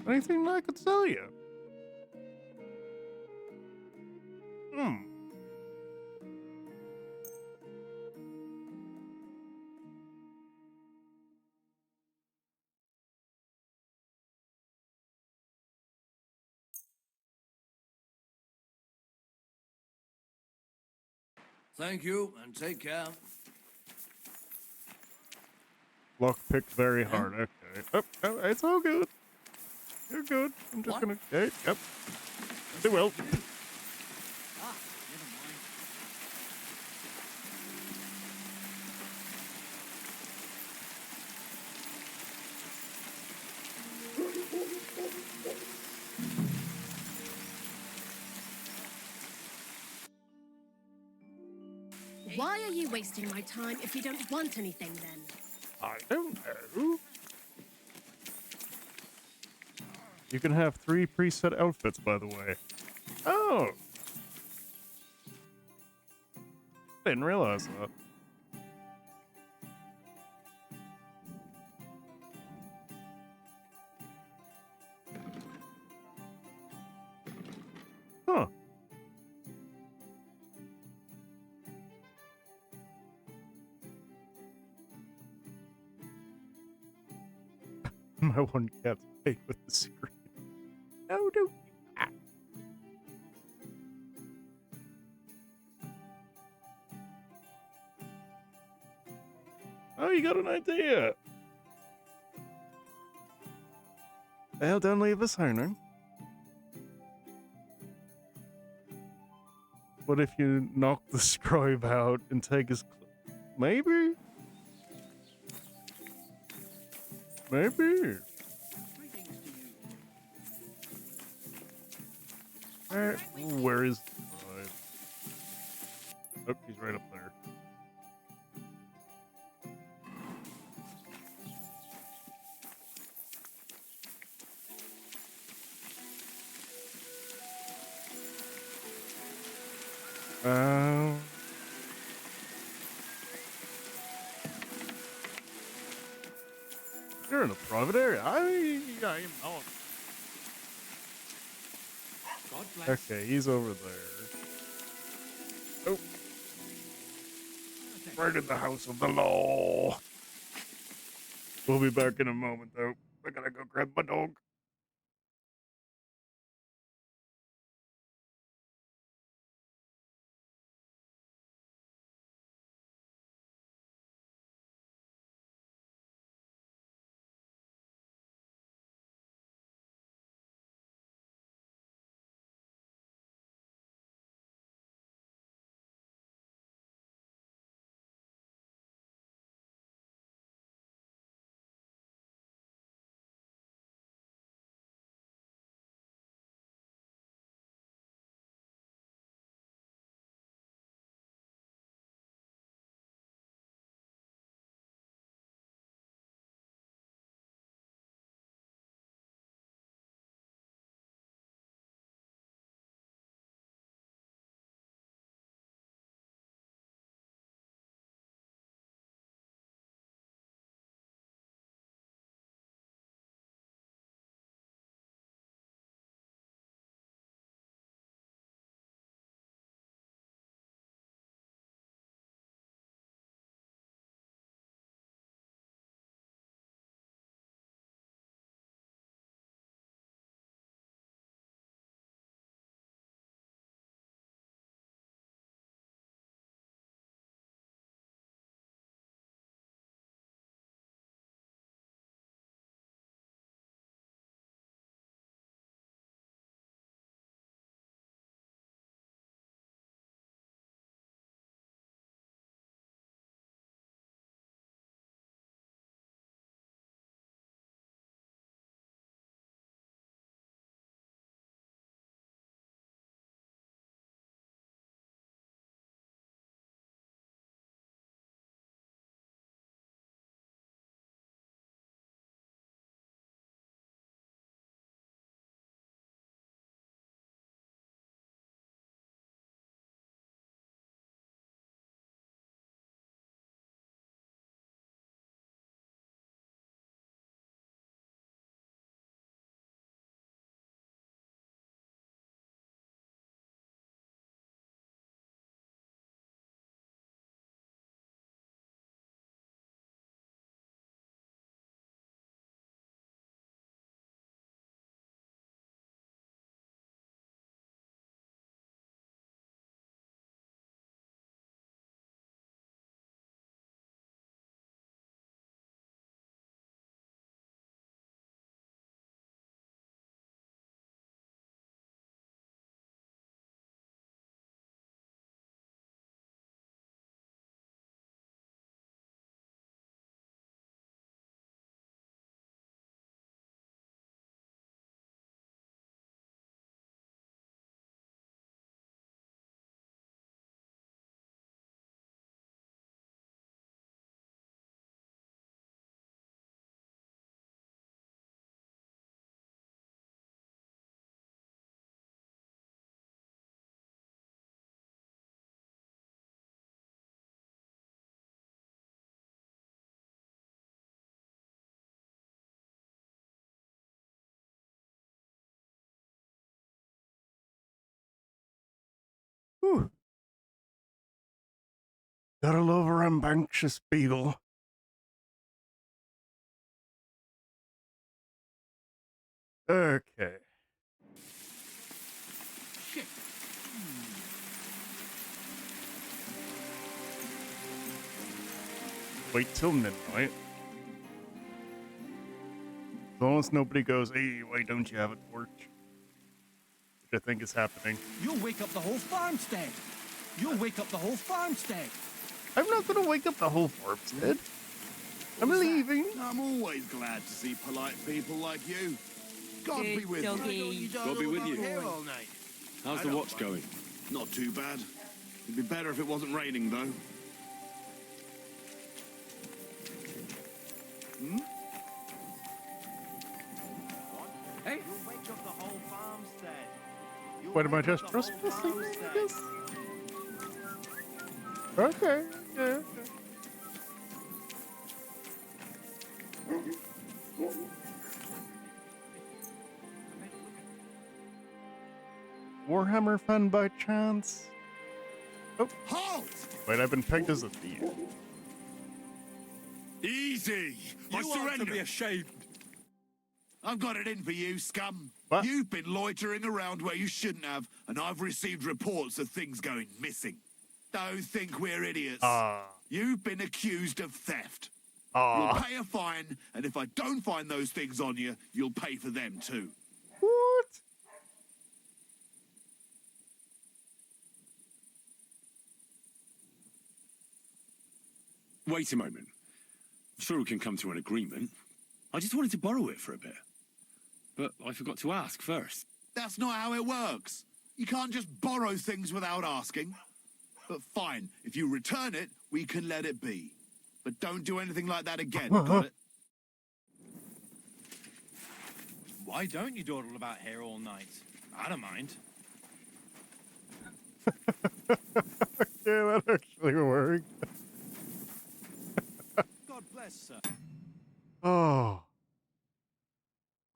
Anything I could sell you? Thank you, and take care. Lockpick very hard, okay. Oh, it's all good. You're good. I'm just What? gonna... Hey, yep. Do well. Why are you wasting my time if you don't want anything then? I don't know. You can have 3 preset outfits, by the way. Oh! Didn't realize that. Huh. My one cat's playing with the screen. No, don't. Oh, you got an idea. Well, don't leave us hanging. What if you knock the scribe out and take his... Maybe? Maybe. Where is the scribe? Oh, he's right up there. You're in a private area. I am not. God bless. Okay, he's over there. Oh. Right in the house of the law. We'll be back in a moment, though. I gotta go grab my dog. Whew. Gotta love a rambunctious beagle. Okay. Shit. Wait till midnight. As long as nobody goes, hey, why don't you have a torch? Which I think is happening. You'll wake up the whole farmstead. You'll wake up the whole farmstead. I'm not gonna wake up the whole farmstead. I'm leaving. I'm always glad to see polite people like you. God be with you. God be with you. Here all night. How's the watch going? Not too bad. It'd be better if it wasn't raining, though. Hey? You'll wake up the whole farmstead. What am I just trespassing, I guess? Okay, yeah. Warhammer fan by chance? Oh. Halt! Wait, I've been pegged as a thief. Easy! I surrender! To be ashamed. I've got it in for you, scum. What? You've been loitering around where you shouldn't have, and I've received reports of things going missing. Don't think we're idiots. You've been accused of theft. You'll pay a fine, and if I don't find those things on you, you'll pay for them too. What? Wait a moment. I'm sure we can come to an agreement. I just wanted to borrow it for a bit. But I forgot to ask first. That's not how it works. You can't just borrow things without asking. But fine, if you return it, we can let it be. But don't do anything like that again, got it? Why don't you dawdle about here all night? I don't mind. Yeah, that actually worked. God bless, sir. Oh.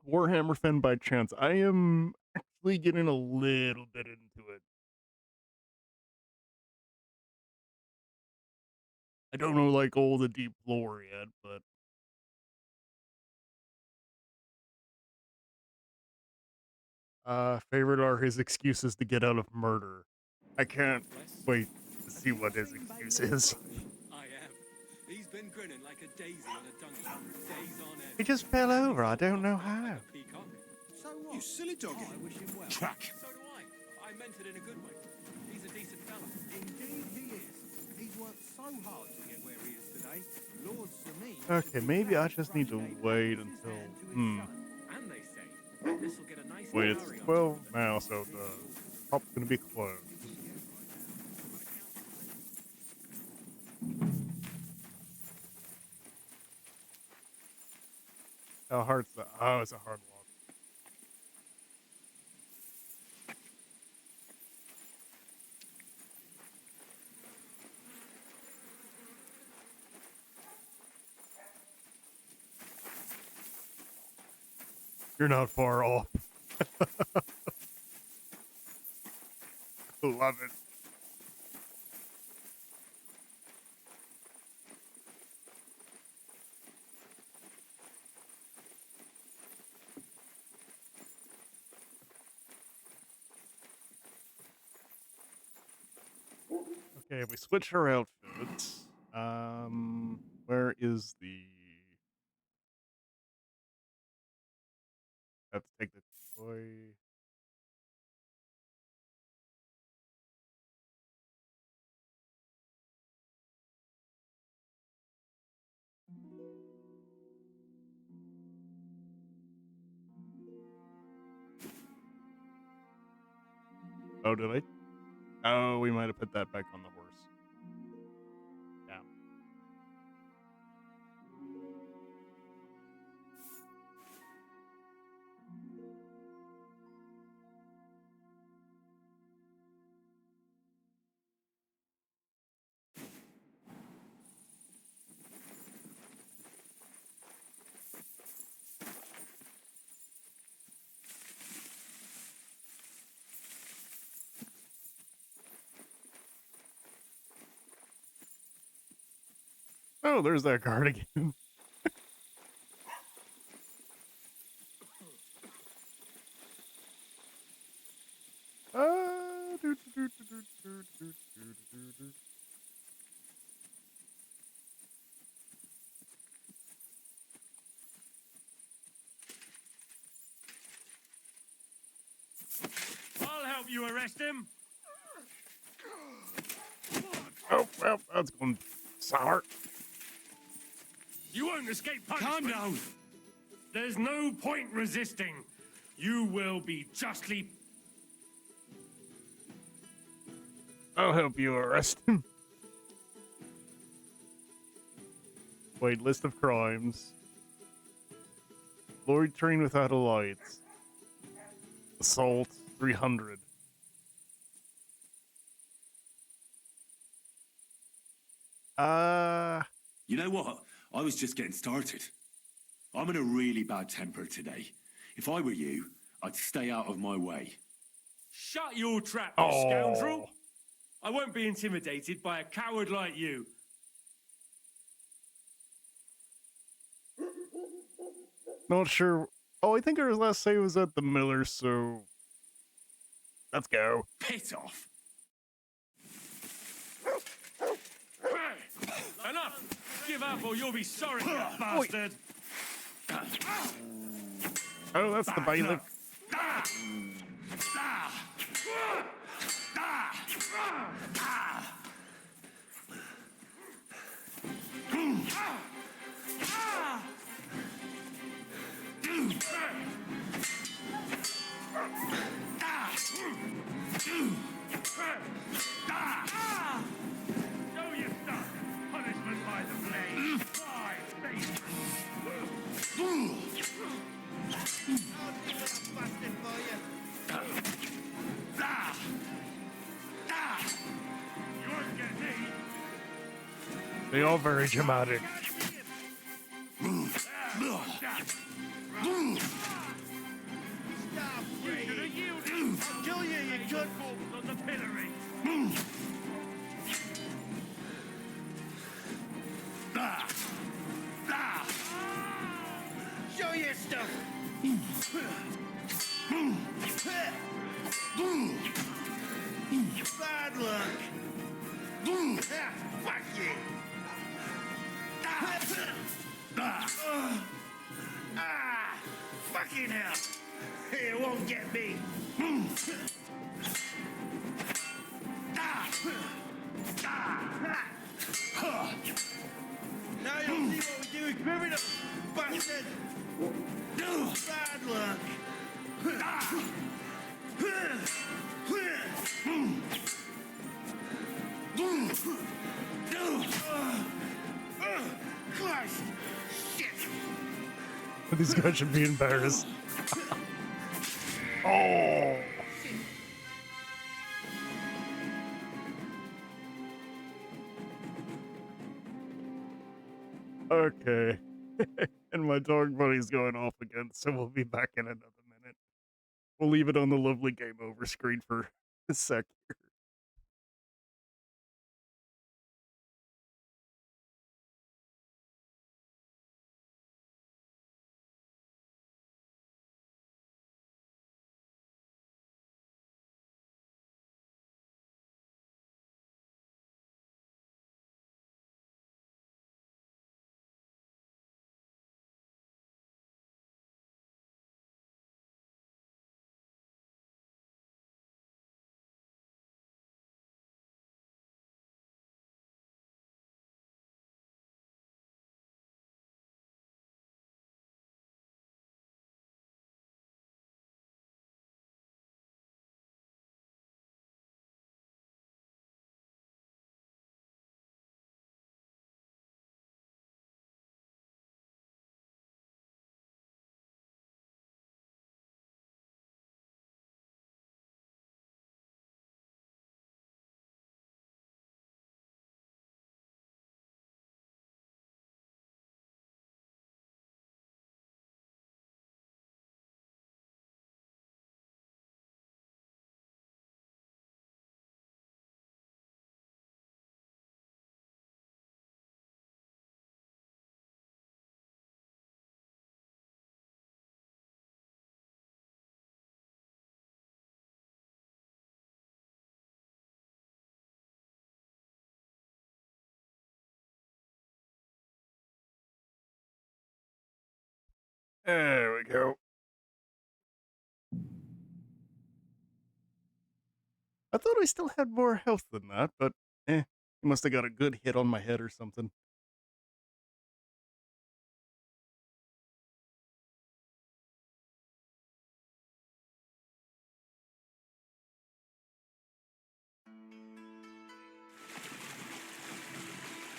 Warhammer fan by chance. I am actually getting a little bit into it. I don't know, like, all the deep lore yet, but... favorite are his excuses to get out of murder. I can't wait to see what his excuse is. I am. He's been grinning like a daisy on a donkey. Days on end. He just fell over, I don't know how. Peacock. So what? You silly doggy. Oh, I wish him well. Track. So do I. I meant it in a good way. He's a decent fella. Indeed he is. He's worked so hard to get where he is today. Lord Sir Okay, maybe I just need to wait until... And they say this will get a nice Wait, it's flurry on 12 now, so the shop's gonna be closed. How hard's that? Oh, it's a hard walk. You're not far off. Love it. Okay, if we switch our outfits, where is the... Have to take the toy. Oh, did I? Oh, we might have put that back on the horse. Yeah. Oh, there's that card again. I'll help you arrest him. Oh, well, that's going sour. You won't escape punishment. Calm down. There's no point resisting. You will be justly... I'll help you arrest him. Wait, list of crimes. Loitering without a light. Assault, 300. You know what? I was just getting started. I'm in a really bad temper today. If I were you, I'd stay out of my way. Shut your trap, you scoundrel! I won't be intimidated by a coward like you. Not sure. Oh, I think our last save was at the Miller, so let's go. Piss off! Enough! Give up or you'll be sorry, you bastard! Oh, that's the bailiff. Show your stuff! Punishment by the blade! Why, They all very dramatic. Kill you, you good corpse on the pillory! Show your stuff! Bad luck! Fuck you! Fucking hell! It won't get me! Now you'll see what we do with criminals, bastard! Bad luck! Christ! Shit! These guys should be embarrassed. Oh! Okay. And my dog buddy's going off again, so we'll be back in another minute. We'll leave it on the lovely game over screen for a sec here. There we go. I thought I still had more health than that, but he must have got a good hit on my head or something.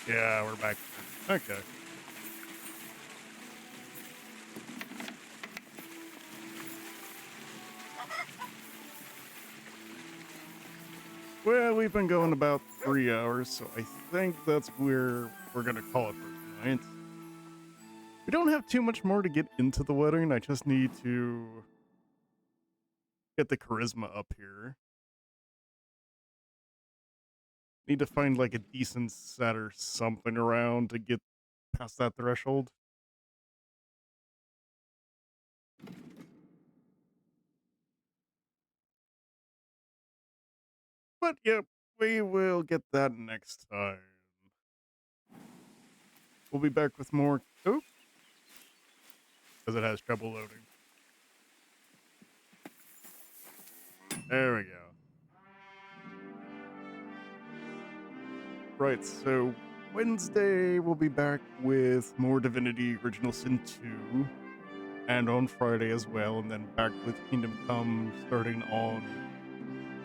Yeah, we're back. Okay. Well, we've been going about 3 hours, so I think that's where we're going to call it for tonight. We don't have too much more to get into the wedding. I just need to Get the charisma up here. Need to find like a decent set or something around to get past that threshold. But yep, we will get that next time. We'll be back with more. Oh, because it has trouble loading. There we go. Right, so Wednesday we'll be back with more Divinity Original Sin 2. And on Friday as well, and then back with Kingdom Come starting on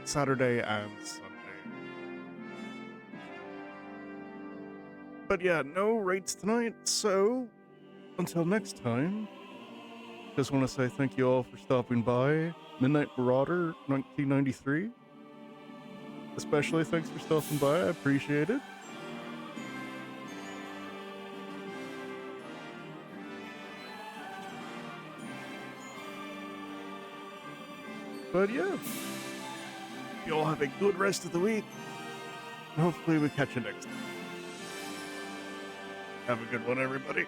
Saturday and Sunday. But yeah, no rates tonight, so until next time, just want to say thank you all for stopping by. Midnight Marauder 1993. Especially thanks for stopping by, I appreciate it. But yeah, you all have a good rest of the week. And hopefully we catch you next time. Have a good one, everybody.